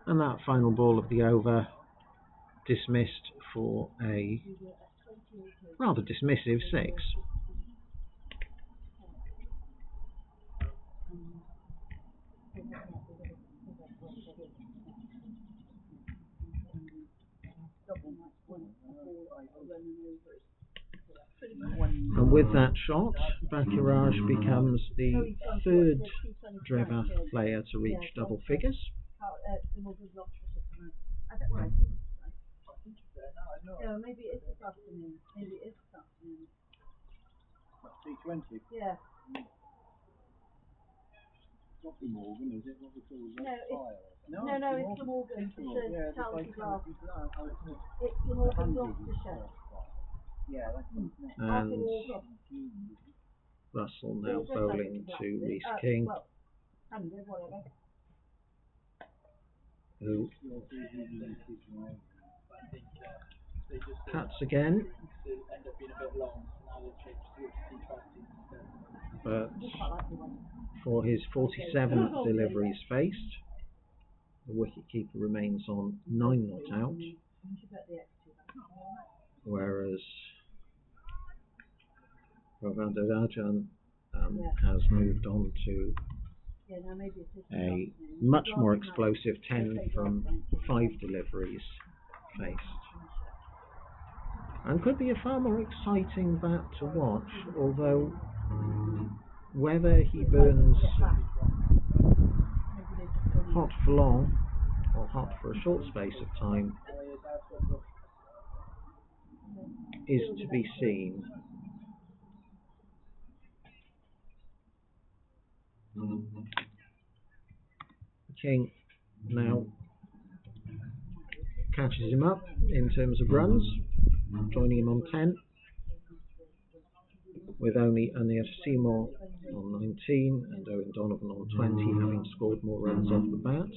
[SPEAKER 3] And that final ball of the over dismissed for a rather dismissive 6. And with that shot, Bakiraj becomes the 3rd Drefach player to reach double figures.
[SPEAKER 5] Yeah, maybe it is this afternoon. Maybe it is this afternoon.
[SPEAKER 7] C20.
[SPEAKER 5] Yeah.
[SPEAKER 7] Not the Morgan, is it? What we call
[SPEAKER 5] No,
[SPEAKER 7] fire?
[SPEAKER 5] no, it's the Morgan. It's the Chelsea glass. It's
[SPEAKER 7] It's
[SPEAKER 5] the Morgan Gloucestershire.
[SPEAKER 7] Yeah, that's
[SPEAKER 3] And Russell now bowling to Reece King,
[SPEAKER 5] Well, 100, whatever.
[SPEAKER 3] who cuts again, but for his 47th deliveries faced, the wicketkeeper remains on 9 not out. whereas Rovando Rajan has moved on to a much more explosive 10 from 5 deliveries faced. And could be a far more exciting bat to watch, although whether he burns hot for long or hot for a short space of time is to be seen. King now catches him up in terms of runs, joining him on 10, with only Anish Seymour on 19 and Owen Donovan on 20, having scored more runs off the bat.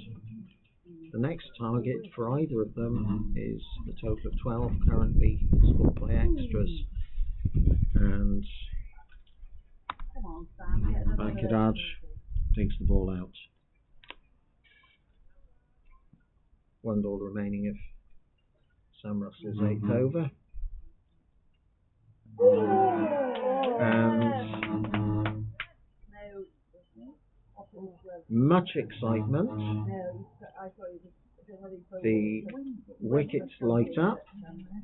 [SPEAKER 3] The next target for either of them is the total of 12, currently scored by extras, and Bankiraj takes the ball out. 1 ball remaining of Sam Russell's 8th over. And much excitement. The wickets light up,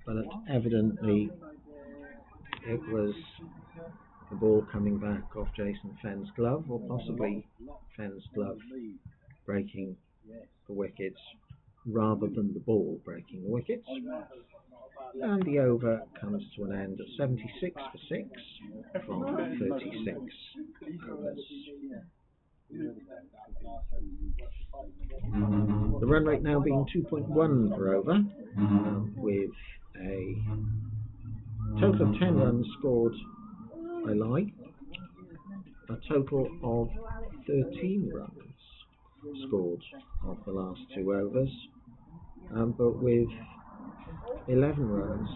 [SPEAKER 3] but evidently it was the ball coming back off Jason Fenn's glove, or possibly Fenn's glove breaking the wickets rather than the ball breaking the wickets. And the over comes to an end at 76 for 6 from 36 overs. The run rate now being 2.1 per over, with a total of 10 runs scored by Lai, a total of 13 runs scored off the last 2 overs, but with 11 runs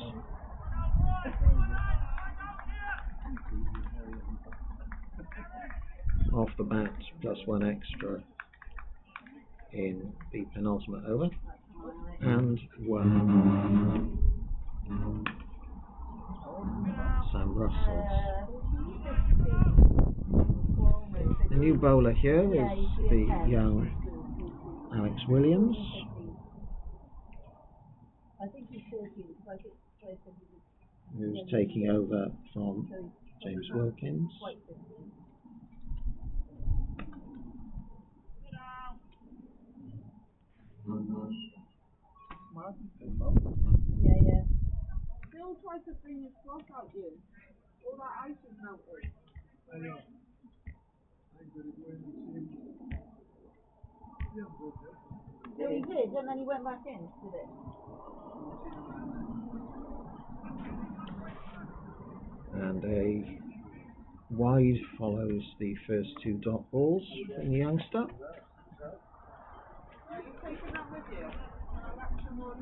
[SPEAKER 3] off the bat, plus 1 extra in the penultimate over, and 1 Sam Russell's. The new bowler here is the young Alex Williams, who's taking over from James Wilkins.
[SPEAKER 6] Yeah. Bill tried to bring his cloth out here. All that ice is melted.
[SPEAKER 7] I know.
[SPEAKER 5] So he did, and then he went back in, did it?
[SPEAKER 3] And a wide follows the first 2 dot balls from the youngster.
[SPEAKER 6] Are you taking that with you? I'll wrap some more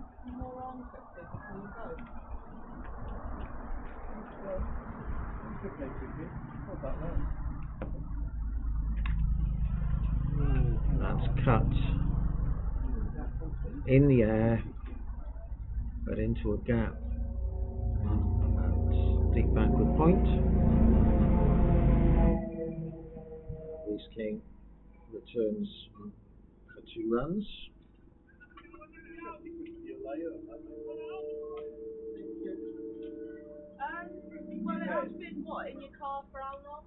[SPEAKER 6] on quickly before you go.
[SPEAKER 7] You could play cricket. Not that long.
[SPEAKER 3] That's cut in the air, but into a gap at deep backward point. Reece King returns for 2 runs.
[SPEAKER 6] Well, it has been, what, in your car for how long?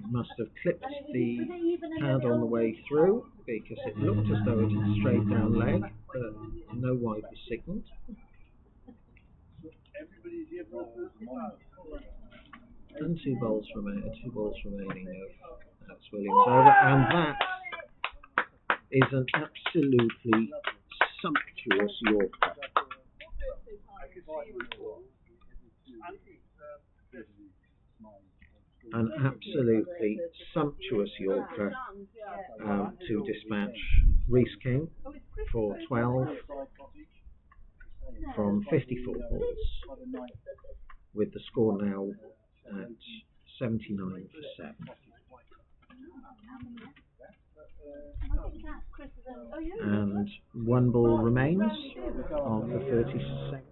[SPEAKER 3] Must have clipped the pad on the way through, because it looked as though it had strayed down leg, but no wide was signalled. And 2 balls remaining of Alex Williams over, and that is an absolutely sumptuous Yorker. An absolutely sumptuous Yorker to dispatch Reece King for 12 from 54 balls, with the score now at 79 for 7. And one ball remains of the 32nd.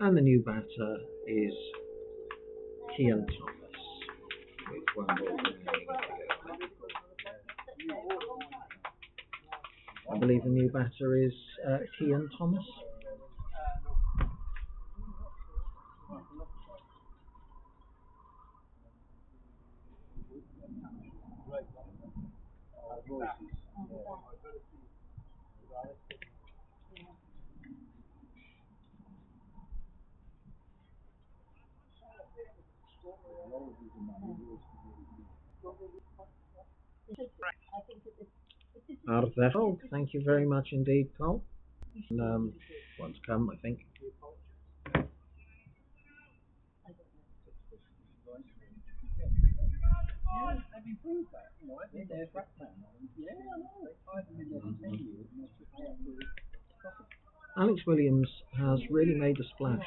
[SPEAKER 3] And the new batter is Kian Thomas with one ball remaining. I believe the new batter is Kian Thomas. Drefach, thank you very much indeed, Cole. And, one to come, I think. Alex Williams has really made a splash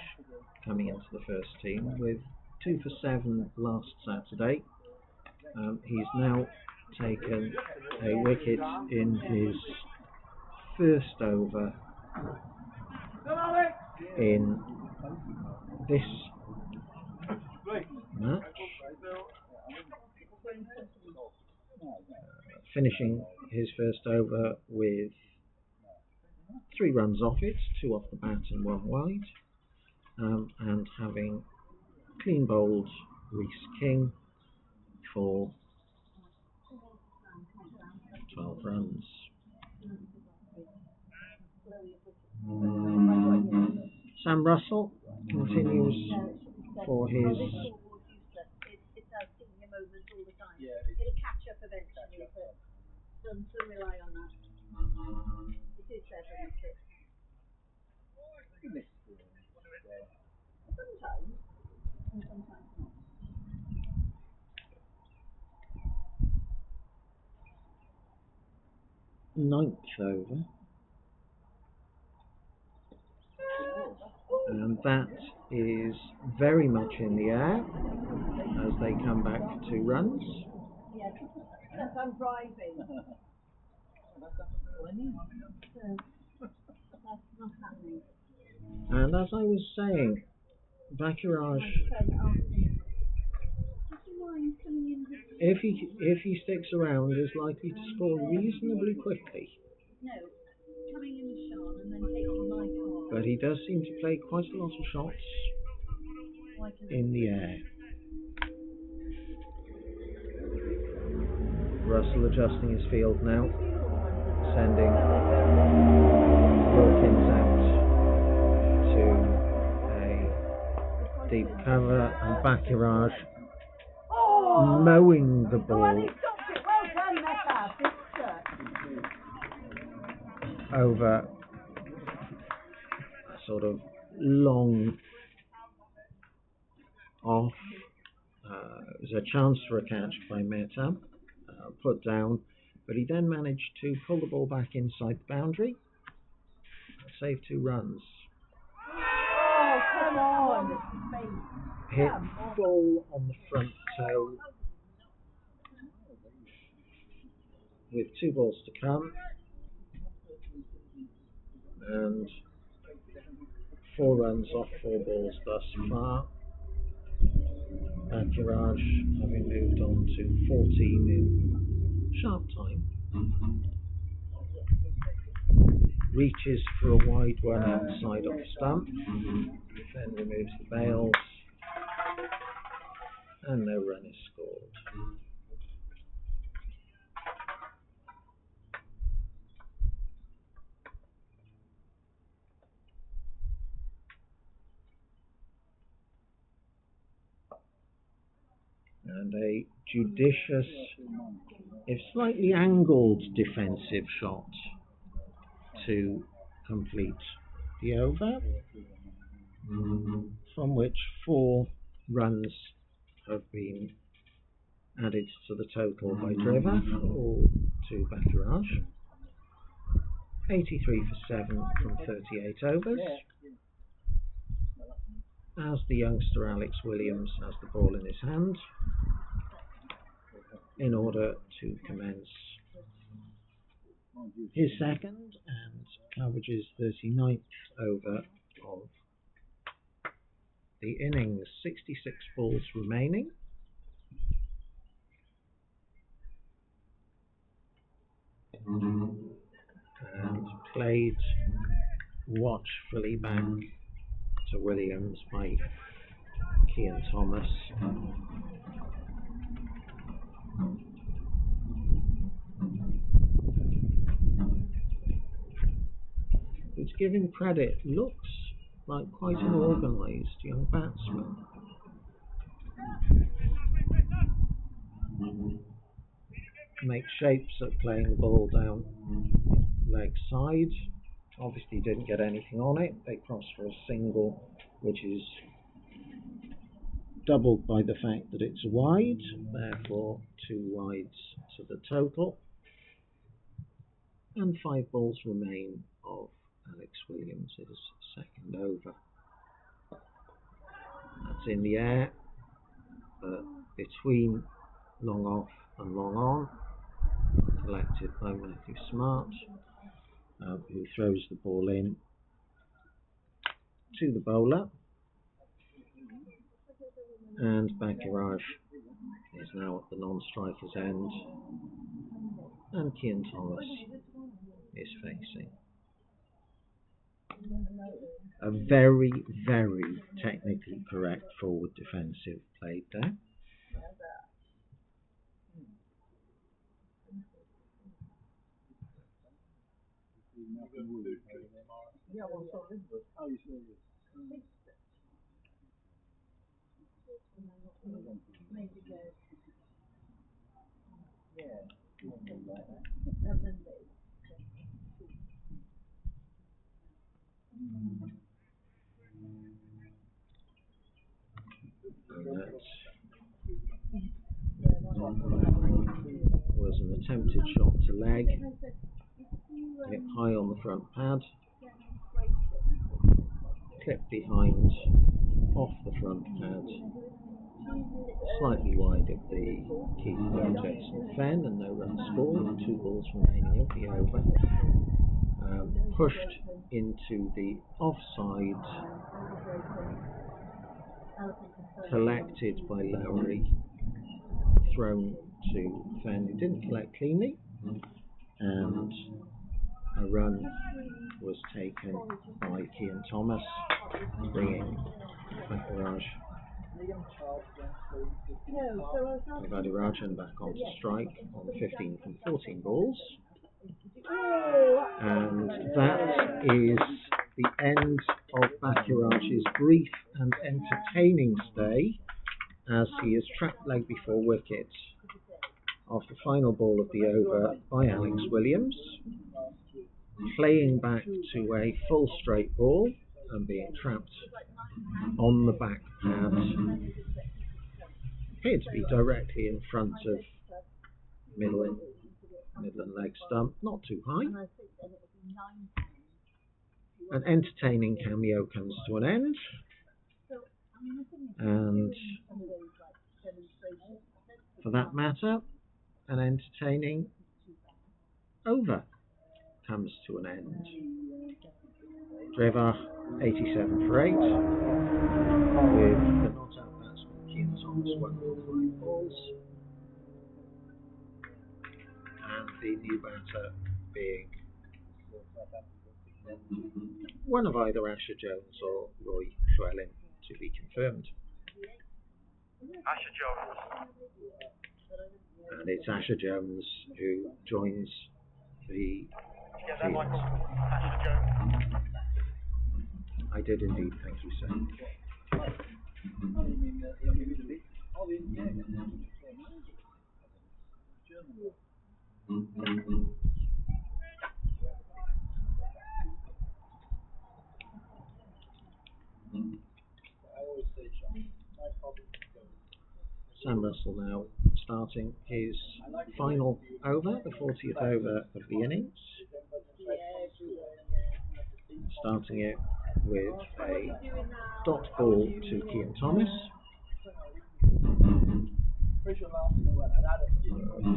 [SPEAKER 3] coming into the first team with 2 for 7 last Saturday. He's now taken a wicket in his first over in this match, finishing his first over with 3 runs off it, 2 off the bat and 1 wide, and having clean bowled Reece King for 12 runs. Sam Russell continues for his
[SPEAKER 5] It'll catch up eventually, but don't rely on that. It is 7 wickets. Sometimes, and sometimes not.
[SPEAKER 3] Ninth over, and that is very much in the air as they come back to 2 runs.
[SPEAKER 5] Yeah, because I'm driving. That's not happening.
[SPEAKER 3] And as I was saying, Bacurage, if he sticks around, is likely to score reasonably quickly.
[SPEAKER 5] No, coming in Sean and then taking my car.
[SPEAKER 3] But he does seem to play quite a lot of shots in the air. Russell adjusting his field now, sending Wilkins out to a deep cover, and Bacurage mowing the ball over a sort of long off. It was a chance for a catch by Mehta, put down, but he then managed to pull the ball back inside the boundary, save 2 runs.
[SPEAKER 5] Oh, come on!
[SPEAKER 3] Hit full on the front toe with 2 balls to come, and 4 runs off 4 balls thus far. Bacurage having moved on to 14 in sharp time. Reaches for a wide one outside off stump, then removes the bails, and no run is scored. And a judicious, if slightly angled, defensive shot to complete the over, from which 4 runs have been added to the total by Drefach, or to Bacurage. 83 for 7 from 38 overs. as the youngster Alex Williams has the ball in his hand in order to commence his second and Cowbridge's 39th over of the innings. 66 balls remaining. And played watchfully back to Williams by Cian Thomas. Which, given credit, looks like quite an organised young batsman. Makes shapes at playing the ball down leg side. Obviously didn't get anything on it. They crossed for a single, which is doubled by the fact that it's wide, therefore 2 wides to the total. And 5 balls remain of Alex Williams' second over. That's in the air, but between long off and long on, collected by Matthew Smart, who throws the ball in to the bowler. And Bakiraj is now at the non-striker's end, and Cian Thomas is facing. A very, very technically correct forward defensive played there. And that was an attempted shot to leg, hit high on the front pad, clipped behind, off the front pad, slightly wide of the keeper Jason Fenn, and no runs scored. 2 balls remaining of the over. Pushed into the offside, collected by Lowry, thrown to Fenn, who didn't collect cleanly, and a run was taken by Cian Thomas, bringing Bakiraj back onto strike on 15 from 14 balls. And that is the end of Bakiraj's brief and entertaining stay, as he is trapped leg before wicket off the final ball of the over by Alex Williams, playing back to a full straight ball and being trapped on the back pad. Appeared to be directly in front of Midland leg stump, not too high. An entertaining cameo comes to an end, and for that matter, an entertaining over comes to an end. Drefach 87 for 8, with the not-out batsman Cian Thomas 1 for 5 balls, and the new batter being one of either Asher Jones or Roy Llewellyn, to be confirmed.
[SPEAKER 4] Asher Jones.
[SPEAKER 3] And it's Asher Jones who joins the field.
[SPEAKER 4] Asher Jones.
[SPEAKER 3] I did indeed, thank you, sir. Sam Russell now starting his final over, the 40th over of the innings. Starting it with a dot ball to Kean Thomas.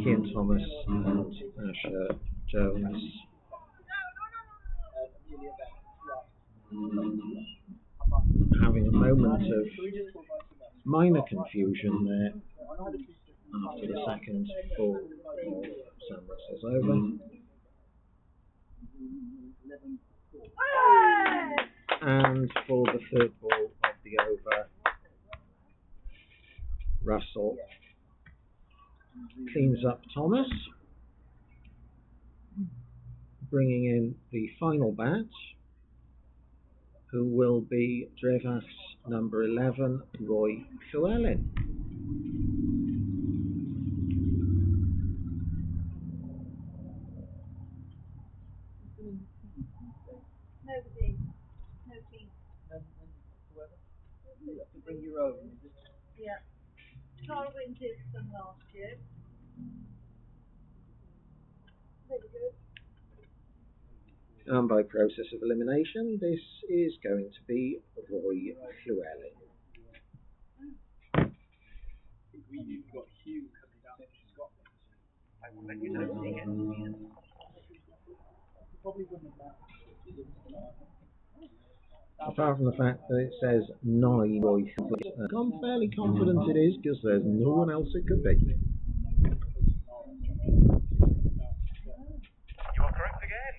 [SPEAKER 3] Kean Thomas and Asher Jones having a moment of minor confusion there after the second ball of Sam Russell's over. And for the third ball of the over, Russell cleans up Thomas, bringing in the final bat, who will be Drefach's number 11, Roy Llewellyn.
[SPEAKER 5] Nobody.
[SPEAKER 7] To bring your own.
[SPEAKER 5] Yeah. Carwyn did some last year. Very good.
[SPEAKER 3] And by process of elimination, this is going to be Roy Llewellyn.
[SPEAKER 7] You've got Hugh coming down from Scotland. I will let you know. Probably wouldn't have
[SPEAKER 3] Apart from the fact that it says 9 Roy Llewellyn, I'm fairly confident it is because there's no one else it could be.
[SPEAKER 4] You are correct again.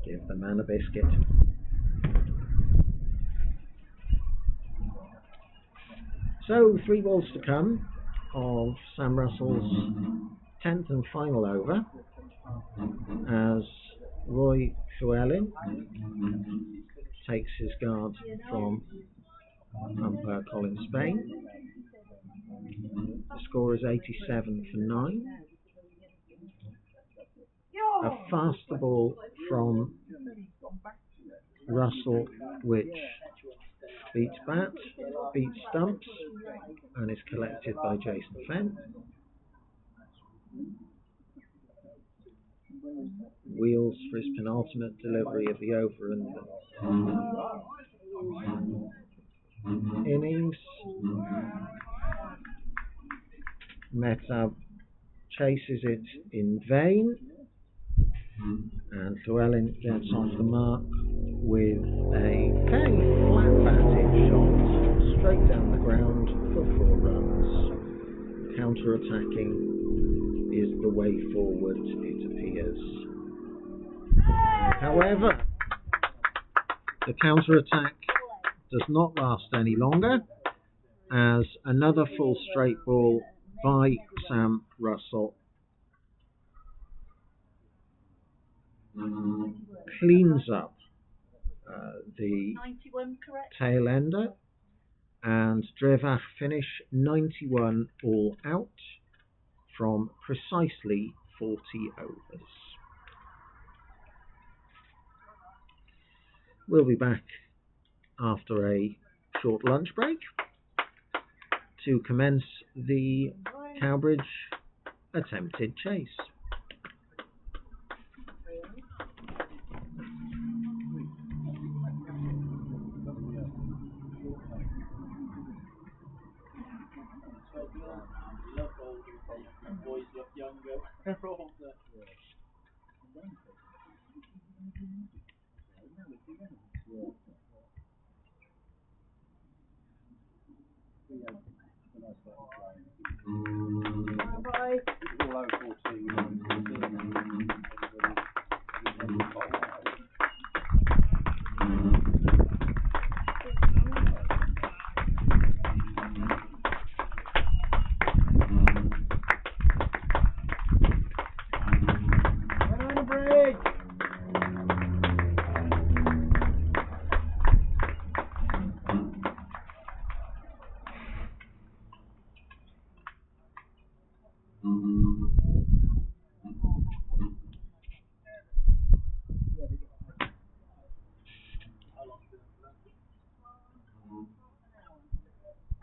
[SPEAKER 3] Give the man a biscuit. So 3 balls to come of Sam Russell's 10th and final over, as Roy Llewellyn takes his guard from umpire Colin Spain. The score is 87 for 9. A faster ball from Russell, which beats bat, beats stumps, and is collected by Jason Fenn. Wheels for his penultimate delivery of the over and innings. Mehtab chases it in vain, and Llewellyn gets off the mark with a fairly flat-batted shot straight down the ground for 4 runs. Counter-attacking is the way forward, it appears. However, the counter-attack does not last any longer, as another full straight ball by Sam Russell cleans up the
[SPEAKER 5] 91, correct?
[SPEAKER 3] tail ender, and Drefach finish 91 all out from precisely 40 overs. We'll be back after a short lunch break to commence the Cowbridge attempted chase.
[SPEAKER 7] boys look younger. They're older.
[SPEAKER 5] Bye.
[SPEAKER 7] All over 14.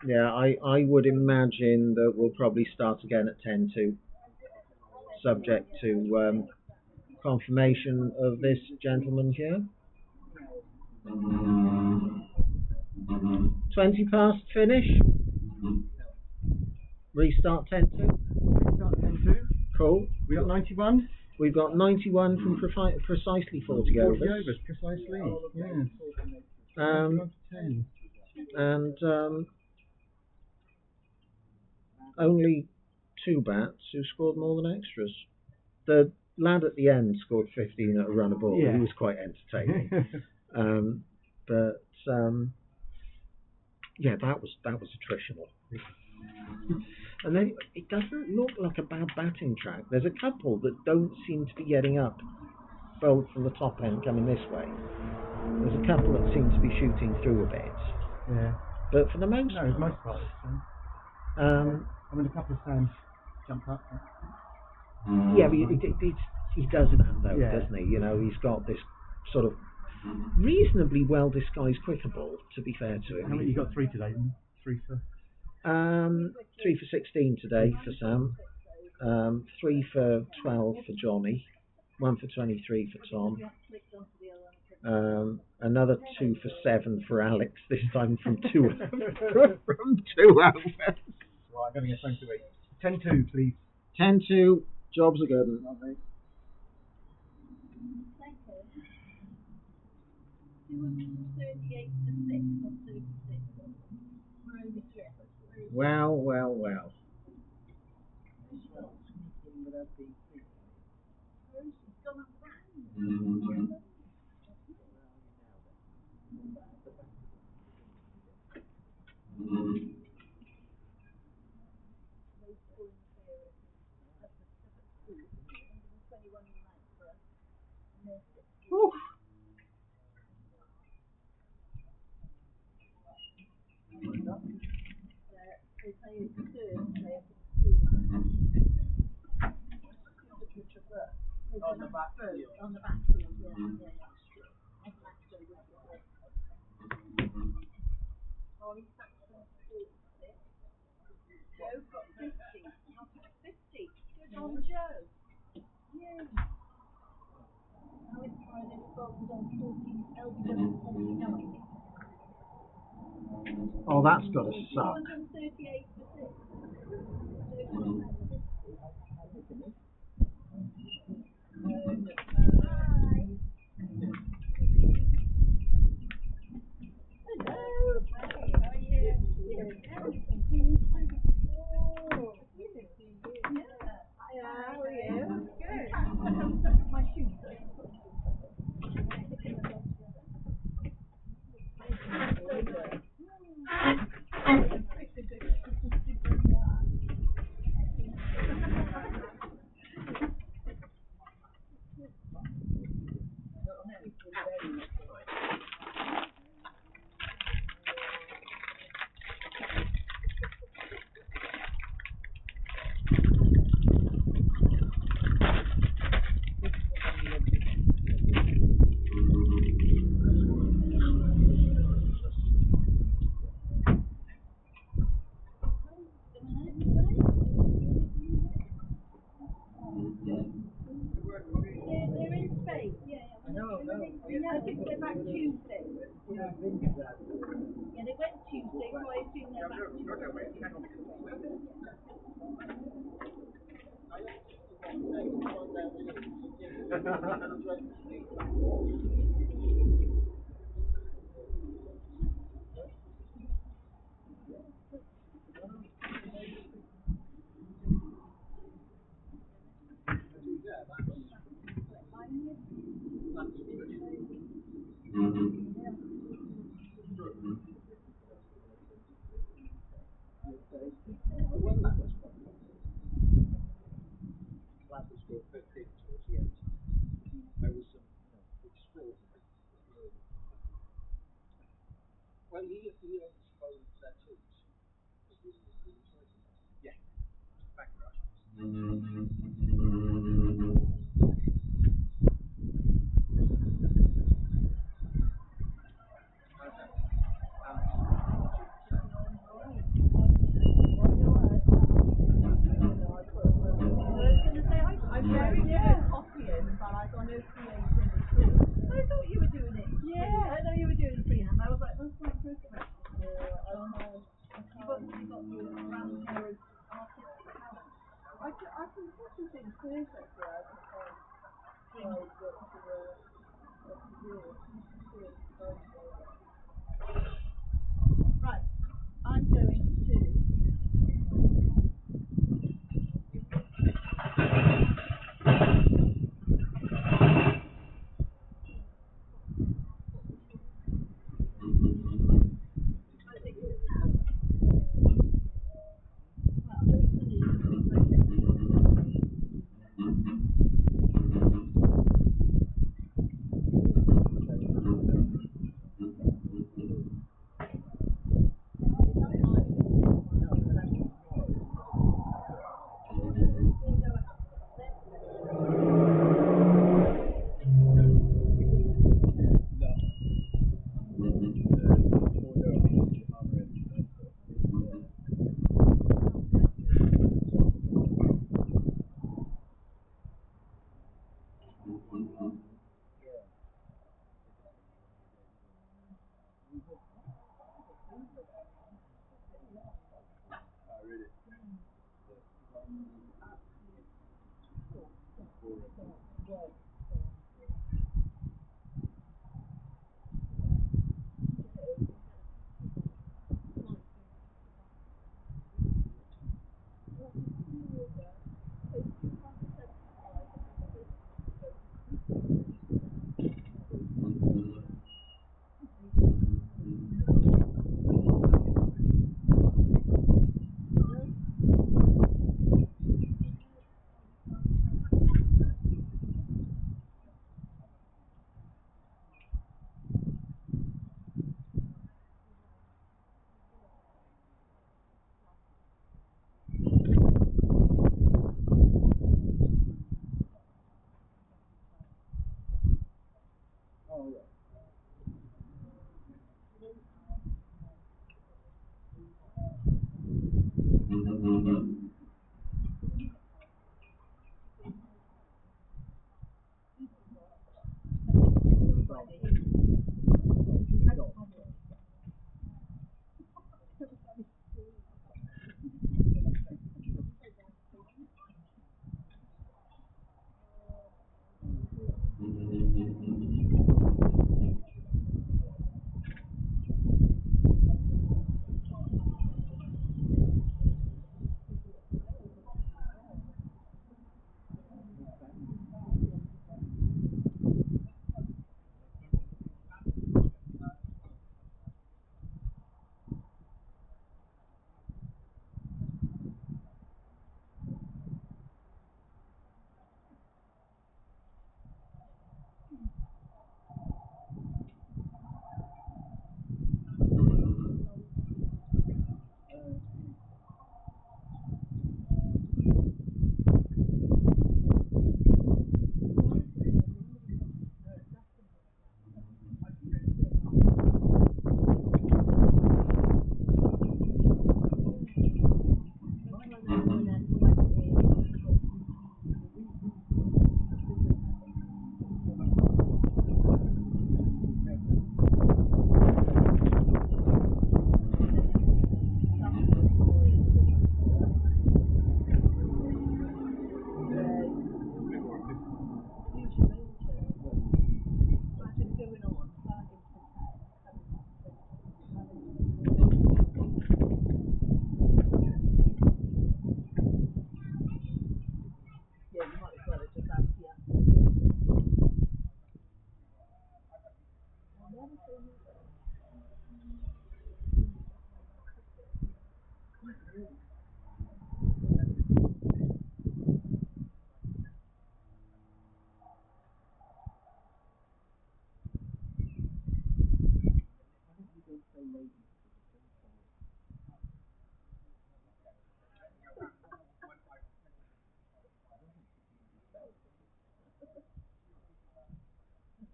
[SPEAKER 3] Yeah, I would imagine that we'll probably start again at 10-2, subject to confirmation of this gentleman here. 20 past finish. Restart 10-2.
[SPEAKER 1] Start 10-2.
[SPEAKER 3] Cool.
[SPEAKER 1] We got 91.
[SPEAKER 3] We've got 91 from precisely 40 overs.
[SPEAKER 1] 40 overs, precisely. Yeah.
[SPEAKER 3] 10. And only 2 bats who scored more than extras. The lad at the end scored 15 at a run of ball.
[SPEAKER 1] Yeah.
[SPEAKER 3] He was quite entertaining. Yeah, that was attritional. And then it doesn't look like a bad batting track. There's a couple that don't seem to be getting up, bowled from the top end coming this way. There's a couple that seem to be shooting through a bit.
[SPEAKER 1] Yeah.
[SPEAKER 3] But for the most part,
[SPEAKER 1] most part. I mean, a couple of stands jumped up.
[SPEAKER 3] yeah, but he does that though,
[SPEAKER 1] Yeah.
[SPEAKER 3] doesn't he? You know, he's got this sort of reasonably well disguised quicker ball. To be fair to him,
[SPEAKER 1] How many you got? 3 today. 3 for.
[SPEAKER 3] 3 for 16 today for Sam. 3 for 12 for Johnny. 1 for 23 for Tom. Another 2 for 7 for Alex. This time from 2 from 2 overs.
[SPEAKER 1] Right, I'm going to get 10-8. 10-2, please.
[SPEAKER 3] 10-2. Jobs are good.
[SPEAKER 5] Thank you. 238 to 6 on 36. We're only 3.
[SPEAKER 3] Well.
[SPEAKER 5] On the back field, yeah. Joe's got 50. 50. Good on Joe. Yeah. Alex Friday scored on 14. LBW 49.
[SPEAKER 3] Oh, that's got to suck.
[SPEAKER 5] 238 to 6.
[SPEAKER 6] very good at copying, but I got no creativity. I thought you were doing it. Yeah, I thought you were doing it freehand. I was like, that's quite perfect. You got your brand there as artistic talent. I can put some things perfect, yeah. I just can't what to do. Right, I'm going to.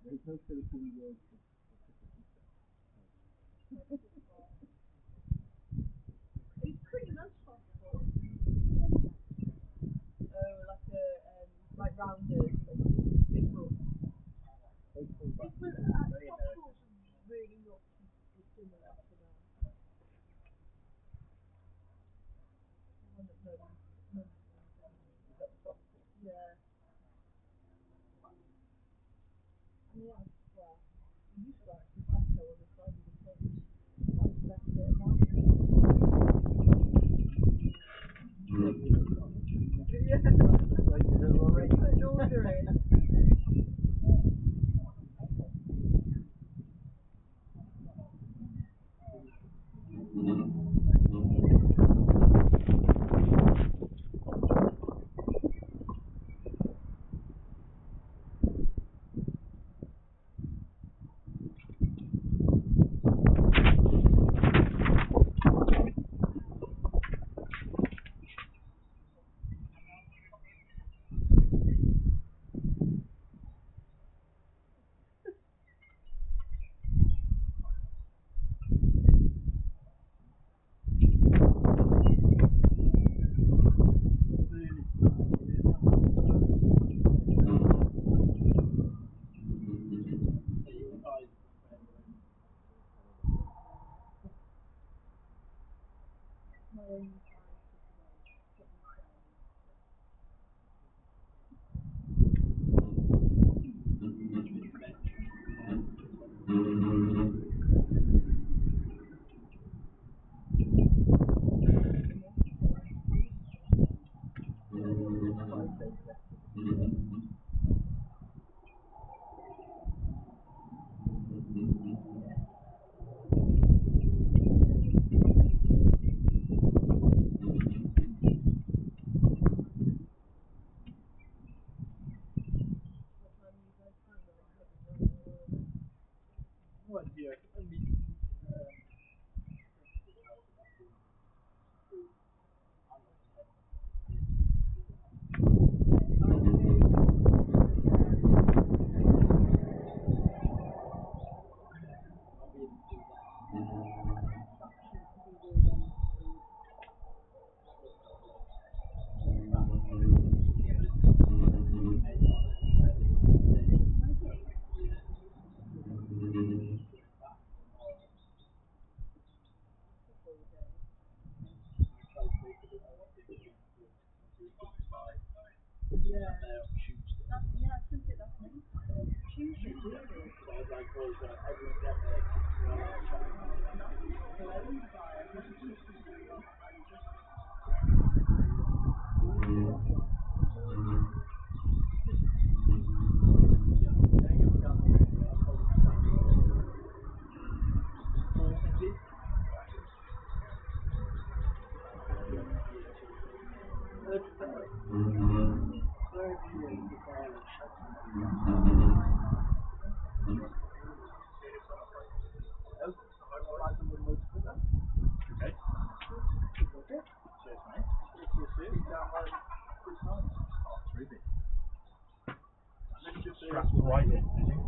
[SPEAKER 7] There's no Filipino word for
[SPEAKER 6] It's pretty much possible. Oh, like a rounders, like big roads. Really not similar to that. Yeah. Yeah, well, you used to actually better on the side of the pitch. That's the best bit about it. Yeah. Put an order in.
[SPEAKER 4] Strapped right in, I think.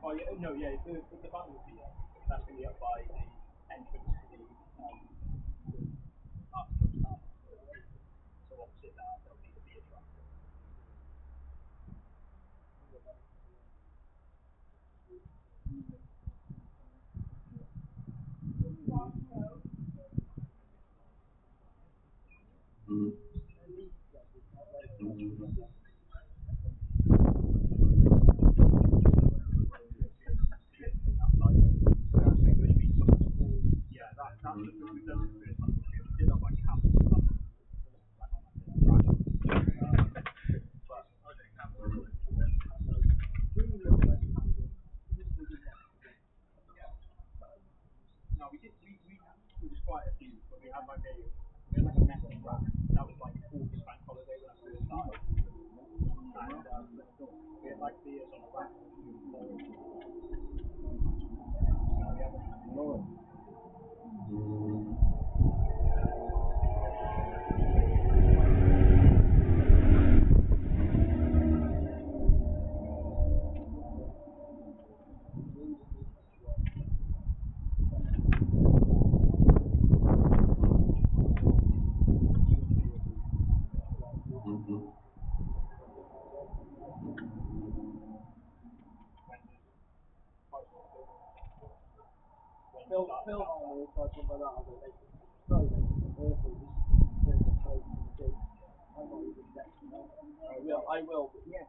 [SPEAKER 7] Oh yeah, no, yeah, the button will be there. That's going to be up by the entrance to the architectural staff. So opposite that, there'll be the beer truck. No, we was quite a few, but we had like a method run. That was like August bank holiday when I first started. And we had like beers on the rack. Phil was talking about that. Sorry, I'm not even that. I will. But yeah.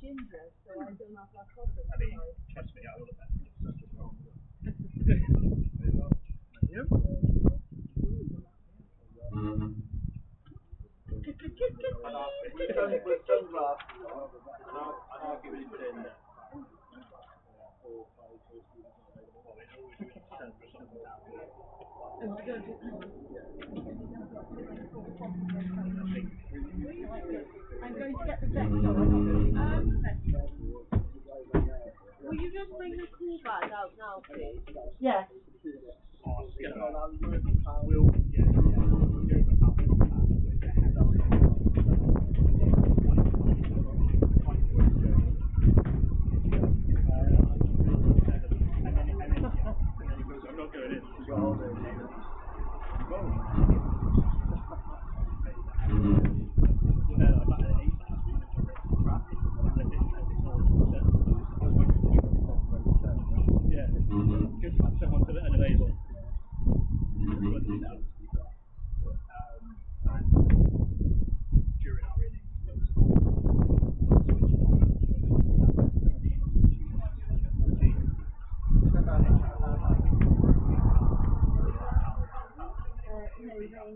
[SPEAKER 7] Ginger, so I don't have that problem. I mean, trust me, I will have been such a strong I'll give it in there. I'm going to get the vector. Will you just bring the cool bag out now, please? Yes. I'm not going in.
[SPEAKER 3] You've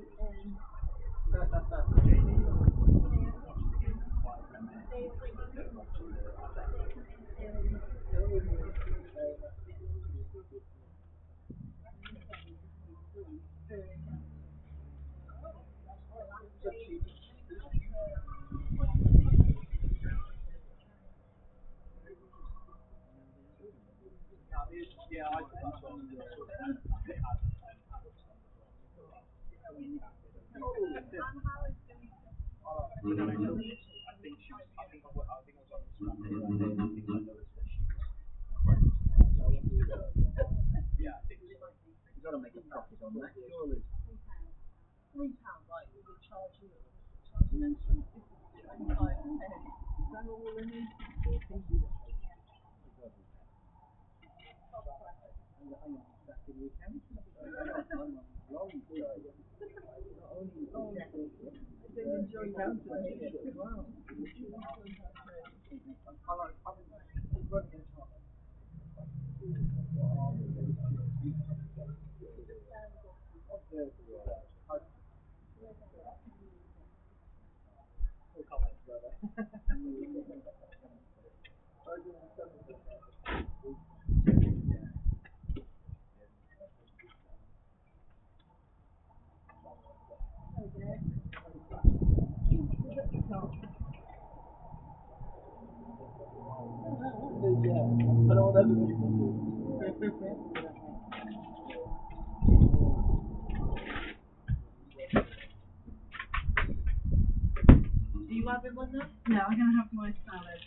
[SPEAKER 3] got to make a profit on that, surely.
[SPEAKER 6] £3, right? We would charge you an extra 25 pence. Is that all we need? Enjoy counting as well. Do you have him on that?
[SPEAKER 5] No, I'm going to have my salad.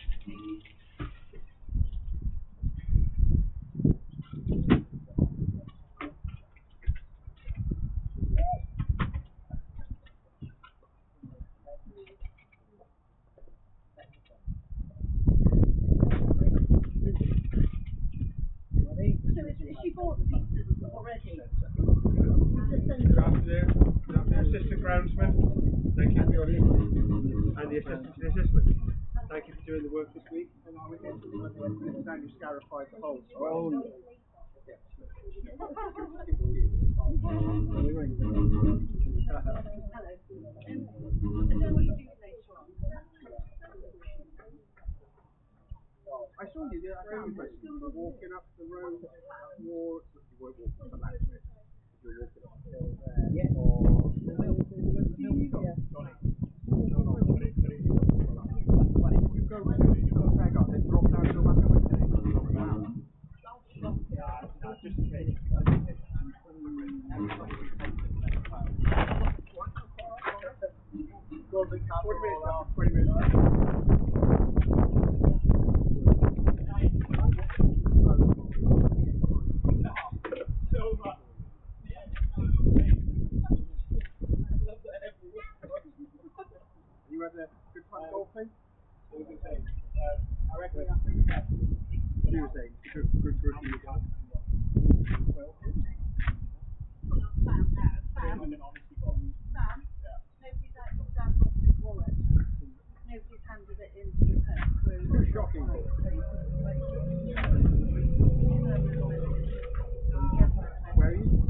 [SPEAKER 5] She bought the pizzas already.
[SPEAKER 2] Good afternoon. Good afternoon, Assistant Groundsman. Thank you for your and the assistant to the assistant. Thank you for doing the work this week.
[SPEAKER 7] And I went down you scarified the holes. I saw you there. I found you walking up the road towards. You weren't walking to the left bit. You were walking up the hill there. Yeah. Or the mill. You go to it. You got a tag on. Then drop down to the back of it. Just in case. Well, the camera 20 minutes. You had a good fun golfing? What was you saying? I reckon that's the best. What you were saying? Good in the golf? Well,
[SPEAKER 5] Sam, nobody's actually done his wallet. Nobody's handed it into the crew.
[SPEAKER 7] shocking. Where are you?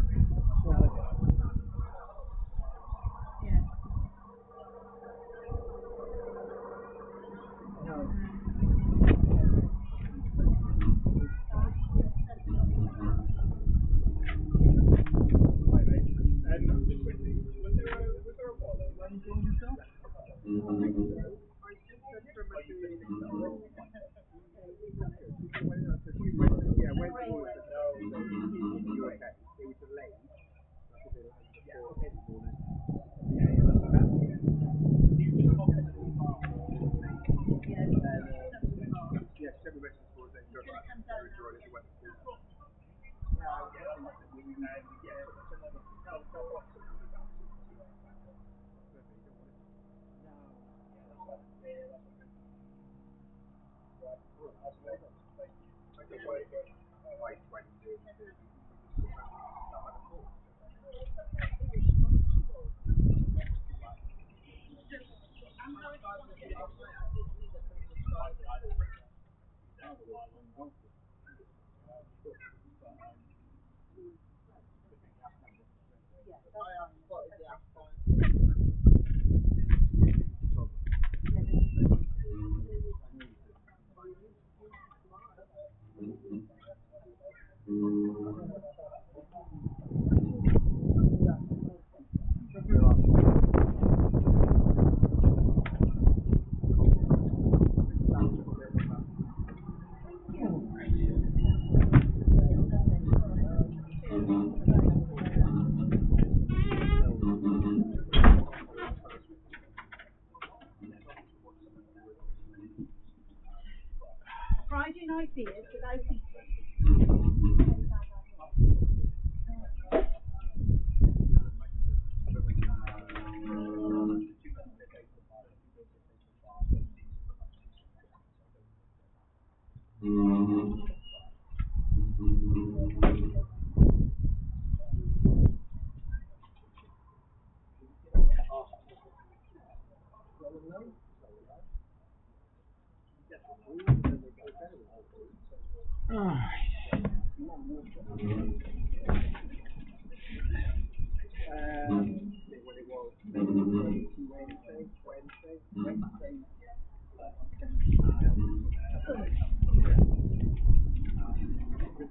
[SPEAKER 5] Friday night beers without pizza.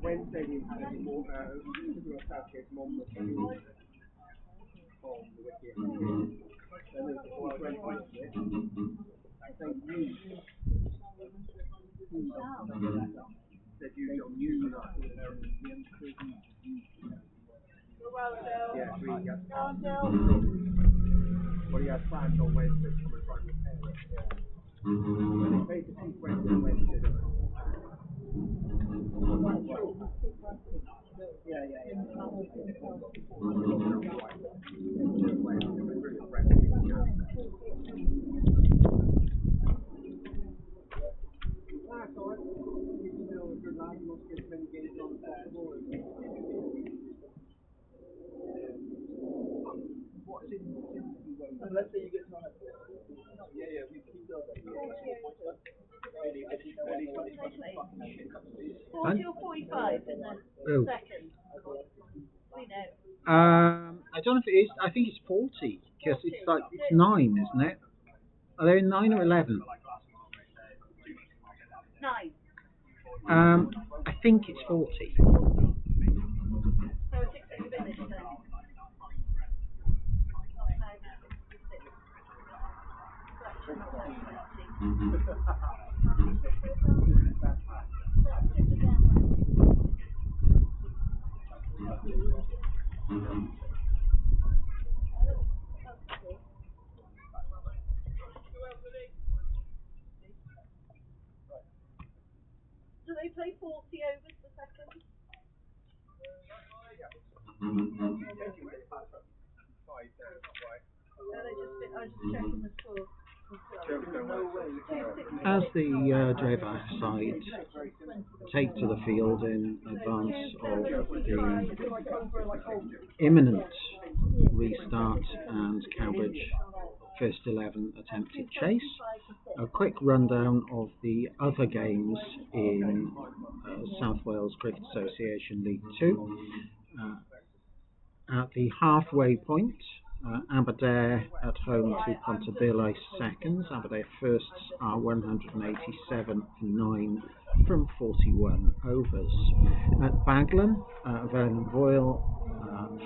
[SPEAKER 7] Wednesday we had a more Southgate mum was on the wicket. Then there was a fourth went by it. They knew. Said you don't use that. Yeah, we got what he had planned on Wednesday to come and try and repair it. When they made the sequence on Wednesday. Let's say you get to we keep those.
[SPEAKER 5] 40 or 45 in the second. We know.
[SPEAKER 3] I don't know if it is. I think it's 40 because it's 9, isn't it? Are they in 9 or 11?
[SPEAKER 5] 9.
[SPEAKER 3] I think it's 40.
[SPEAKER 5] So it's finished then. Do they play 40 overs the second? I was just checking the score.
[SPEAKER 3] As the Drefach side take to the field in advance of the imminent restart and Cowbridge first 11 attempted chase, a quick rundown of the other games in South Wales Cricket Association League 2. At the halfway point, Aberdare at home to Pontarddulais seconds. Aberdare firsts are 187 for 9 from 41 overs. At Baglan, Vernon Boyle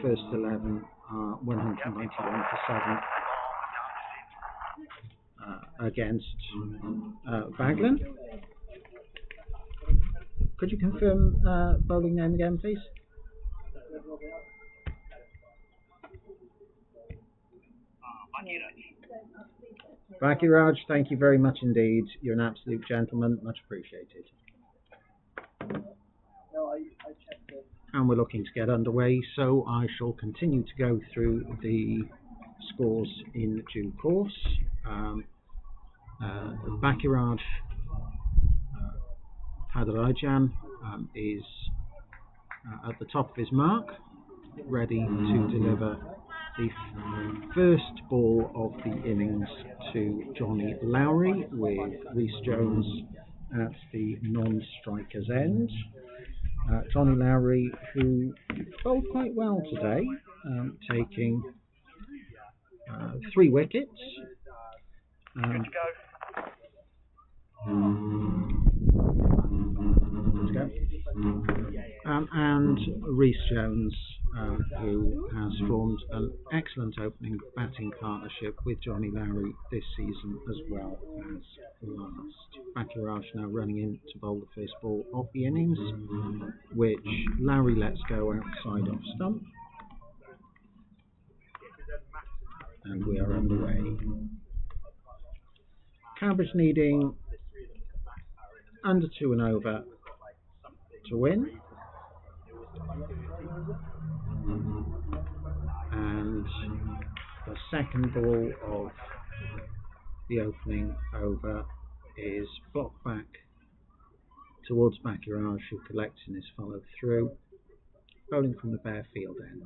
[SPEAKER 3] first 11 are 191 for 7 against Baglan. Could you confirm bowling name again, please? Bakiraj, thank you very much indeed. You're an absolute gentleman. Much appreciated. And we're looking to get underway, so I shall continue to go through the scores in due course. Bakiraj Hadarajan is at the top of his mark, ready to deliver the first ball of the innings to Johnny Lowry, with Rhys Jones at the non-striker's end. Johnny Lowry, who bowled quite well today, taking 3 wickets. Good to go. and Rhys Jones, who has formed an excellent opening batting partnership with Johnny Lowry this season as well as last. Bakiraj now running in to bowl the first ball of the innings, which Lowry lets go outside off stump. And we are underway. Cowbridge needing under 2 and over to win. And the second ball of the opening over is blocked back towards Bakiraj, who collects and is followed through, bowling from the bare field end.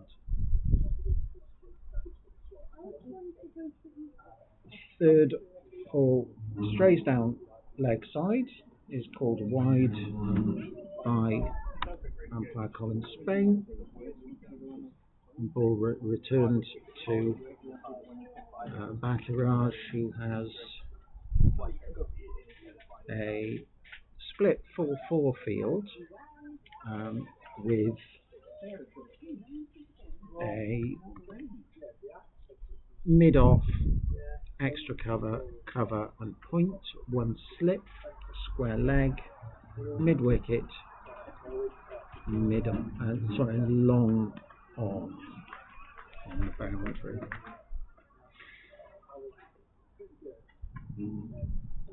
[SPEAKER 3] Third ball strays down leg side, is called wide by umpire Colin Spain. And ball returned to Bakiraj, who has a split 4-4 field with a mid-off, extra cover and point, 1 slip, square leg, mid-wicket, long on the boundary.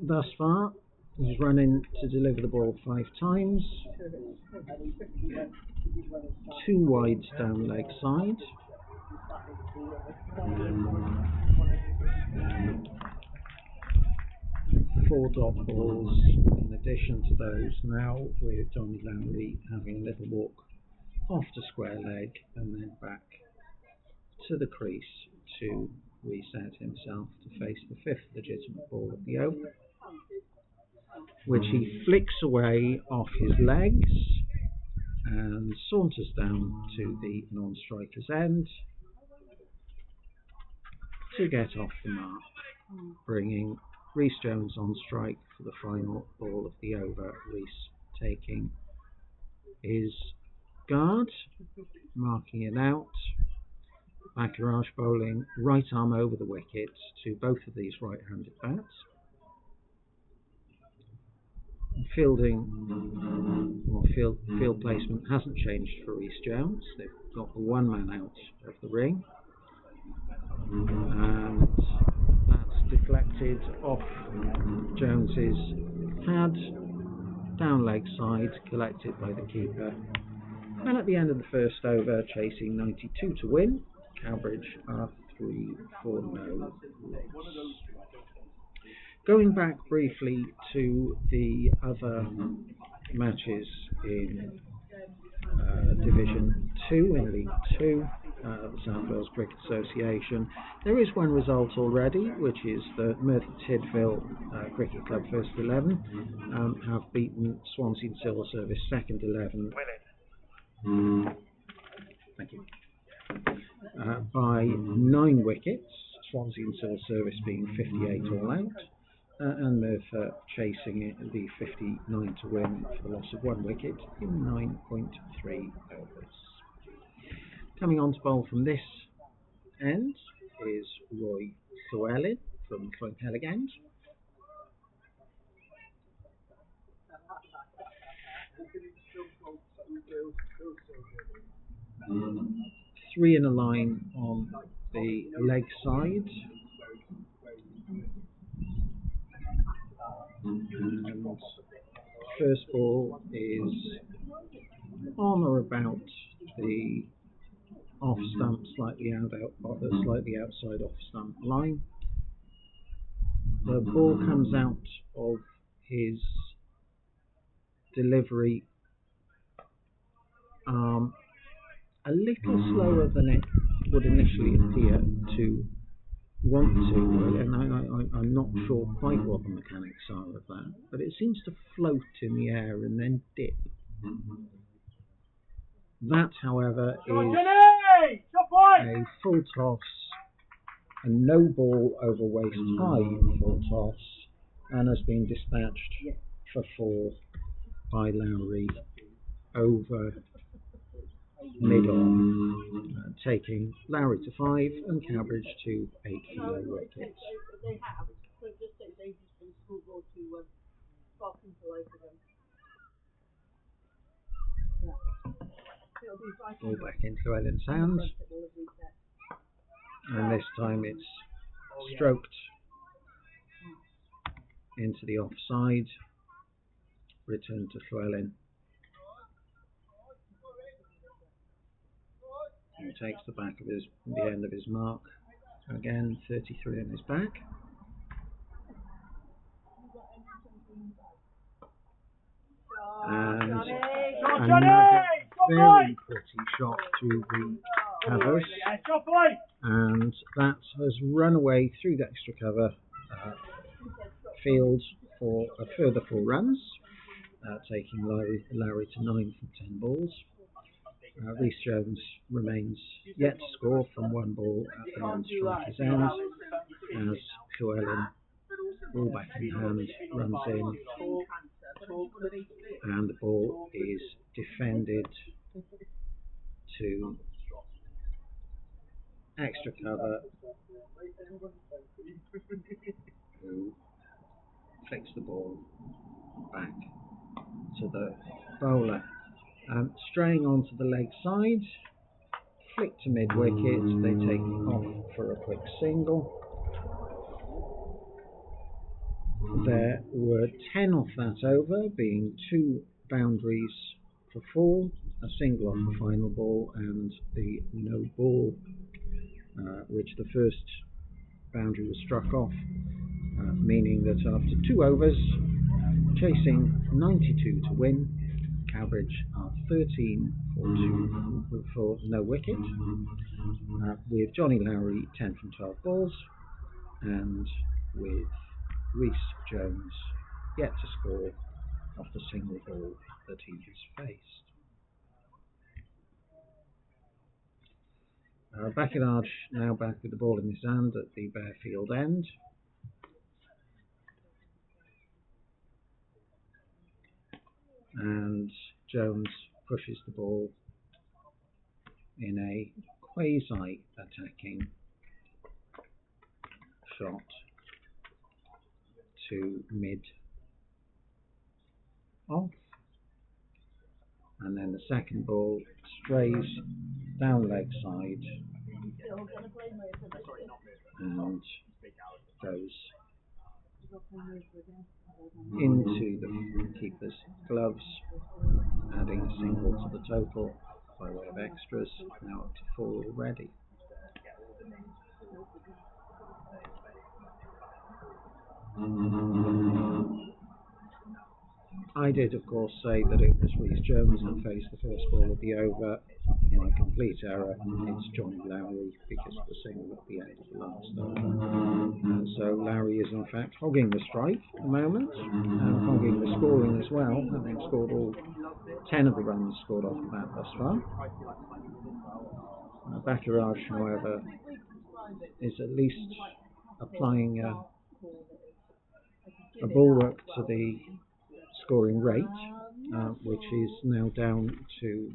[SPEAKER 3] Thus far, he's run in to deliver the ball 5 times, 2 wides down leg side, 4 dot balls in addition to those, now with Johnny Lowry having a little walk off to square leg and then back to the crease to reset himself to face the 5th legitimate ball of the over, which he flicks away off his legs and saunters down to the non-striker's end to get off the mark, bringing Rhys Jones on strike for the final ball of the over. Rhys taking his guard, marking it out. Bakiraj bowling right arm over the wicket to both of these right-handed bats. Field placement hasn't changed for Rhys Jones. They've got the 1 man out of the ring, and that's deflected off Jones's pad, down leg side, collected by the keeper. And at the end of the first over, chasing 92 to win, Cowbridge are 3 for no loss. Going back briefly to the other matches in Division 2, in League 2, the South Wales Cricket Association, there is one result already, which is the Merthyr Tydfil Cricket Club First 11 have beaten Swansea and Civil Service Second 11. Thank you. By 9 wickets, Swansea and Civil Service being 58 all out, and Merthyr chasing it the 59 to win for the loss of 1 wicket in 9.3 overs. Coming on to bowl from this end is Roy Llewellyn from Llwynhelligand. Three in a line on the leg side. And first ball is on or about the off stump, slightly outside off stump line. The ball comes out of his delivery a little slower than it would initially appear to want to, and I'm not sure quite what the mechanics are of that, but it seems to float in the air and then dip. That, however, is a full toss, a no ball over waist high full toss, and has been dispatched for 4 by Lowry over mid-on, taking Lowry to 5 and Cowbridge to 8 for no wickets.
[SPEAKER 6] They have, so just say they've just been scoreboard to Sparking to over them.
[SPEAKER 3] Ball back into Ellen's hands, and this time it's stroked into the offside, return to Llewellyn. He takes the end of his mark. Again, 33 on his back. And another very pretty shot to the covers. And that has run away through the extra cover field for a further 4 runs, taking Lowry to 9 from 10 balls. Rhys Jones remains yet to score from 1 ball at the non-striker's end, as Llewellyn, ball back in hand, runs in, and the ball is defended to extra cover, who flicks the ball back to the bowler. Straying onto the leg side, flick to mid-wicket, they take off for a quick single. There were 10 off that over, being 2 boundaries for 4, a single off the final ball and the no ball, which the first boundary was struck off, meaning that after 2 overs, chasing 92 to win, Cowbridge are 13 for no wicket, with Johnny Lowry 10 from 12 balls, and with Rhys Jones yet to score off the single ball that he has faced. Backillard now back with the ball in his hand at the bare field end. And Jones pushes the ball in a quasi-attacking shot to mid-off. And then the second ball strays down leg side and goes into the keeper's gloves, adding a single to the total by way of extras, now up to 4 already. I did, of course, say that it was Rhys Jones who faced the first ball of the over. My complete error. It's Johnny Lowry, because of the single at the end of the last over. So Lowry is in fact hogging the strike at the moment, and hogging the scoring as well, having scored all 10 of the runs scored off the bat thus far. Backillard, however, is at least applying a bulwark to the scoring rate, which is now down to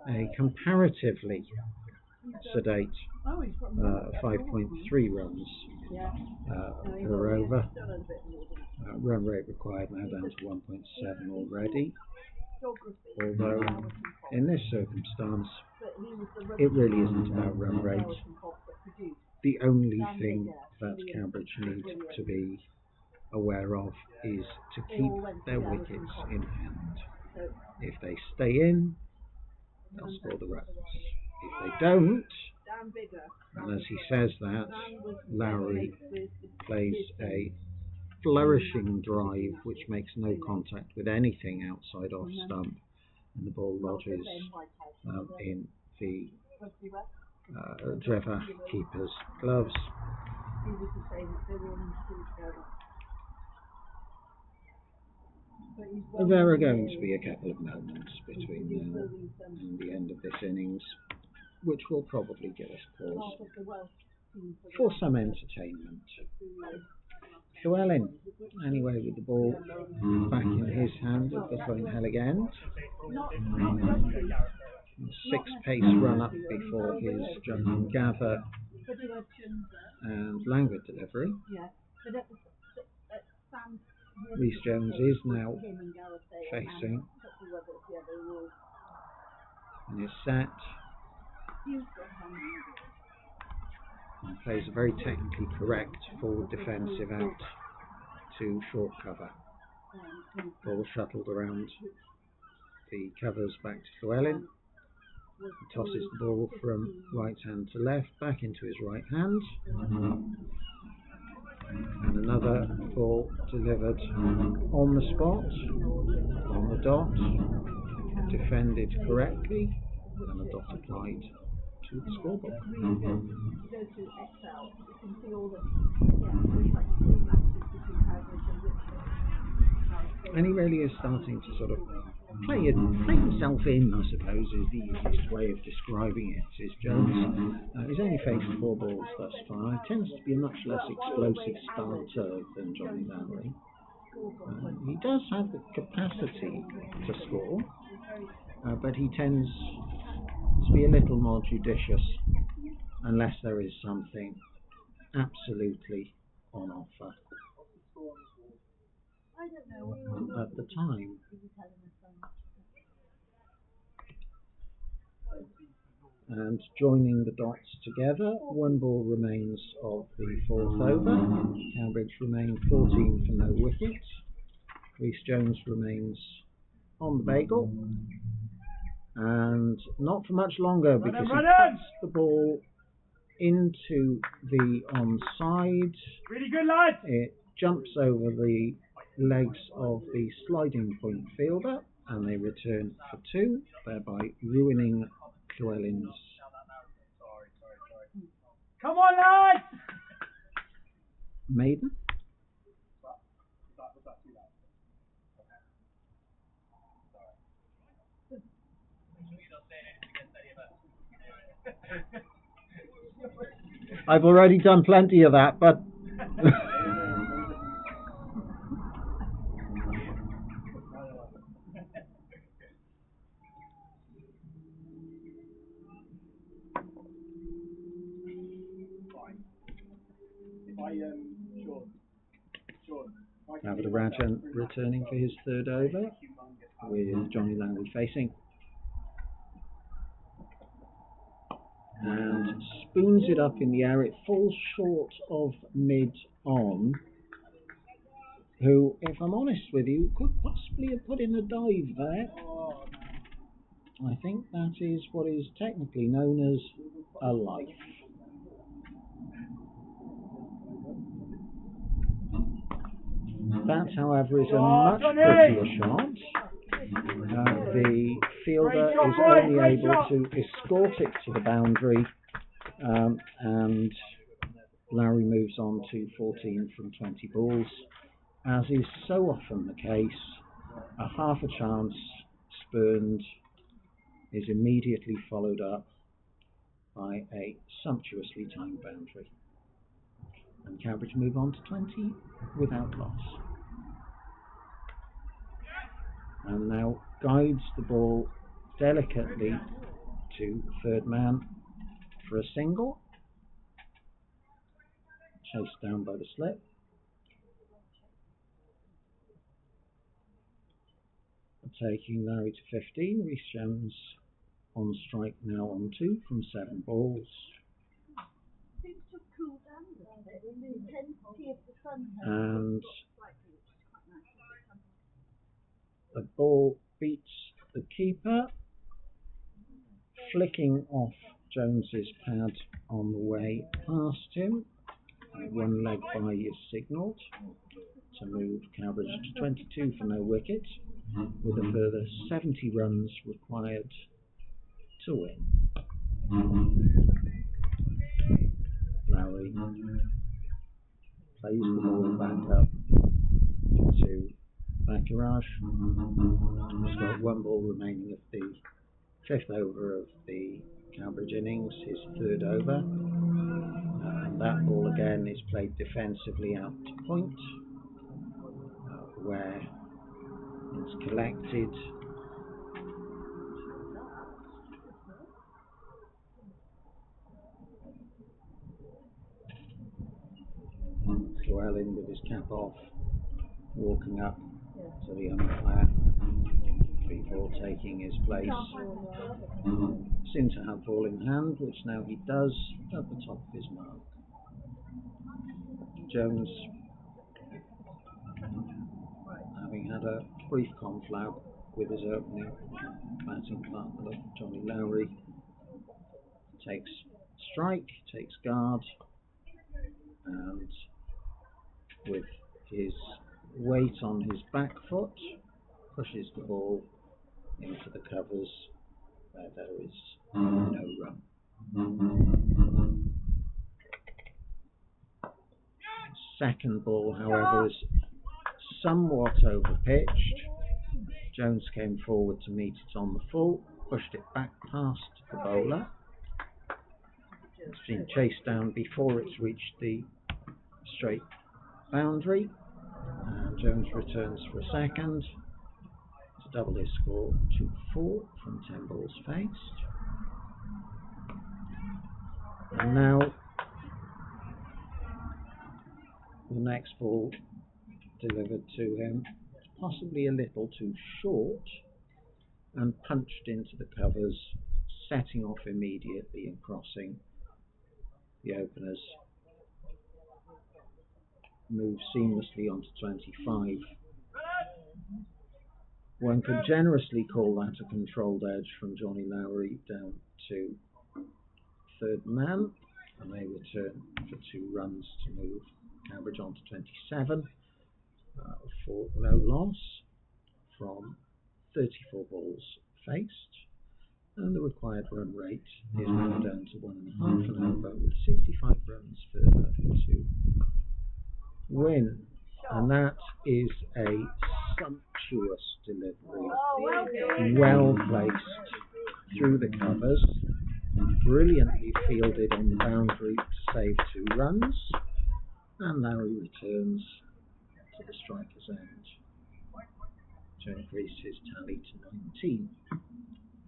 [SPEAKER 3] a comparatively sedate 5.3 runs per over. Run rate required now down to 1.7 already, although in this circumstance it really isn't about run rate. The only thing that Cowbridge need to be aware of is to keep their wickets in hand. If they stay in, they'll score the runs. If they don't, and as he says that, Lowry plays a flourishing drive which makes no contact with anything outside off stump, and the ball lodges in the Drefach keeper's gloves. There are going to be a couple of moments between now and the end of this innings which will probably give us pause for some entertainment. Llewellyn, anyway, with the ball back in his hand at the Hell end. 6-pace run up before his jump gather and languid delivery. Rhys Jones is now facing and is set and plays a very technically correct forward defensive out to short cover. Ball shuttled around the covers back to Llewellyn. He tosses the ball from right hand to left back into his right hand. And another ball delivered on the spot, on the dot, defended correctly, and a dot applied to the scoreboard. And he really is starting to sort of play himself in, I suppose, is the easiest way of describing it. Is Jones. He's only faced 4 balls thus far. He tends to be a much less explosive starter than Johnny Lowry. He does have the capacity to score, but he tends to be a little more judicious unless there is something absolutely on offer. At the time. And joining the dots together, 1 ball remains of the 4th over. Cowbridge remain 14 for no wicket. Rhys Jones remains on the bagel. And not for much longer because he puts the ball into the onside.
[SPEAKER 4] Really good, lad!
[SPEAKER 3] It jumps over the legs of the sliding point fielder and they return for 2, thereby ruining Llewellyn's.
[SPEAKER 4] Come on, lad!
[SPEAKER 3] Maiden. I've already done plenty of that, but David Rajan returning for his 3rd over with Johnny Langley facing. And spoons it up in the air. It falls short of mid-on, who, if I'm honest with you, could possibly have put in a dive there. I think that is what is technically known as a life. That, however, is a much prettier shot. The fielder is only able to escort it to the boundary, and Lowry moves on to 14 from 20 balls. As is so often the case, a half a chance spurned is immediately followed up by a sumptuously timed boundary. And Cowbridge move on to 20 without loss. And now guides the ball delicately to 3rd man for a single. Chased down by the slip. Taking Larry to 15. Rhys Jones on strike now on 2 from 7 balls. And the ball beats the keeper, flicking off Jones's pad on the way past him. 1 leg by is signalled to move Cowbridge to 22 for no wicket, with a further 70 runs required to win. Lowry plays the ball back up to Baccarage. He's got 1 ball remaining of the 5th over of the Cowbridge innings, his 3rd over. That ball again is played defensively out to point, where it's collected. Llewellyn with his cap off, walking up to the umpire before taking his place. Seemed to have ball in hand, which now he does at the top of his mark. Jones, having had a brief conflab with his opening batting partner, Johnny Lowry, takes strike, takes guard, and with his weight on his back foot, pushes the ball into the covers where there is no run. Second ball, however, is somewhat overpitched. Jones came forward to meet it on the full, pushed it back past the bowler. It's been chased down before it's reached the straight boundary, and Jones returns for a second to double his score to 4 from 10 balls faced. And now the next ball delivered to him, possibly a little too short, and punched into the covers, setting off immediately and crossing the openers. Move seamlessly onto 25. One could generously call that a controlled edge from Johnny Lowry down to third man, and they return for 2 runs to move Cowbridge on to 27 for no loss from 34 balls faced, and the required run rate is now down to 1.5 and over, with 65 runs further to win. And that is a sumptuous delivery, well placed through the covers, brilliantly fielded on the boundary to save 2 runs, and Lowry returns to the striker's end to increase his tally to 19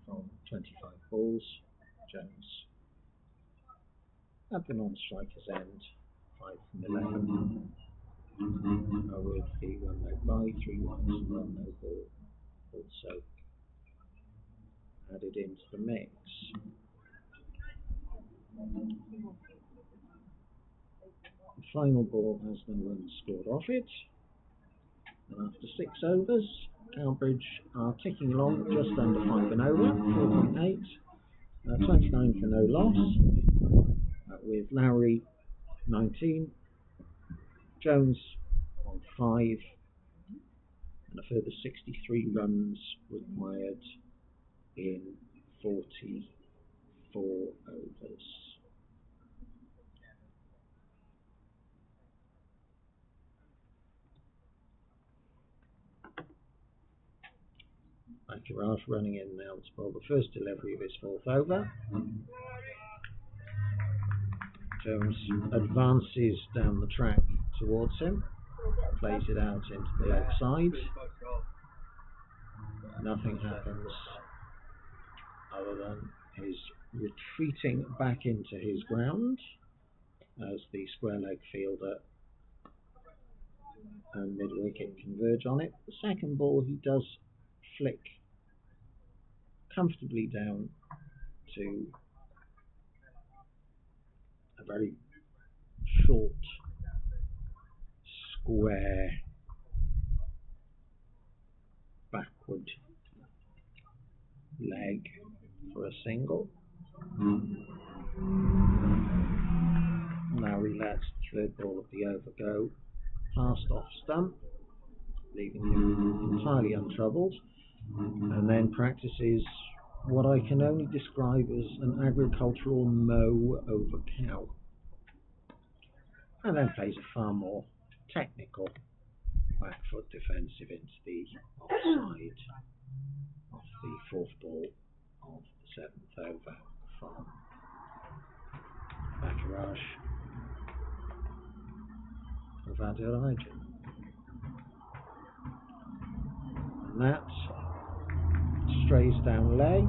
[SPEAKER 3] from 25 balls. Jones at the non-striker's end, 5 from 11. With the 1 no by, 3 wides and 1 no ball also added into the mix. The final ball has no runs scored off it, and after 6 overs, Cowbridge are ticking along at just under 5 and over, 4.8, 29 for no loss, with Lowry 19, Jones on 5, and a further 63 runs required in 44 overs. Bacharach running in now to bowl the first delivery of his 4th over. Jones advances down the track towards him, plays it out into the leg side. Nothing happens other than his retreating back into his ground as the square leg fielder and mid-wicket converge on it. The second ball he does flick comfortably down to a very short square backward leg for a single. Lowry lets the 3rd ball of the over go past off stump, leaving him entirely untroubled, and then practices what I can only describe as an agricultural mow over cow, and then plays a far more technical back foot defensive into the offside of the 4th ball of the 7th over from Bacharach. Adelaide. And that strays down leg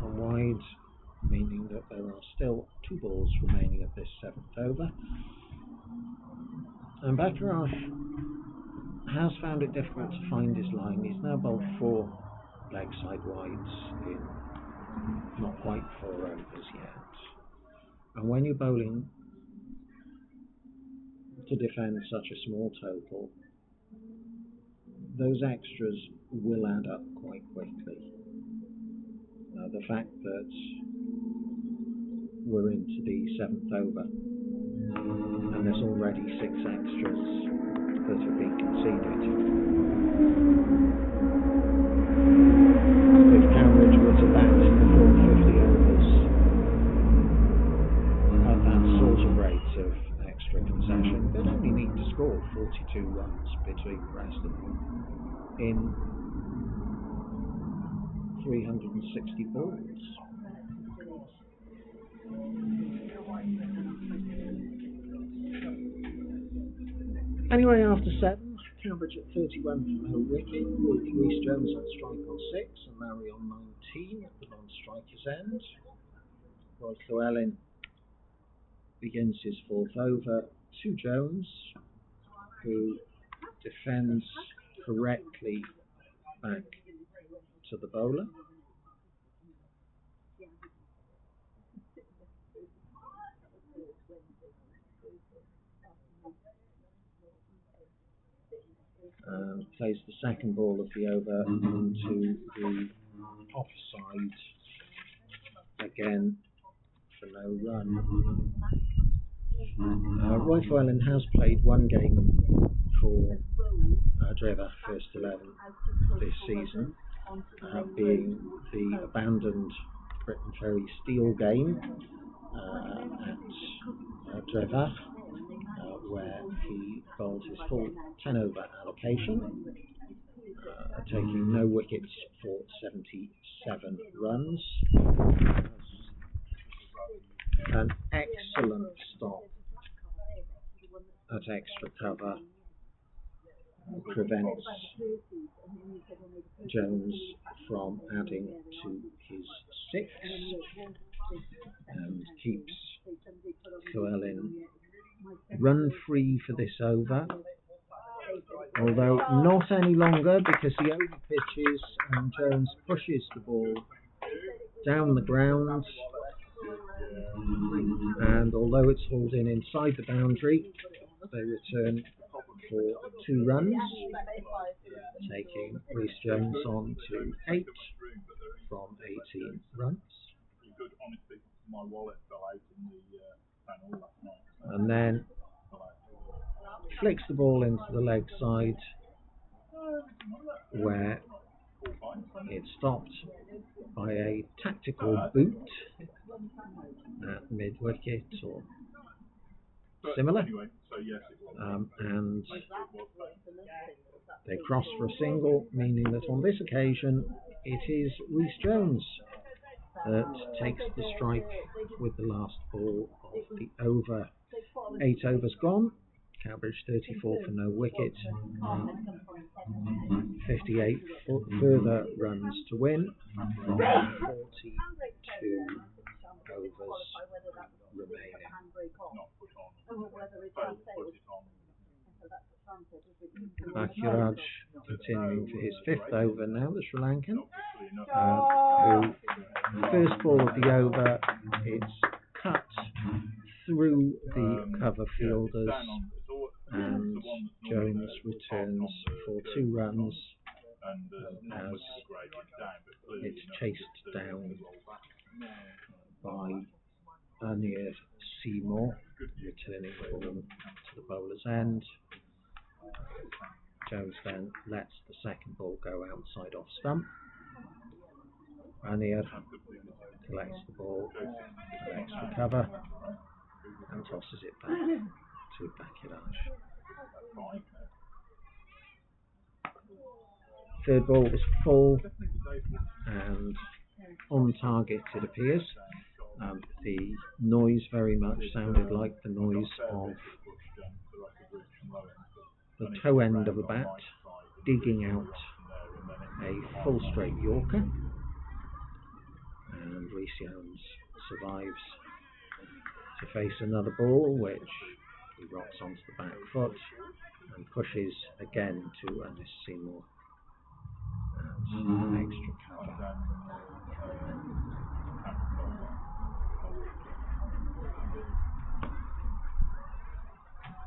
[SPEAKER 3] and wide, meaning that there are still 2 balls remaining of this 7th over. And Baccarat has found it difficult to find his line. He's now bowled 4 leg side wides in not quite 4 overs yet. And when you're bowling to defend such a small total, those extras will add up quite quickly. The fact that we're into the 7th over and there's already 6 extras that have been conceded. If Cowbridge were to bat the full 50 overs at that sort of rate of extra concession, they'd only need to score 42 runs between the rest of them in 360 balls. Anyway, after 7, Cowbridge at 31 for no wicket, with Rhys Jones on strike on 6 and Larry on 19 at the non-striker's end. Roy Llewellyn begins his 4th over to Jones, who defends correctly back to the bowler. And plays the 2nd ball of the over into the offside again for no run. Roy Llewellyn has played 1 game for Drefach First 11 this season, being the abandoned Britain Ferry Steel game at Drefach, where he bowled his full 10 over allocation, taking no wickets for 77 runs. An excellent stop at extra cover prevents Jones from adding to his 6 and keeps Llewellyn run free for this over, although not any longer, because he over pitches and Jones pushes the ball down the ground, and although it's hauled in inside the boundary, they return for 2 runs, taking Rhys Jones on to 8 from 18 runs. And then flicks the ball into the leg side, where it's stopped by a tactical boot at mid-wicket or similar, and they cross for a single, meaning that on this occasion it is Rhys Jones that takes the strike with the last ball of the over. 8 overs gone, Cowbridge 34 for no wicket, 58 further runs to win, 42 overs remaining. Baccarat continuing for his 5th over now, the Sri Lankan, who, first ball of the over, it's cut through the cover fielders, and Jones returns for 2 runs as it's chased down by Anir Seymour, returning the ball to the bowler's end. Jones then lets the 2nd ball go outside off stump. Anir collects the ball at extra cover and tosses it back to Baccarat. 3rd ball was full and on target, it appears. The noise very much sounded like the noise of the toe end of a bat digging out a full straight Yorker, and Rhys Jones survives to face another ball, which he rocks onto the back foot and pushes again to Ernest Seymour and extra cover.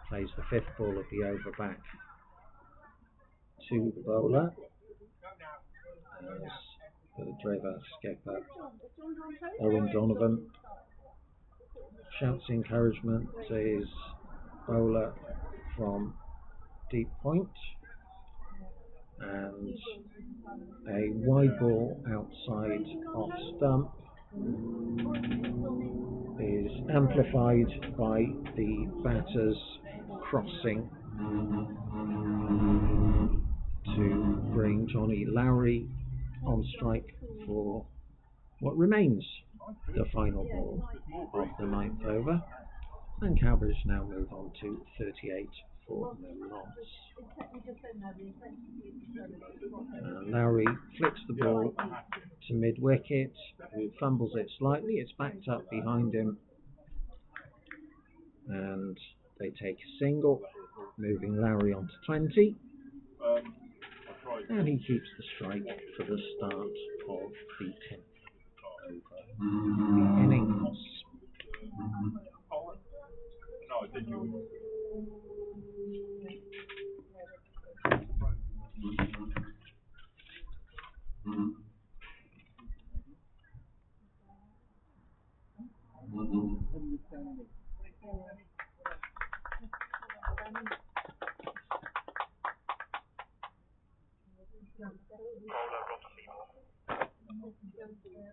[SPEAKER 3] Plays the fifth ball of the over back to the bowler as the Drefach skipper Owen Donovan shouts encouragement to his bowler from deep point, and a wide ball outside off stump is amplified by the batters crossing to bring Johnny Lowry on strike for what remains the final ball of the ninth over, and Cowbridge now move on to 38 for no loss. Lowry flicks the ball to mid-wicket, who fumbles it slightly. It's backed up behind him, and they take a single, moving Lowry on to 20, and he keeps the strike for the start of the 10th over the innings.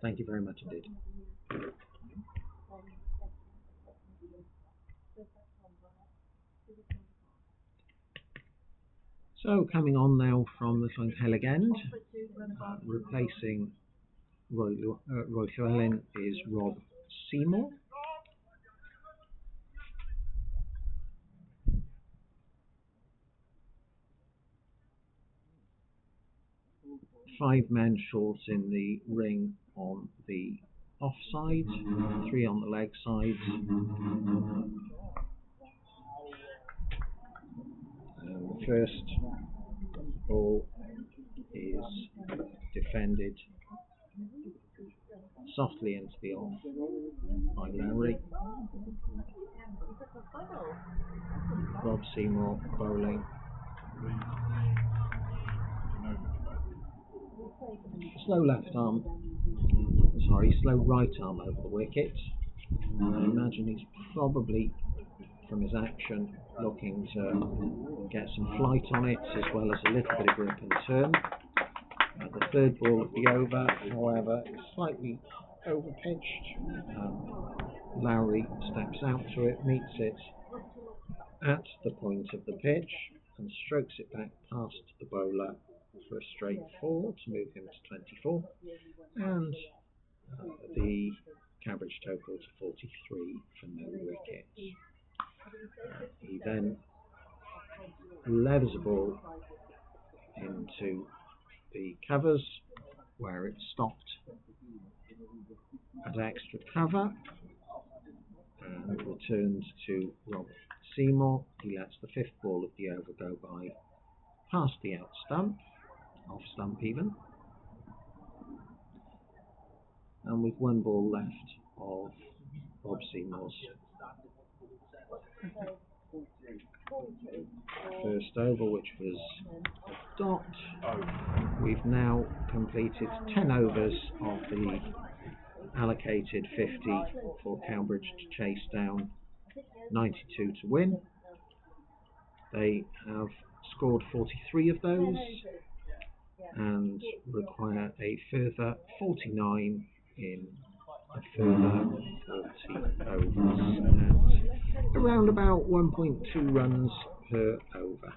[SPEAKER 3] Thank you very much indeed. So coming on now from the Llanghellig end, replacing Roy Llewellyn is Rob Seymour. Five men short in the ring on the offside, 3 on the leg side. The first ball is defended softly into the off by Lowry. Rob Seymour bowling. Slow right arm over the wicket. I imagine he's probably, from his action, looking to get some flight on it, as well as a little bit of grip and turn. The third ball of the over, however, is slightly over-pitched. Lowry steps out to it, meets it at the point of the pitch, and strokes it back past the bowler for a straight 4 to move him to 24, and the Cowbridge total to 43 for no wickets. He then levers a ball into the covers, where it stopped at extra cover, and returns to Rob Seymour. He lets the fifth ball of the over go by past the out stump, off stump even, and with one ball left of Rob Seymour's first over, which was a dot. We've now completed 10 overs of the allocated 50 for Cowbridge to chase down 92 to win. They have scored 43 of those and require a further 49 in a further 40 overs at around about 1.2 runs per over.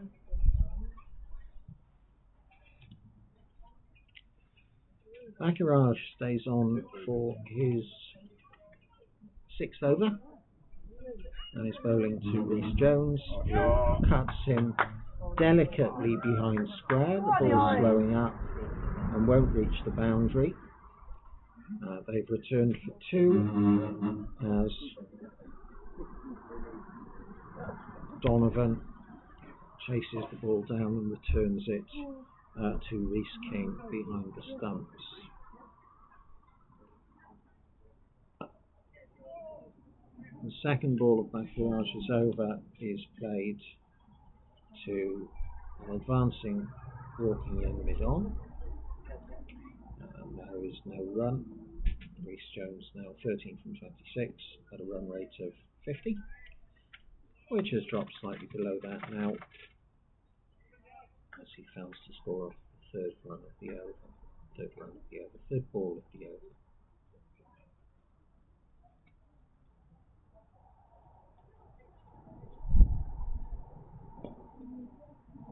[SPEAKER 3] Bacharach stays on for his sixth over, and is bowling to Rhys Jones, who cuts him delicately behind square. The ball's slowing up and won't reach the boundary. They've returned for two as Donovan chases the ball down and returns it to Rhys King behind the stumps. The second ball of Baccarat's over is played to an advancing walking in mid-on. There is no run. Rhys Jones now 13 from 26 at a run rate of 50, which has dropped slightly below that now as he fails to score off the third ball of the over.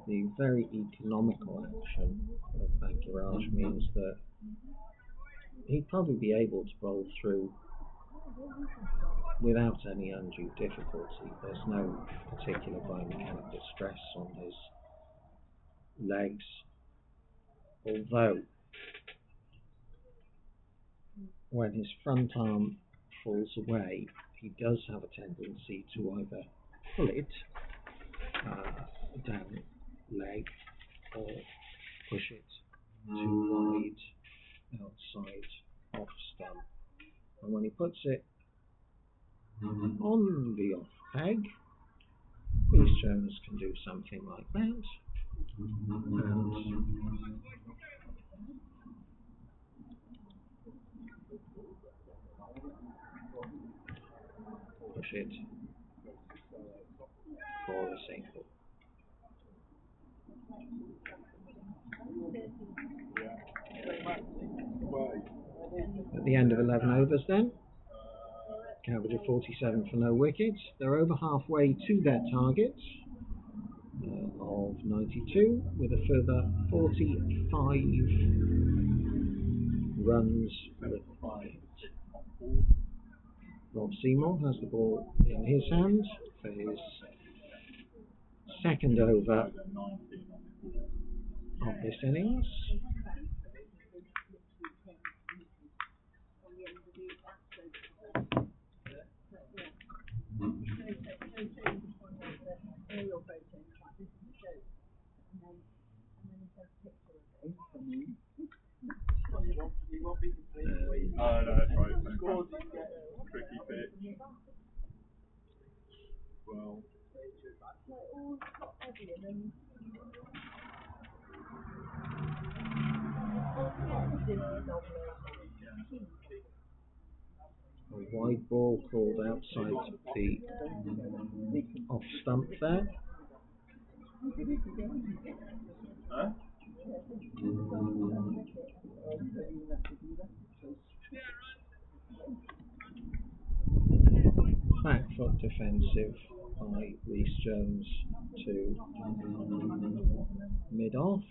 [SPEAKER 3] The very economical action of Baccarat means that he'd probably be able to bowl through without any undue difficulty. There's no particular biomechanical stress on his legs, although when his front arm falls away, he does have a tendency to either pull it down leg or push it too wide outside off stump. And when he puts it on the off peg, Rhys Jones can do something like that and push it for a single. At the end of 11 overs then, Cowbridge are 47 for no wickets. They're over halfway to their target of 92 with a further 45 runs required. Rob Seymour has the ball in his hand for his second over of this innings.
[SPEAKER 2] Oh, no, that's right. Tricky bit. Well.
[SPEAKER 3] A wide ball called outside the off stump there.
[SPEAKER 2] Huh?
[SPEAKER 3] Back foot defensive by Rhys Jones to mid-off.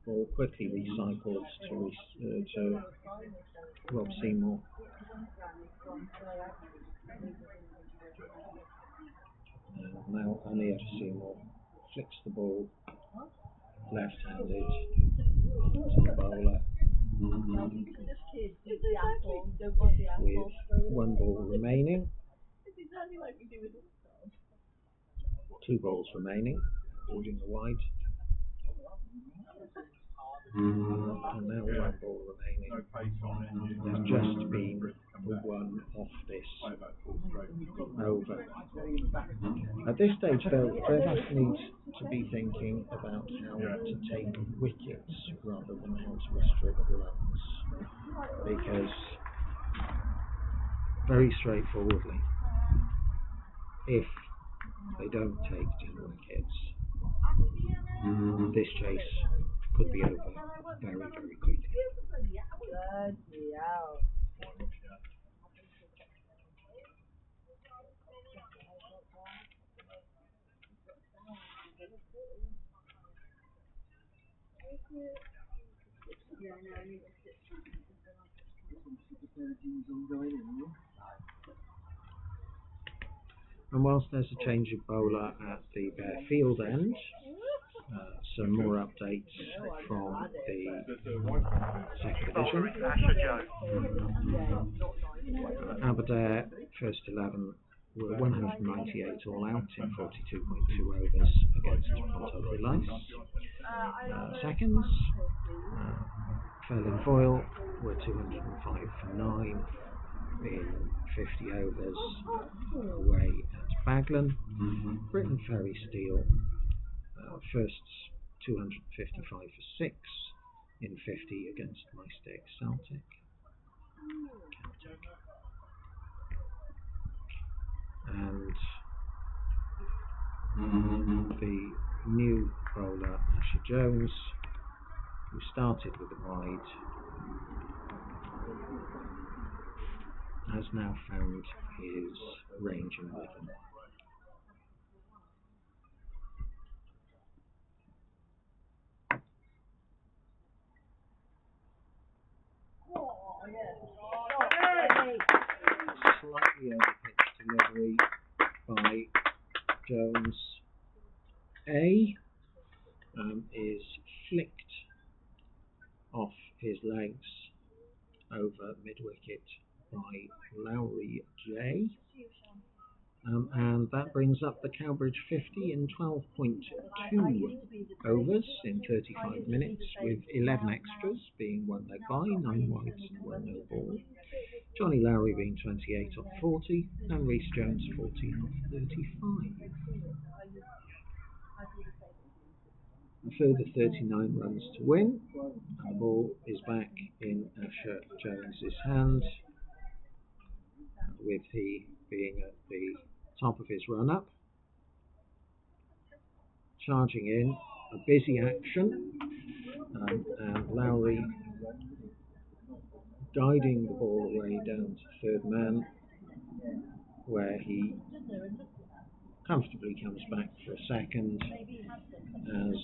[SPEAKER 3] Ball quickly recycled to Rob Seymour. Now Anir Seymour flicks the ball left-handed to the bowler with one ball remaining. Two balls remaining, boarding the wide. And now one ball remaining. There's just been the one off this over. At this stage, though, Drefach needs to be thinking about how to take wickets rather than how to restrict runs. Because, very straightforwardly, if they don't take 10 wickets, this chase could be over very, very quickly. And whilst there's a change of bowler at the bare field end, some more updates from the second division. Aberdare first 11 were 198 all out in 42.2 overs against Pontoppie Lice. Seconds, Fairlin Foyle were 205 for 9 in 50 overs away at Baglan. Britain Ferry Steel firsts 255 for 6 in 50 against Maesteg Celtic. And the new bowler Asher Jones, who started with a wide, has now found his range and rhythm. Slightly overpitched delivery by Jones. A is flicked off his legs over mid-wicket by Lowry J. And that brings up the Cowbridge 50 in 12.2 overs in 35 minutes, with 11 extras being 1 leg by, 9 wides and 1 no ball. Johnny Lowry being 28 off 40, and Rhys Jones 14 off 35. A further 39 runs to win, and the ball is back in Asher Jones's hand, with he being at the top of his run-up. Charging in, a busy action, and Lowry guiding the ball away down to third man, where he comfortably comes back for a second as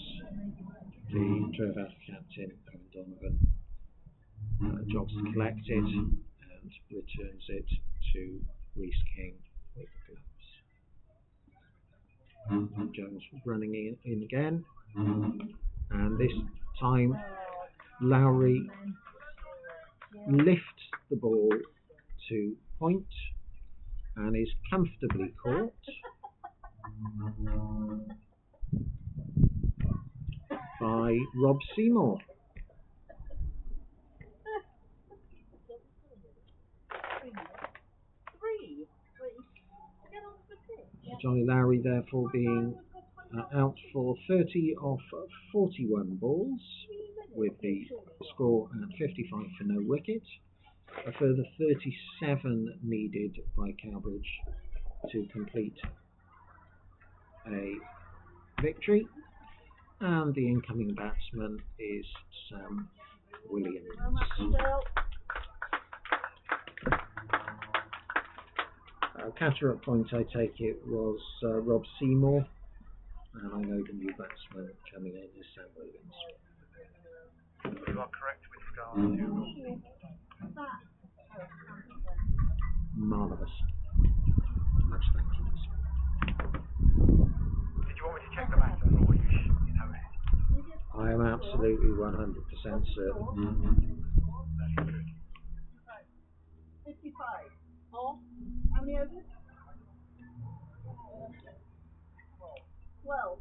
[SPEAKER 3] the Drefach captain, Owen Donovan, jogs to collect it and returns it to Rhys King with the gloves. Jones running in again, and this time Lowry lifts the ball to point and is comfortably caught by Rob Seymour. Johnny Lowry therefore being out for 30 off 41 balls, with the score at 55 for no wicket. A further 37 needed by Cowbridge to complete a victory, and the incoming batsman is Sam Williams. Catcher at point, I take it, was Rob Seymour, and I know the new batsman coming in is Sam Williams.
[SPEAKER 4] You are correct with regard to
[SPEAKER 3] Marvellous. Much thank you.
[SPEAKER 4] Did you want me to check the matter, or you know it?
[SPEAKER 3] I am absolutely 100% certain.
[SPEAKER 4] Very good.
[SPEAKER 5] 55. Oh, how many overs? 12.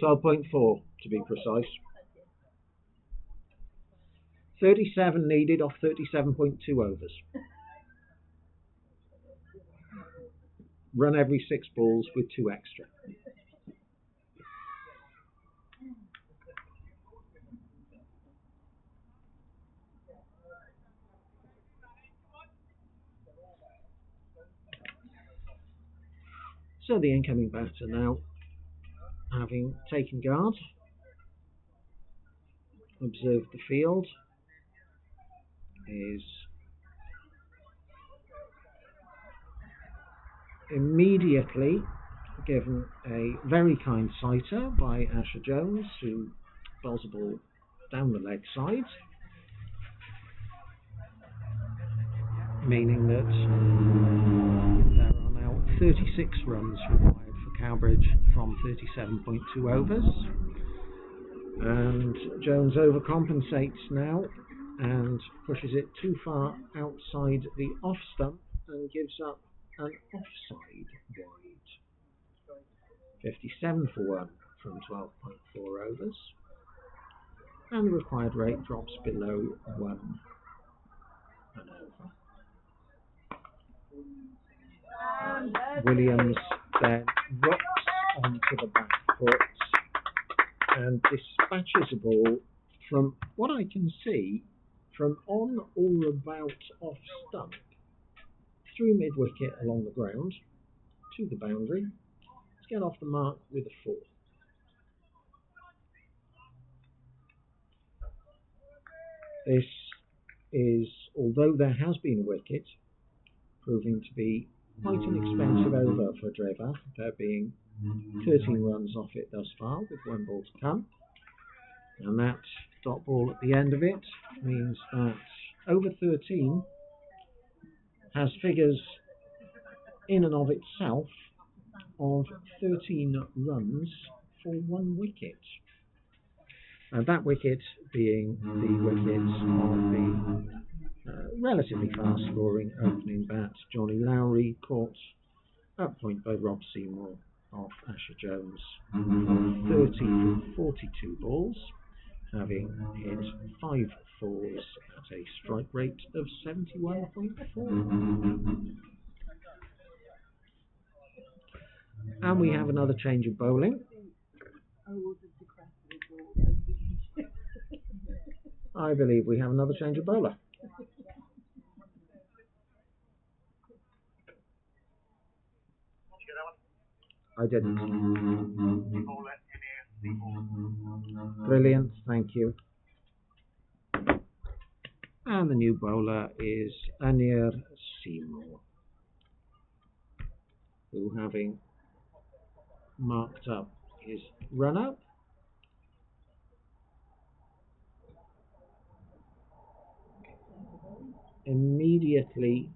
[SPEAKER 3] 12.4 to be precise. 37 needed off 37.2 overs. Run every 6 balls with 2 extra. So the incoming batter now, having taken guard, observed the field, is immediately given a very kind sighter by Asher Jones, who bowls the ball down the leg side. meaning that there are now 36 runs required for Cowbridge from 37.2 overs, and Jones overcompensates now and pushes it too far outside the off stump and gives up an offside wide. 57 for 1 from 12.4 overs, and the required rate drops below 1 an over. Williams then rocks onto the back foot and dispatches a ball from what I can see from on or about off stump through mid wicket along the ground to the boundary to get off the mark with a 4. This is, although there has been a wicket, proving to be quite an expensive over for Drefach, there being 13 runs off it thus far with 1 ball to come, and that dot ball at the end of it means that over 13 has figures in and of itself of 13 runs for 1 wicket. And that wicket being the wicket of the relatively fast scoring opening bat Johnny Lowry, caught at point by Rob Seymour of Asher Jones on 30 from 42 balls, having hit 5 fours at a strike rate of 71.4. And we have another change of bowling. I believe we have another change of bowler. I didn't. Brilliant, thank you. And the new bowler is Anir Seymour, who, having marked up his run-up, immediately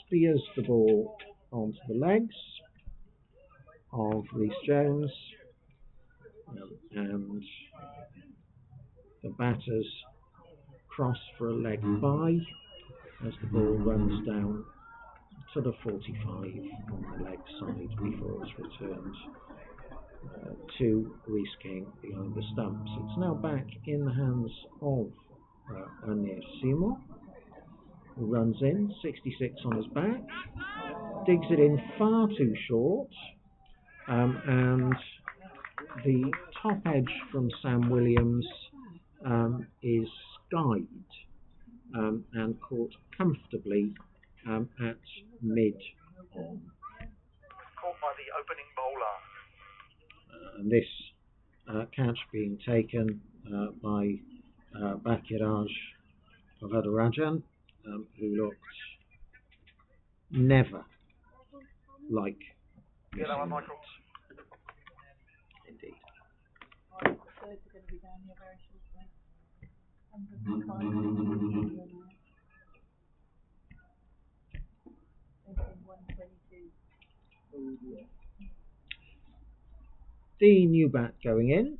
[SPEAKER 3] spears the ball onto the legs of Rhys Jones, and the batters cross for a leg by as the ball runs down to the 45 on the leg side before it's returned to Rhys King behind the stumps. It's now back in the hands of Anir Seymour, who runs in, 66 on his back, digs it in far too short, and the top edge from Sam Williams is skied and caught comfortably at mid-on.
[SPEAKER 8] Caught by the opening bowler.
[SPEAKER 3] And this catch being taken by Bakiraj Pavadarajan, who looked never like missing that. Indeed. The new bat going in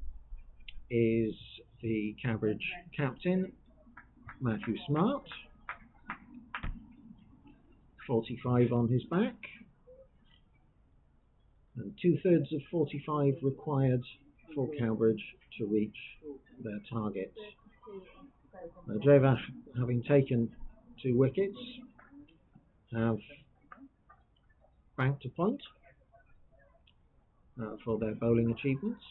[SPEAKER 3] is the Cowbridge captain, Matthew Smart, 45 on his back, and 2/3 of 45 required for Cowbridge to reach their target. Drefach, having taken 2 wickets, have banked a point for their bowling achievements.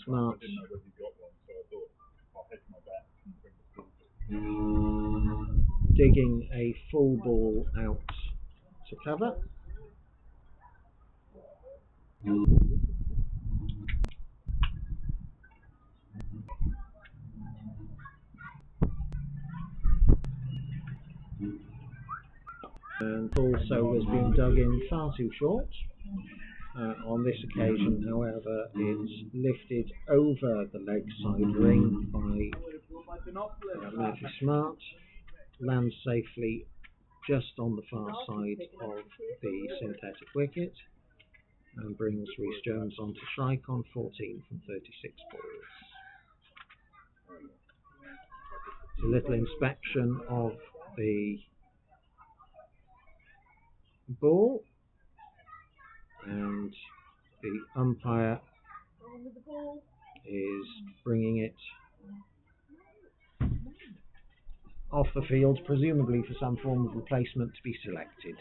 [SPEAKER 3] Smart digging a full ball out to cover. And also has been dug in far too short. On this occasion, however, it's lifted over the leg side ring by Matthew Smart, lands safely just on the far side of the synthetic wicket, and brings Rhys Jones onto strike on 14 from 36 balls. A little inspection of the ball, and the umpire is bringing it off the field, presumably for some form of replacement to be selected.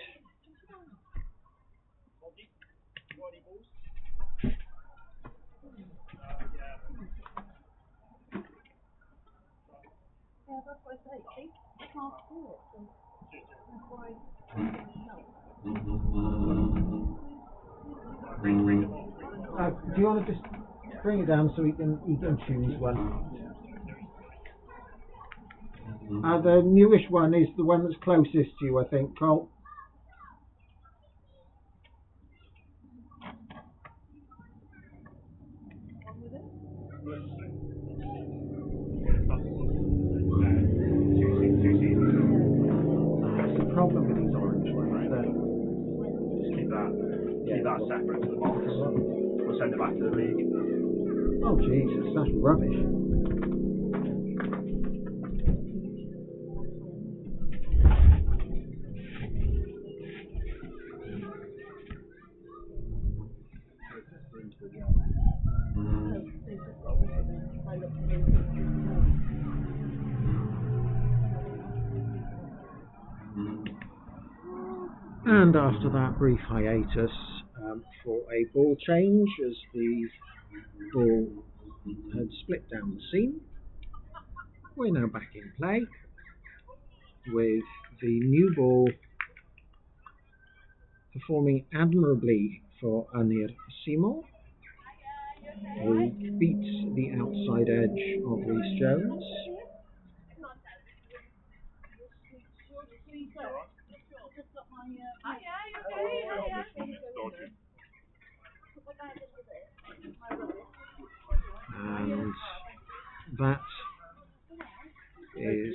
[SPEAKER 5] That's what I say. See, I can't do it. So that's why.
[SPEAKER 3] Do you want to just bring it down so he can choose one? The newish one is the one that's closest to you, I think, Cole. That's the problem with these orange ones.
[SPEAKER 7] Just keep that separate to the box. We'll send it back to the league.
[SPEAKER 3] Oh Jesus, that's rubbish. And after that brief hiatus for a ball change, as the ball had split down the seam, we're now back in play with the new ball performing admirably for Anir Seymour, who beats the outside edge of Rhys Jones. And that is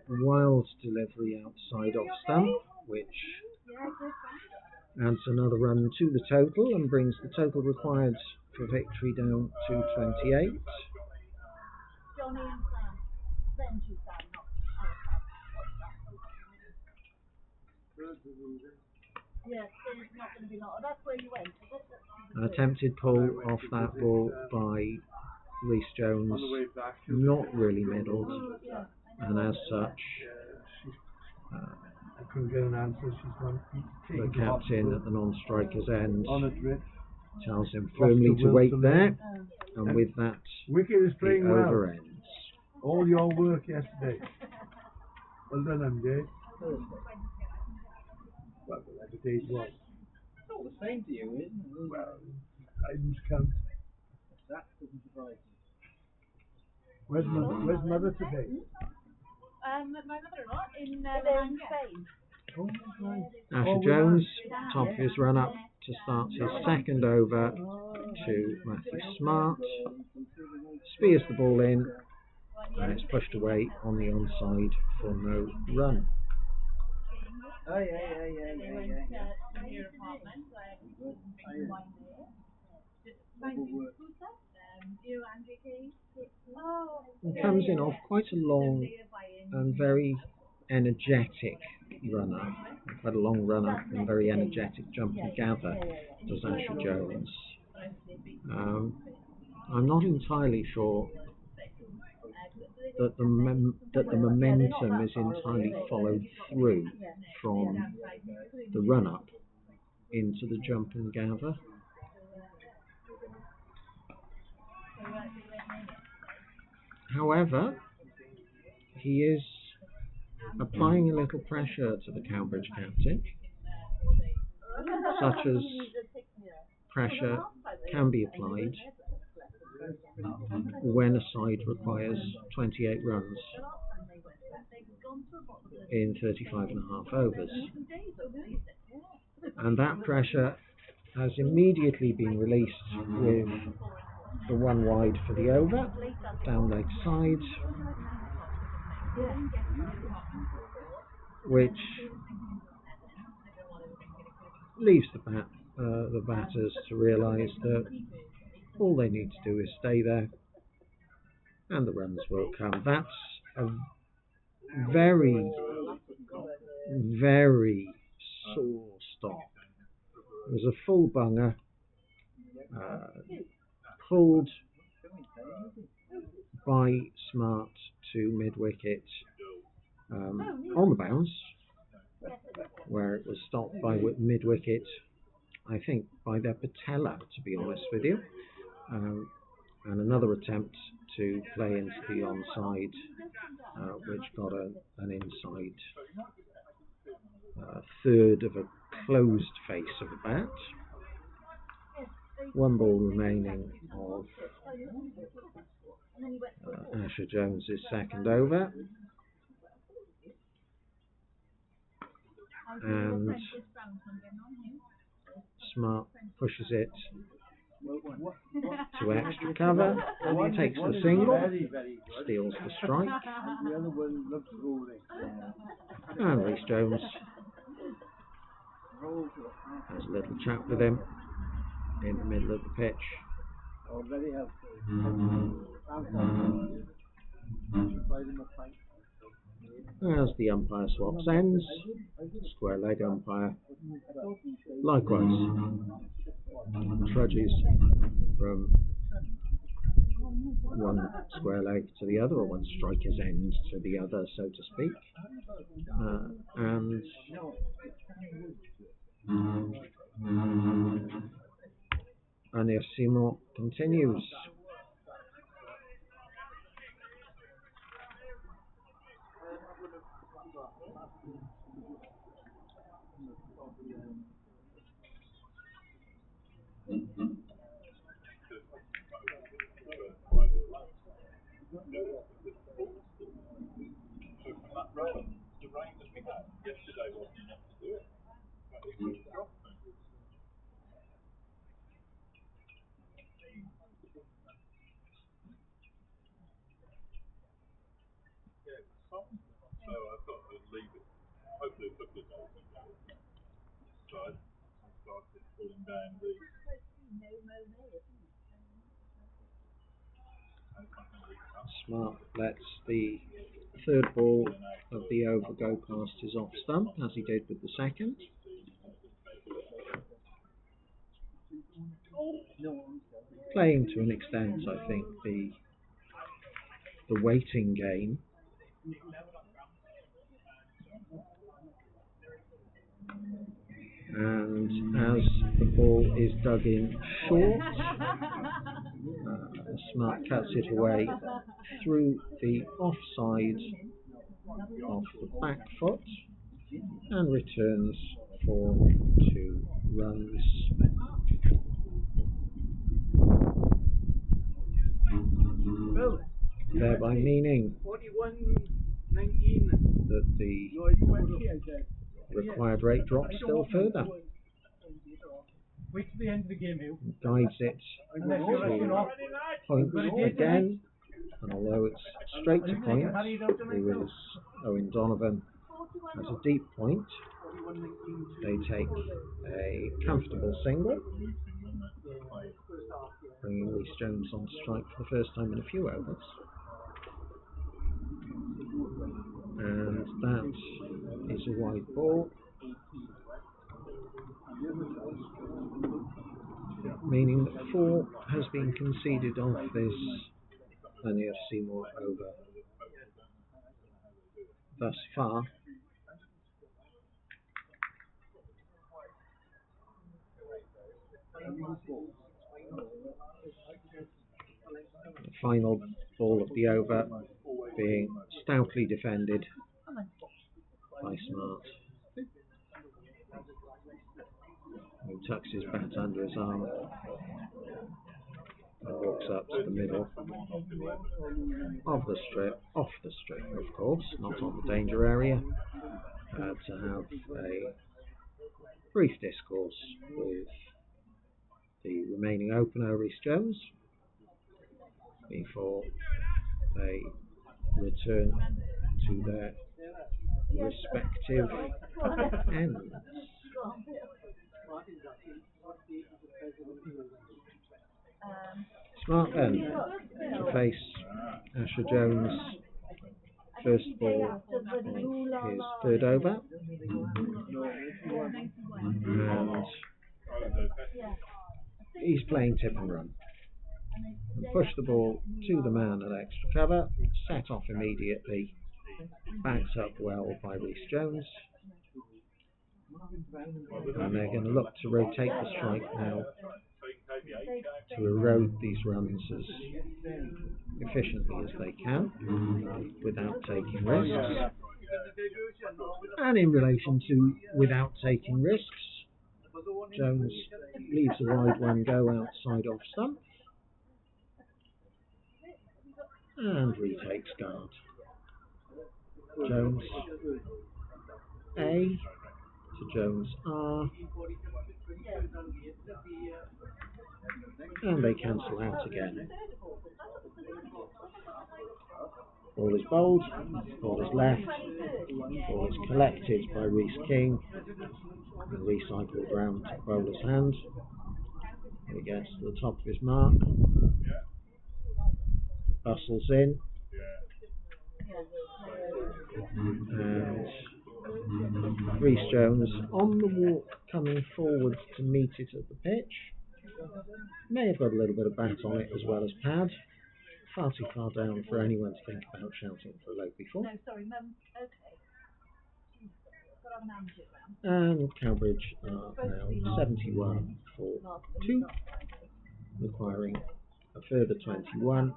[SPEAKER 3] a wild delivery outside off stump, which adds another run to the total and brings the total required for victory down to 28.
[SPEAKER 5] Johnny and Sam. Then to Sam, not yes, there's not going to be lot. That's where you went.
[SPEAKER 3] An attempted pull off that ball by Rhys Jones, not really middled, and as such,
[SPEAKER 2] I couldn't get an answer.
[SPEAKER 3] the captain at the non-striker's end tells him firmly to wait there, and with that,
[SPEAKER 2] Wicket is
[SPEAKER 3] the
[SPEAKER 2] playing
[SPEAKER 3] over
[SPEAKER 2] well.
[SPEAKER 3] ends.
[SPEAKER 2] All your work yesterday. Well done, MJ. Well, every day's work.
[SPEAKER 7] It's all the same to you, isn't it?
[SPEAKER 2] Well, I lose count.
[SPEAKER 7] That doesn't surprise me.
[SPEAKER 2] Where's mother today?
[SPEAKER 6] My mother-in-law in Spain.
[SPEAKER 2] Oh, nice.
[SPEAKER 3] Asher Jones, top of his run-up to start his second over to Matthew Smart. Spears the ball in, and it's pushed away on the onside for no run.
[SPEAKER 7] Oh, yeah.
[SPEAKER 3] It comes in off quite a long and very energetic run-up, quite a long run-up and very energetic jump and gather, does Asher Jones. I'm not entirely sure that the momentum is entirely followed through from the run-up into the jump and gather. However, he is applying a little pressure to the Cowbridge captain, such as pressure can be applied when a side requires 28 runs in 35 and a half overs. And that pressure has immediately been released with the one wide for the over, down leg side, which leaves the batters to realise that all they need to do is stay there and the runs will come. That's a very, very sore stop. It was a full bunger, pulled by Smart to mid-wicket on the bounce, where it was stopped by mid-wicket, I think by their patella, to be honest with you, and another attempt to play into the onside, which got an inside third of a closed face of a bat. One ball remaining of Asher Jones' second over, and Smart pushes it to extra cover, takes the single, steals the strike, and Rhys Jones has a little chat with him in the middle of the pitch. As the umpire swaps ends, square leg umpire likewise trudges from one square leg to the other, or one striker's end to the other, so to speak, and Anir Seymour continues.
[SPEAKER 9] The rain that we had yesterday wasn't enough to do it. It was dropping. Yeah, it's fine. So I've got to leave it. Hopefully a couple of days ago. So I started pulling down the...
[SPEAKER 3] Smart lets the third ball of the over go past his off stump, as he did with the second. Playing to an extent, I think, the waiting game. And as the ball is dug in short, Smart cuts it away through the offside of the back foot and returns for 2 runs. Thereby meaning
[SPEAKER 1] 41-19
[SPEAKER 3] that the required rate drops still further.
[SPEAKER 1] Wait to the end of the game, Hugh.
[SPEAKER 3] Guides it to point again, and although it's straight to point, who is Owen Donovan has a deep point. They take a comfortable single, bringing Rhys Jones on strike for the first time in a few overs. And that is a wide ball, meaning that 4 has been conceded off this Anir Seymour over thus far. The final ball of the over being stoutly defended by Smart, who tucks his bat under his arm and walks up to the middle of the strip, off the strip of course, not on the danger area, to have a brief discourse with the remaining opener, Rhys Jones, before they return to their respective ends. Smart then to face Asher Jones. First ball of his third over, and he's playing tip and run. And push the ball to the man at extra cover, set off immediately, backed up well by Rhys Jones, and they're going to look to rotate the strike now to erode these runs as efficiently as they can without taking risks. And in relation to without taking risks, Jones leaves a wide one go outside off stump and retakes guard. Jones A to Jones R, and they cancel out again. Ball is bowled, ball is left, ball is collected by Rhys King and recycled round to bowler's hand. He gets to the top of his mark, bustles in, and Rhys Jones on the walk coming forwards to meet it at the pitch. May have got a little bit of bat on it as well as pad. Far too far down for anyone to think about shouting for a lope before.
[SPEAKER 5] No, sorry, Mum. Okay. Got our manager round.
[SPEAKER 3] And Cowbridge are now 71 for 2, requiring a further 21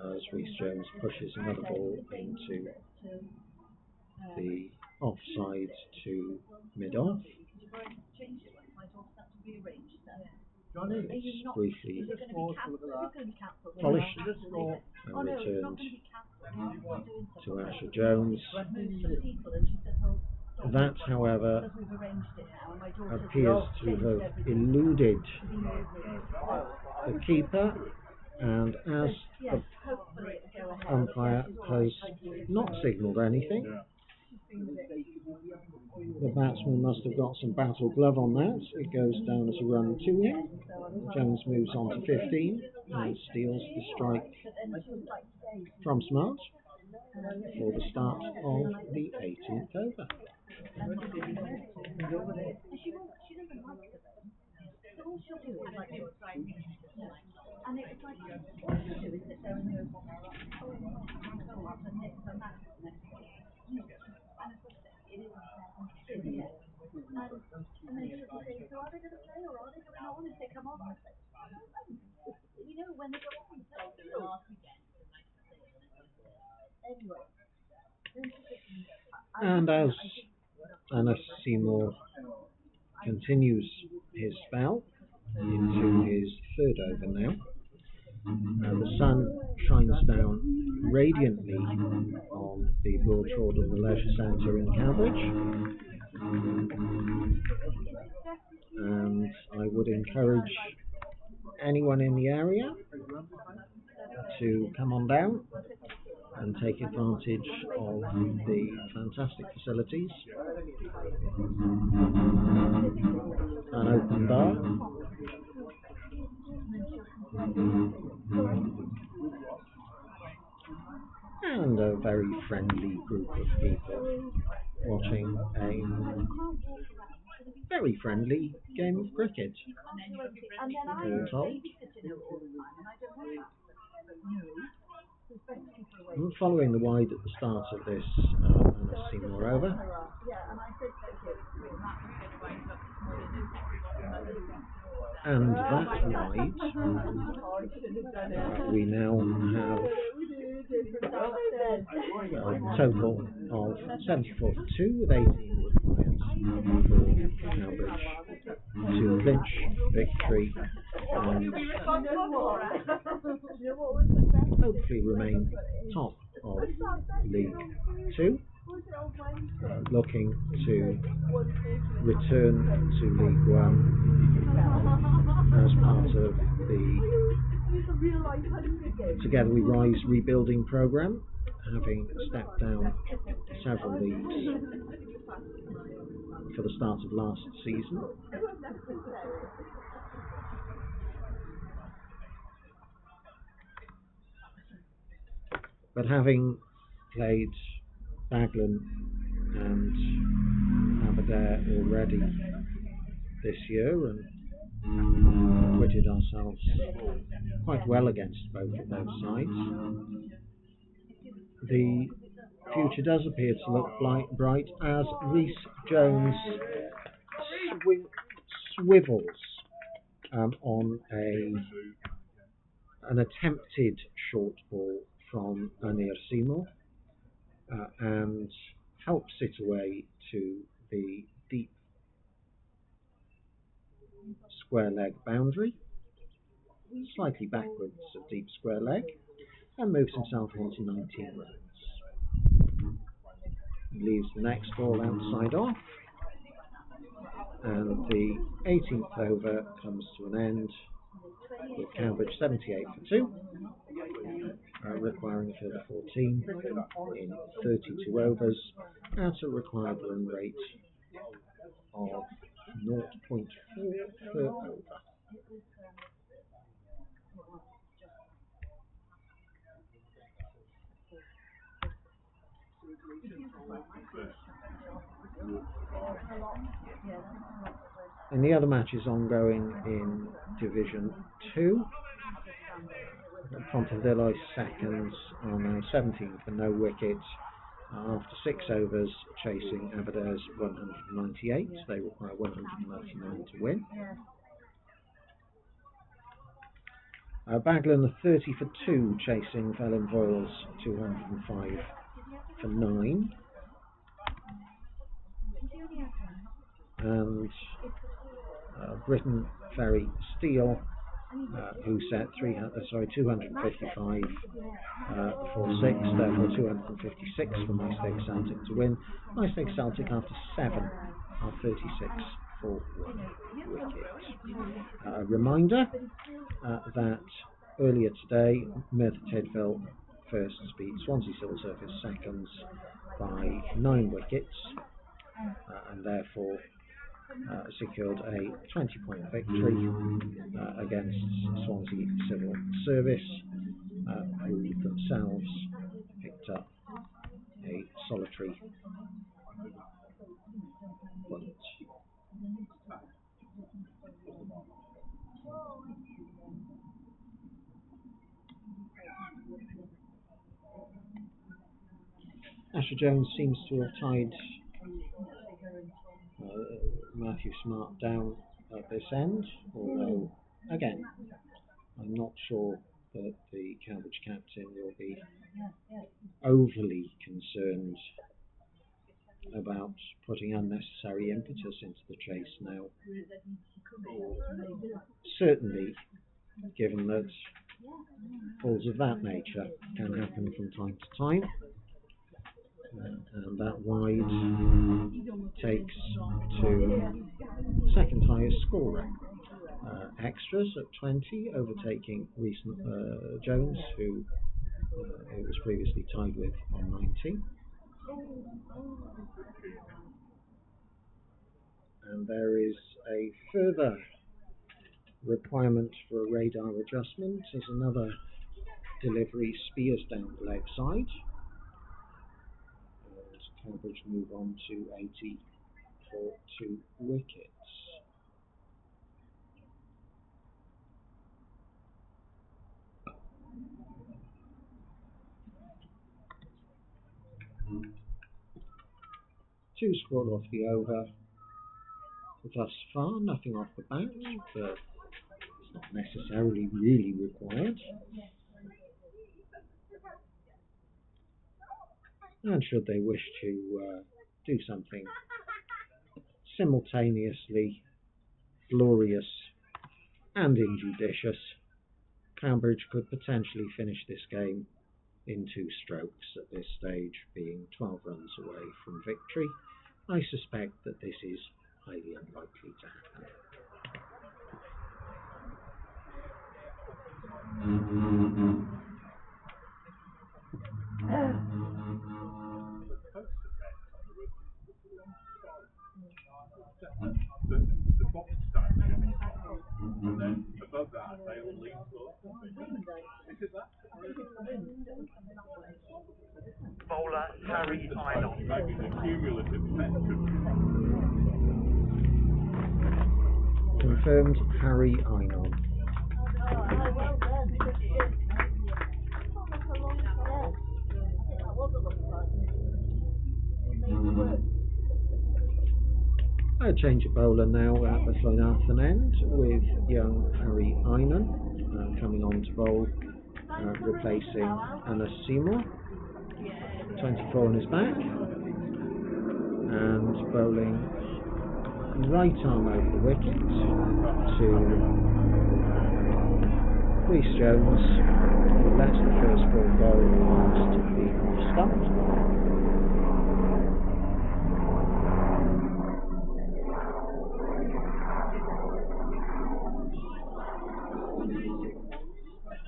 [SPEAKER 3] as Rhys Jones pushes another ball into the offside to mid-off. It's briefly polished and returned to Asher Jones. That, however, appears to have eluded the keeper, and as the umpire has not signalled anything, the batsman must have got some battle glove on that. It goes down as a run to him. Jones moves on to 15 and steals the strike from Smart for the start of the 18th over.
[SPEAKER 5] And it was like, what do you do? Is sit there and go, oh, and next and that. And of course, it isn't fair. And then she'll say, so are they going to play or are they going on? If they come on, I say, you know, when they go on, they go off again. Anyway.
[SPEAKER 3] And as Anna Seymour continues his spell into his third over now, the sun shines down radiantly on the Broadshore of the Leisure Centre in Cowbridge, and I would encourage anyone in the area to come on down and take advantage of the fantastic facilities. An open bar, and a very friendly group of people watching a very friendly game of cricket. All told. Following the wide at the start of this Anna Seymour over, and that wide, we now have a total of 74 for 2 with 18 required for Cowbridge to clinch victory and hopefully remain top of League 2. looking to return to League One as part of the Together We Rise rebuilding programme, having stepped down several leagues for the start of last season. But having played Raglan and Aberdare already this year and acquitted ourselves quite well against both of those sides, the future does appear to look bright as Rhys Jones swivels on an attempted short ball from Anir Seymour and helps it away to the deep square leg boundary, slightly backwards of deep square leg, and moves himself into 19 runs. He leaves the next ball outside off, and the 18th over comes to an end with Cowbridge 78 for 2, requiring a further 14 in 32 overs at a required run rate of 0.4 per over. And the other matches ongoing in Division 2. Pontevillo's seconds are now 17 for no wicket after 6 overs chasing Aberdare's 198. They require 199 to win. Baglan 30 for 2 chasing Felin Voiles 205 for 9. And Britain Ferry Steel, who set 255 for 6, therefore 256 for Maesteg Celtic to win. Maesteg Celtic after 7 are 36 for 1 wicket. A reminder that earlier today Merthyr Tydfil first beat Swansea Civil Service seconds by 9 wickets and therefore secured a 20-point victory against Swansea Civil Service, who themselves picked up a solitary point. Asher Jones seems to have tied Matthew Smart down at this end, although again I'm not sure that the Cowbridge captain will be overly concerned about putting unnecessary impetus into the chase now. Certainly, given that falls of that nature can happen from time to time, and that wide takes to second highest scorer. Extras at 20, overtaking Rhys Jones, who it was previously tied with on 19. And there is a further requirement for a radar adjustment as another delivery spears down the leg side. And Cowbridge move on to 80 for 2 wickets. Two scored off the over. Thus far, nothing off the bat, but it's not necessarily really required. And should they wish to do something simultaneously glorious and injudicious, Cowbridge could potentially finish this game in 2 strokes at this stage, being 12 runs away from victory. I suspect that this is highly unlikely to happen.
[SPEAKER 9] The box stand, and then above that they all lean forward. Is it that?
[SPEAKER 8] Bowler Harry Idle.
[SPEAKER 9] Maybe the cumulative effect of
[SPEAKER 3] Confirmed Harry Einon.
[SPEAKER 5] Well done. Good shit. Oh, that's a long time. I think that was a long time. You made it work.
[SPEAKER 3] A change of bowler now at the Llanarthen end with young Harry Einon coming on to bowl, replacing Anna Seymour. 24 on his back, and bowling right arm over the wicket to Rhys Jones, who lets the first ball go past the off stump.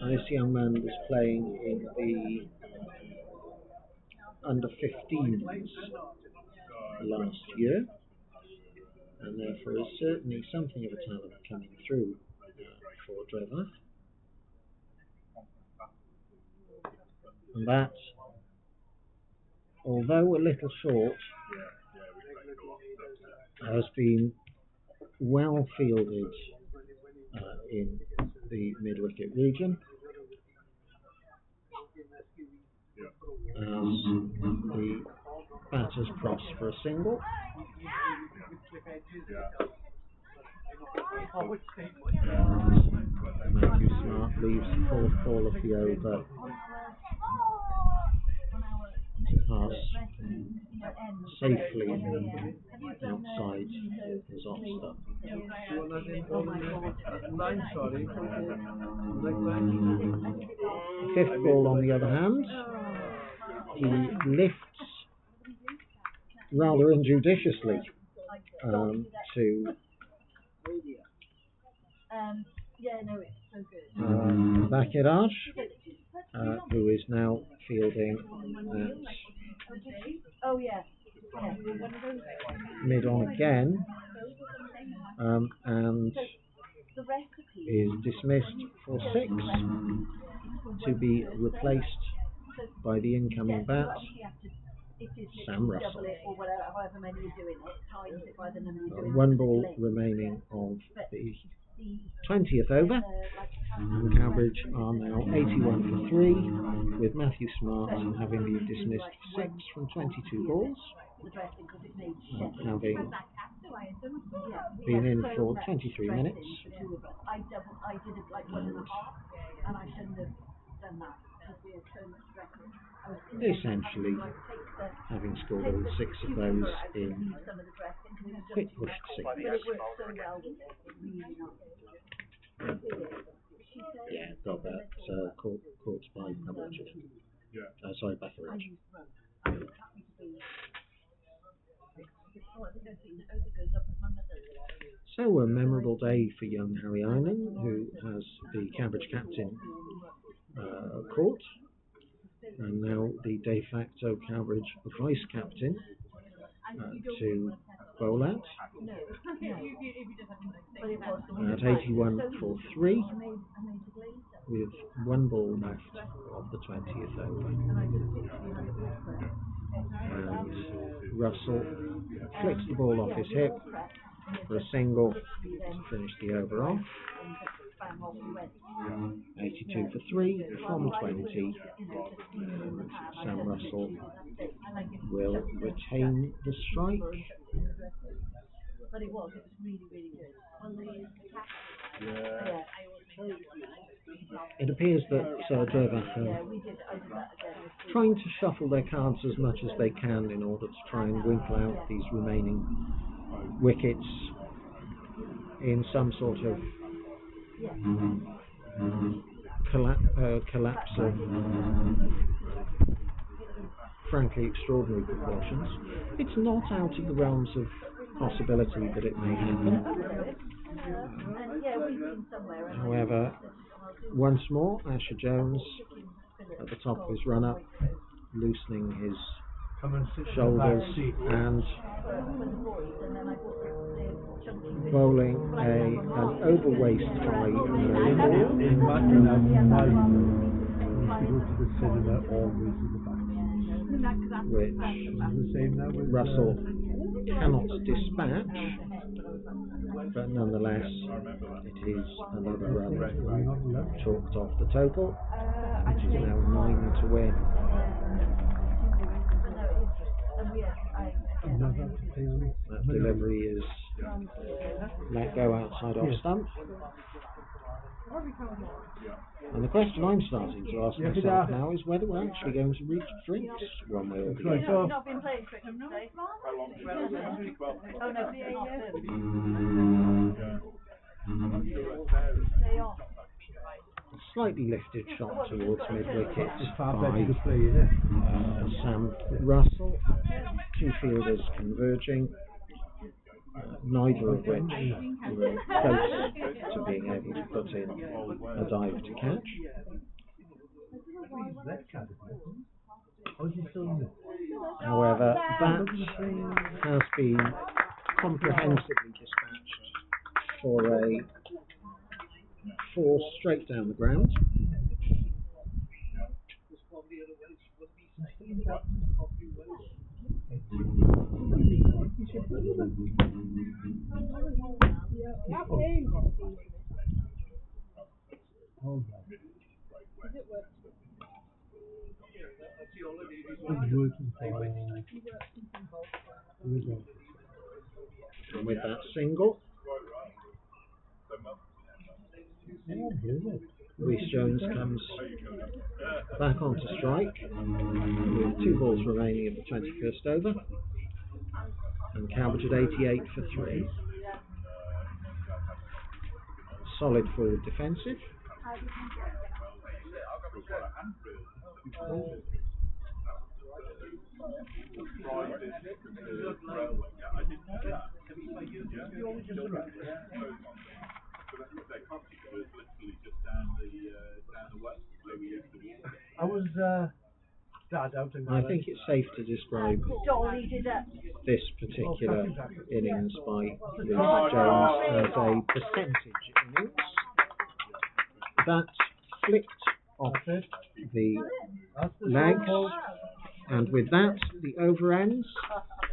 [SPEAKER 3] And this young man was playing in the under 15s last year, and therefore is certainly something of a talent coming through for Drefach. And that, although a little short, has been well fielded in the mid-wicket region, as the batters cross for a single. Matthew Smart leaves the 4th ball of the over to pass safely outside his off stump. 5th ball, on the other hand, he lifts rather injudiciously to Bakiraj, who is now fielding at mid on again, and is dismissed for 6 to be replaced by the incoming bat, Sam Russell. 1 ball remaining of the 20th over, and Cowbridge are now 81 for 3, with Matthew Smart having been dismissed for 6 from 22 balls, having been in for 23 minutes, and essentially having scored all 6 of those in quick pushed singles. Yeah, got that caught by Cowbridge. Sorry, Bakiraj. So a memorable day for young Harry Einon, who has the Cowbridge captain caught, and now the de facto Cowbridge vice captain to bowl at 81 for 3, with 1 ball left of the 20th over. And Russell flicks the ball off his hip for a single to finish the over off. 82 for 3 from 20. Sam Russell will retain the strike. It appears that Drefach are trying to shuffle their cards as much as they can in order to try and winkle out these remaining wickets in some sort of collapse of frankly extraordinary proportions. It's not out of the realms of possibility that it may happen. However, once more, Asher Jones at the top of his run-up, loosening his shoulders and bowling an overwaist high no ball, which Russell cannot dispatch, but nonetheless it is another run chalked off the total, which is now 9 to win. That delivery is let go outside off stump. And the question I'm starting to ask myself now is whether we're actually going to reach drinks one way or the other.
[SPEAKER 5] I've not been playing cricket today. Oh no, stay on.
[SPEAKER 3] A slightly lifted shot towards mid-wicket by Sam Russell. Two fielders converging, neither of which were close to being able to put in a dive to catch. However, that has been comprehensively dispatched for a 4 straight down the ground. And with that single, Rhys Jones comes back onto strike with 2 balls remaining of the 21st over, and Cowbridge at 88 for 3. Solid forward defensive. I think it's safe to describe this particular innings by Rhys Jones as a percentage innings that flicked off the legs, and with that the over ends,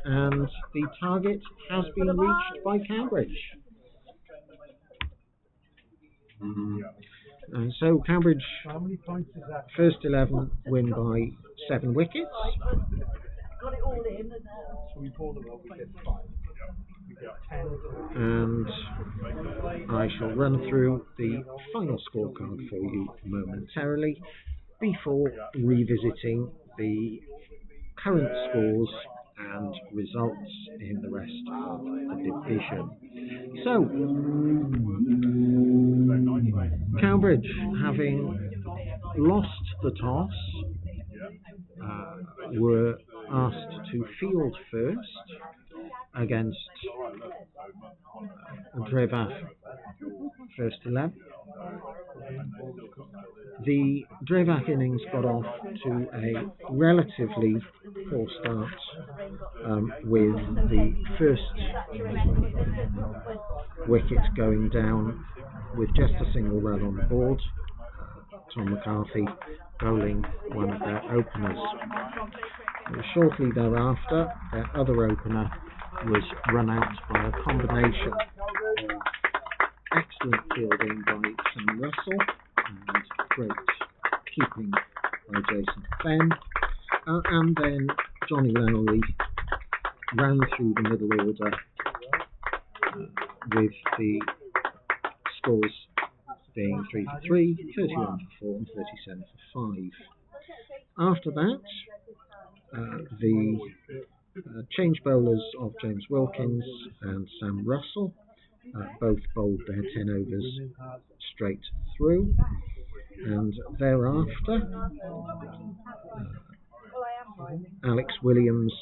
[SPEAKER 3] and the target has been reached by Cowbridge. And so Cowbridge, first 11, win by 7 wickets. And I shall run through the final scorecard for you momentarily before revisiting the current scores and results in the rest of the division. So, Cowbridge, having lost the toss, were asked to field first against Drefach first 11. The Drefach innings got off to a relatively poor start, with the first wicket going down with just a single run on the board. Tom McCarthy bowling one of their openers. Shortly thereafter, their other opener was run out by a combination of excellent fielding by Sam Russell and great keeping by Jason Fenn, and then Johnny Lowry ran through the middle order with the scores being 3 for 3, 31 for 4 and 37 for 5. After that, the change bowlers of James Wilkins and Sam Russell both bowled their 10 overs straight through, and thereafter Alex Williams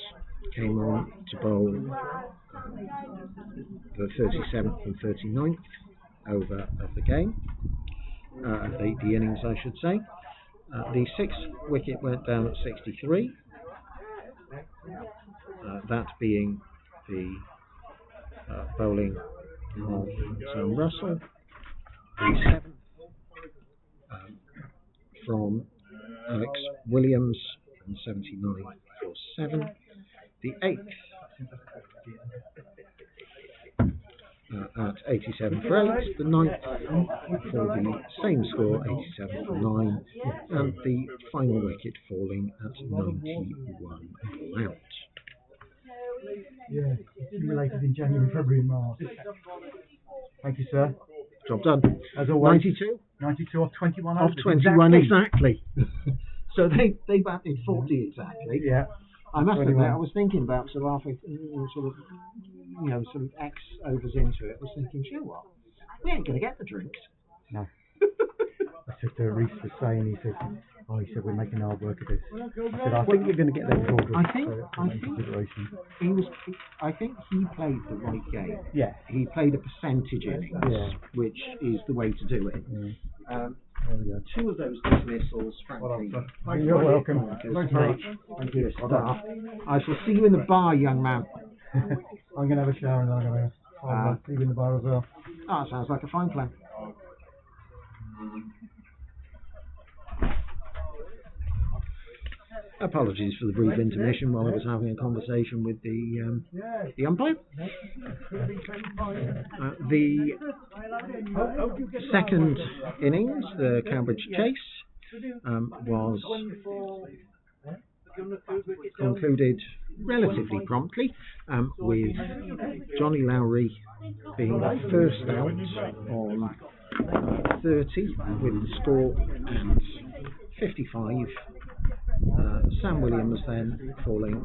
[SPEAKER 3] came on to bowl the 37th and 39th over of the game, the innings I should say. The 6th wicket went down at 63, that being the bowling of Sam Russell. The 7th from Alex Williams and 79 for 7. The 8th at 87 for 8. The 9th for the same score, 87 for 9. And the final wicket falling at 91 out.
[SPEAKER 1] Yeah, simulated in January, February and March. Thank you, sir.
[SPEAKER 3] Job done.
[SPEAKER 1] As always.
[SPEAKER 3] 92
[SPEAKER 1] off 21
[SPEAKER 3] off 21 exactly. So they batted 40 exactly.
[SPEAKER 1] Yeah.
[SPEAKER 3] I must
[SPEAKER 1] 21.
[SPEAKER 3] admit, I was thinking about sort of X overs into it. I was thinking, you know what? We ain't going to get the drinks.
[SPEAKER 1] No. I said to Reese was saying, he said we're making hard work of this. I said, I think we're going to get them before
[SPEAKER 3] I think he played the right game.
[SPEAKER 1] Yeah.
[SPEAKER 3] He played a percentage innings, which is the way to do it.
[SPEAKER 1] Yeah.
[SPEAKER 3] Two of those dismissals, frankly.
[SPEAKER 1] You're welcome.
[SPEAKER 3] Thank you. I shall see you in the bar, young man.
[SPEAKER 1] I'm going to have a shower and then I'm going to see you in the bar as well.
[SPEAKER 3] Ah, sounds like a fine plan. Apologies for the brief intermission while I was having a conversation with the umpire. The second innings, the Cowbridge chase, was concluded relatively promptly, with Johnny Lowry being first out on 30 with the score at 55. Sam Williams then falling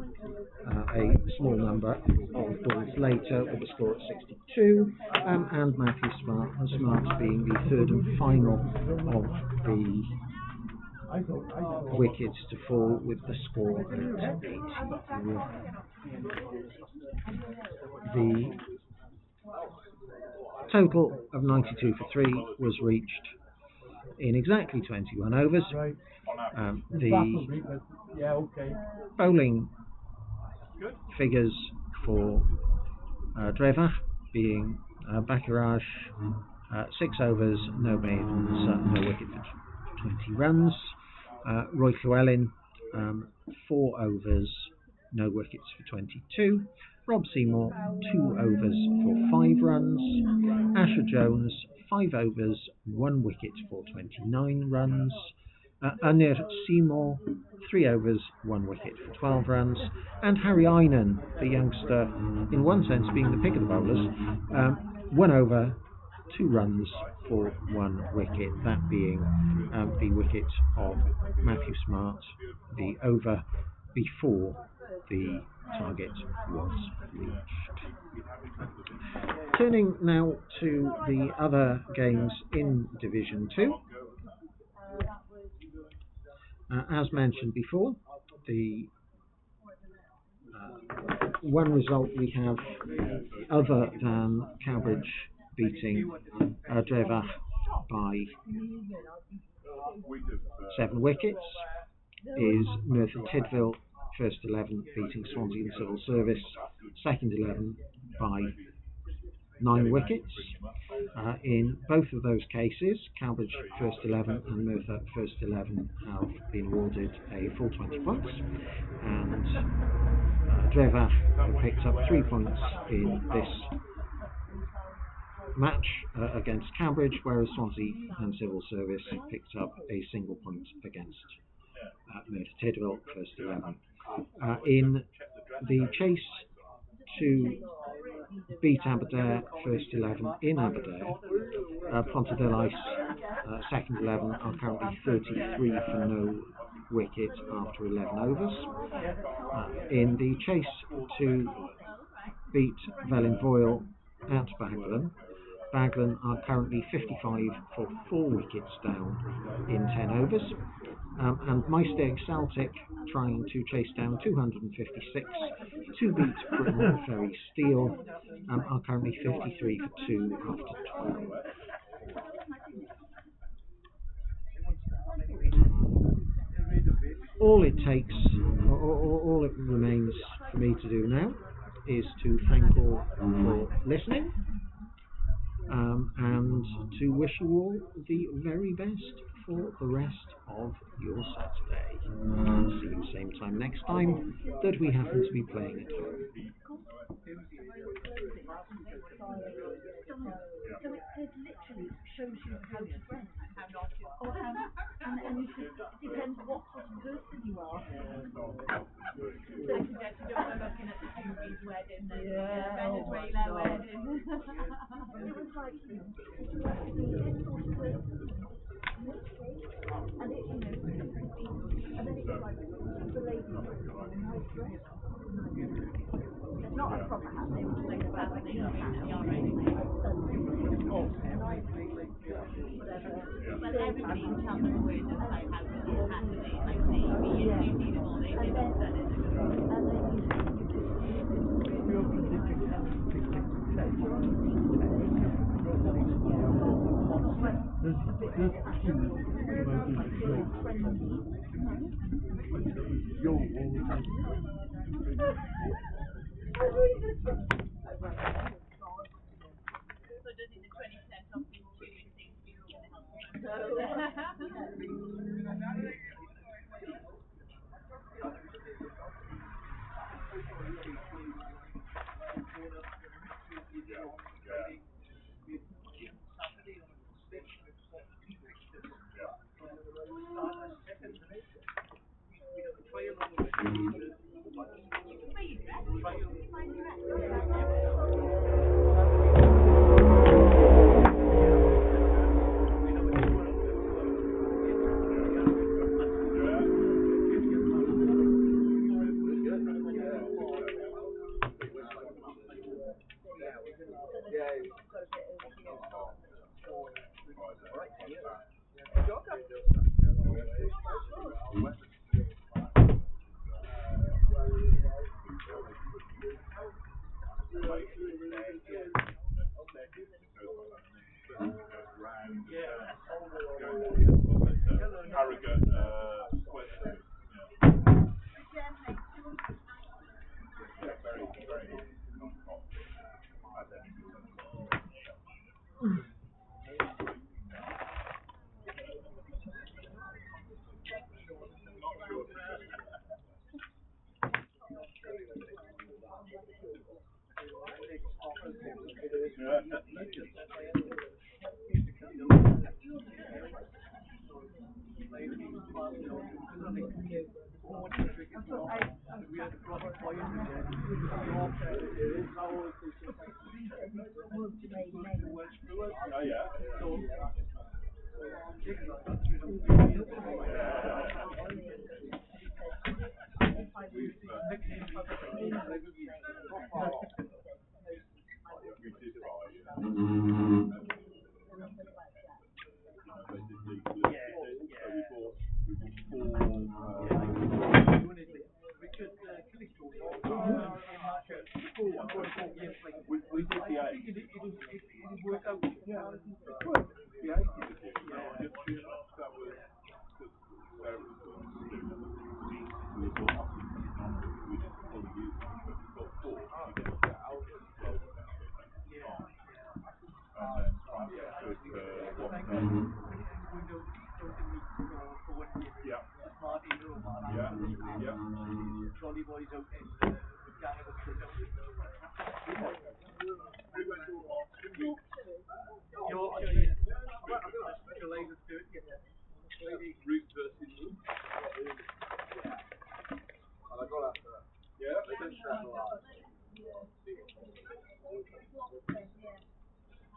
[SPEAKER 3] a small number of balls later with a score at 62, and Matthew Smart being the third and final of the wickets to fall with the score at 81. The total of 92 for 3 was reached in exactly 21 overs. The bowling figures for Drefach being Baccarage, 6 overs, no maidens, no wicket for 20 runs. Roy Llewellyn, 4 overs, no wickets for 22. Rob Seymour, 2 overs for 5 runs. Asher Jones, 5 overs, 1 wicket for 29 runs. Anir Seymour, 3 overs, 1 wicket for 12 runs. And Harry Einan, the youngster, in one sense being the pick of the bowlers, 1 over, 2 runs for 1 wicket, that being the wicket of Matthew Smart, the over before the target was reached. Turning now to the other games in Division 2. As mentioned before, the one result we have other than Cowbridge beating Drefach by 7 wickets is Merthyr Tydfil first 11 beating Swansea and Civil Service second 11 by 9 wickets. In both of those cases, Cowbridge first 11 and Merthyr first 11 have been awarded a full 20 points, and Drefach have picked up 3 points in this match against Cowbridge, whereas Swansea and Civil Service picked up a single point against Merthyr Tydfil first 11. In the chase to beat Aberdare first 11 in Aberdare, Pontedelice second 11 are currently 33 for no wicket after 11 overs. In the chase to beat Velin Foyle at Baglan, Baglan are currently 55 for 4 wickets down in 10 overs. And Maesteg Celtic, trying to chase down 256 to beat Britain Ferry Steel, are currently 53 for 2 after 12. All it takes, all it remains for me to do now is to thank all for listening, and to wish you all the very best for the rest of your Saturday. See you same time next time that we happen to be playing at home.
[SPEAKER 5] So it literally shows you how to dress, how not to, or how, and it depends what sort of person you are. I suggest you don't go looking at the Judy's wedding, Venezuela wedding. It was like, you know, to have to be this sort of person, and it, you know, and then it was like, the lady was in a nice dress, not a proper hat, they were just like a balcony already. But everybody in Cheltenham were just like, how to do Saturdays, like Navy, you see them all, they've done it. And then so does it the 20% off the chewing things before the health?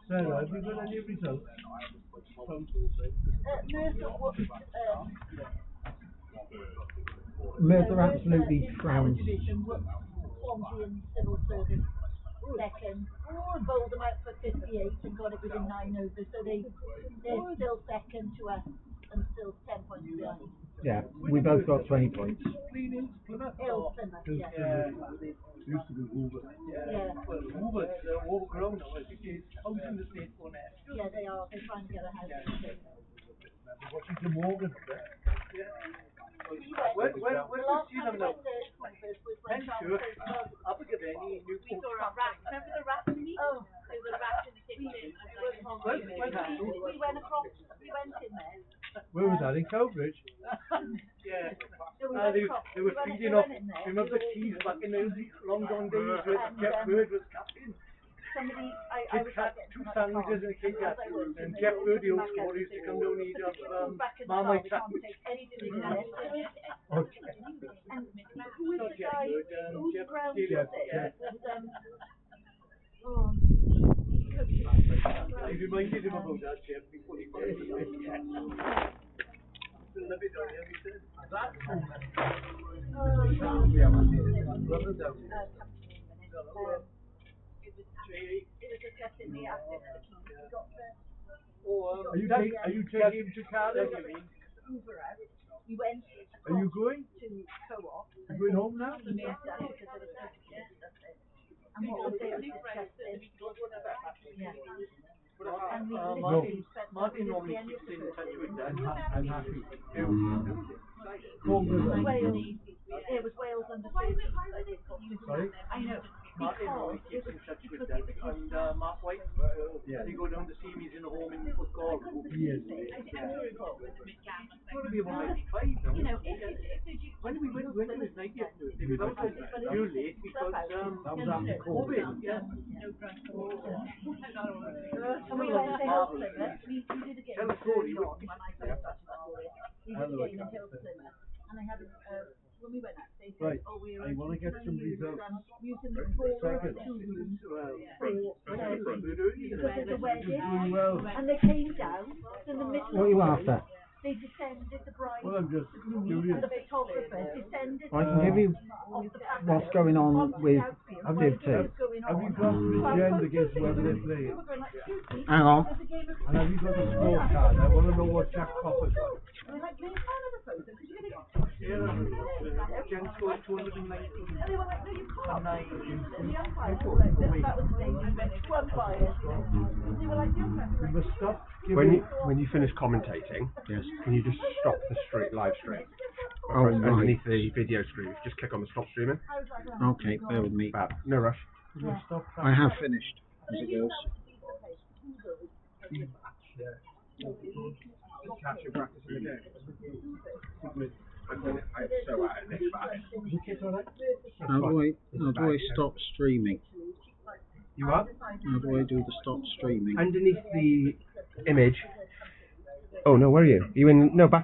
[SPEAKER 1] Sarah, have you got any results?
[SPEAKER 3] Merthyr absolutely frowns.
[SPEAKER 5] Swansea and civil service. second, and bowled them out for 58 and got it within 9 overs. So they're still second to us and still 10 points behind.
[SPEAKER 1] Yeah, we both got 20 points.
[SPEAKER 5] Ill Plymouth, yeah.
[SPEAKER 1] Used to be Hoover.
[SPEAKER 5] Yeah.
[SPEAKER 1] Well, Hoover's overgrown now. I think he's out in the state for now.
[SPEAKER 5] Yeah, they are. They're trying to get a house.
[SPEAKER 1] Watching the Morgan up there. Yeah.
[SPEAKER 5] When
[SPEAKER 1] did you see them now?
[SPEAKER 5] I'm
[SPEAKER 1] sure. Up again, any new
[SPEAKER 6] We saw a rat. Remember the rat in the
[SPEAKER 5] Oh,
[SPEAKER 6] There was a rat in the kitchen.
[SPEAKER 5] we went across. We went in there.
[SPEAKER 1] Where was that? In Cowbridge? Yeah.
[SPEAKER 5] No, we
[SPEAKER 1] They
[SPEAKER 5] went across.
[SPEAKER 1] were
[SPEAKER 5] We
[SPEAKER 1] feeding
[SPEAKER 5] went
[SPEAKER 1] off.
[SPEAKER 5] in there.
[SPEAKER 1] Remember the keys back in those long gone days where Jeff Bird was captain?
[SPEAKER 5] Somebody, I
[SPEAKER 1] Kids
[SPEAKER 5] was
[SPEAKER 1] had
[SPEAKER 5] like,
[SPEAKER 1] two sandwiches and a Kit Kat. And Jeff Bird, the old squad, used to come down and eat Marmite sandwich.
[SPEAKER 5] And who was the guy? Whose
[SPEAKER 1] Jeff
[SPEAKER 5] ground
[SPEAKER 1] Davis,
[SPEAKER 5] was it?
[SPEAKER 1] yeah.
[SPEAKER 5] Oh,
[SPEAKER 1] I reminded him about that, Jeff, before he found it. Still live it on here, he said.
[SPEAKER 5] It was just in the afternoon.
[SPEAKER 1] Are you taking him to Cardiff?
[SPEAKER 5] Hoover out. We went.
[SPEAKER 1] Are you going?
[SPEAKER 5] To Co-op.
[SPEAKER 1] Are you going home now?
[SPEAKER 5] We made that because there was stuff there. And what was there was disgusting. Yeah. And we
[SPEAKER 1] Martin normally keeps in touch with that. I'm happy.
[SPEAKER 5] Wales. It was Wales under 13.
[SPEAKER 1] Sorry?
[SPEAKER 5] I know.
[SPEAKER 1] Martin normally keeps in touch with that. And Mark White, they go down to see me in the home in football. Yes. It's going to be about 95 now.
[SPEAKER 5] You know,
[SPEAKER 1] When we went, when it was 90th birthday, we were too late because that was after COVID. Yeah.
[SPEAKER 5] And we went to Hill Plymouth. We did a game
[SPEAKER 1] Tell the story.
[SPEAKER 5] when I first started Sporadic. We did a game in Hill Plymouth. And I had when we went out, they said,
[SPEAKER 1] Right.
[SPEAKER 5] oh, we
[SPEAKER 1] I want to get some results.
[SPEAKER 5] using the four
[SPEAKER 1] Second.
[SPEAKER 5] 2 rooms
[SPEAKER 1] Well,
[SPEAKER 5] because there's a wedding.
[SPEAKER 1] doing well.
[SPEAKER 5] And they came down in the middle
[SPEAKER 3] What are you after?
[SPEAKER 5] They descended the bride,
[SPEAKER 1] Well, I'm just
[SPEAKER 5] the groom,
[SPEAKER 1] curious.
[SPEAKER 5] and the photographer descended
[SPEAKER 3] I can give you
[SPEAKER 5] off the patio
[SPEAKER 3] what's going on
[SPEAKER 5] onto
[SPEAKER 3] with
[SPEAKER 5] the outfield,
[SPEAKER 3] Div 2.
[SPEAKER 5] what was going
[SPEAKER 1] Have you
[SPEAKER 5] on.
[SPEAKER 1] got the
[SPEAKER 5] So I
[SPEAKER 1] agenda
[SPEAKER 5] put
[SPEAKER 1] against
[SPEAKER 5] two
[SPEAKER 1] whoever
[SPEAKER 5] things
[SPEAKER 1] they're playing?
[SPEAKER 5] We're going like, excuse me,
[SPEAKER 3] Hang on.
[SPEAKER 5] there's a game of
[SPEAKER 1] And have you got the scorecard? I want to know what Jack Copper's got.
[SPEAKER 5] we're like, there's kind of a photo, because you're going to
[SPEAKER 1] Yeah, Jen scored 219.
[SPEAKER 5] And they were like, no, you can't.
[SPEAKER 1] And
[SPEAKER 5] The umpires were like, that was the thing, two umpires. They were like, the umpires were
[SPEAKER 1] we must stop
[SPEAKER 2] When you finish commentating,
[SPEAKER 3] Yes.
[SPEAKER 2] can you just stop the live stream?
[SPEAKER 3] Oh, right.
[SPEAKER 2] Underneath the video screen, just click on the stop streaming.
[SPEAKER 3] Okay, bear with me.
[SPEAKER 2] Fab. No rush.
[SPEAKER 1] We must stop
[SPEAKER 3] I have finished as it goes.
[SPEAKER 2] Catch your practice in the game. I'm so out of this bag.
[SPEAKER 3] How do I stop streaming?
[SPEAKER 2] You are?
[SPEAKER 3] How do I do the stop streaming?
[SPEAKER 2] Underneath the image. Oh no, where are you? Are you in? No, back.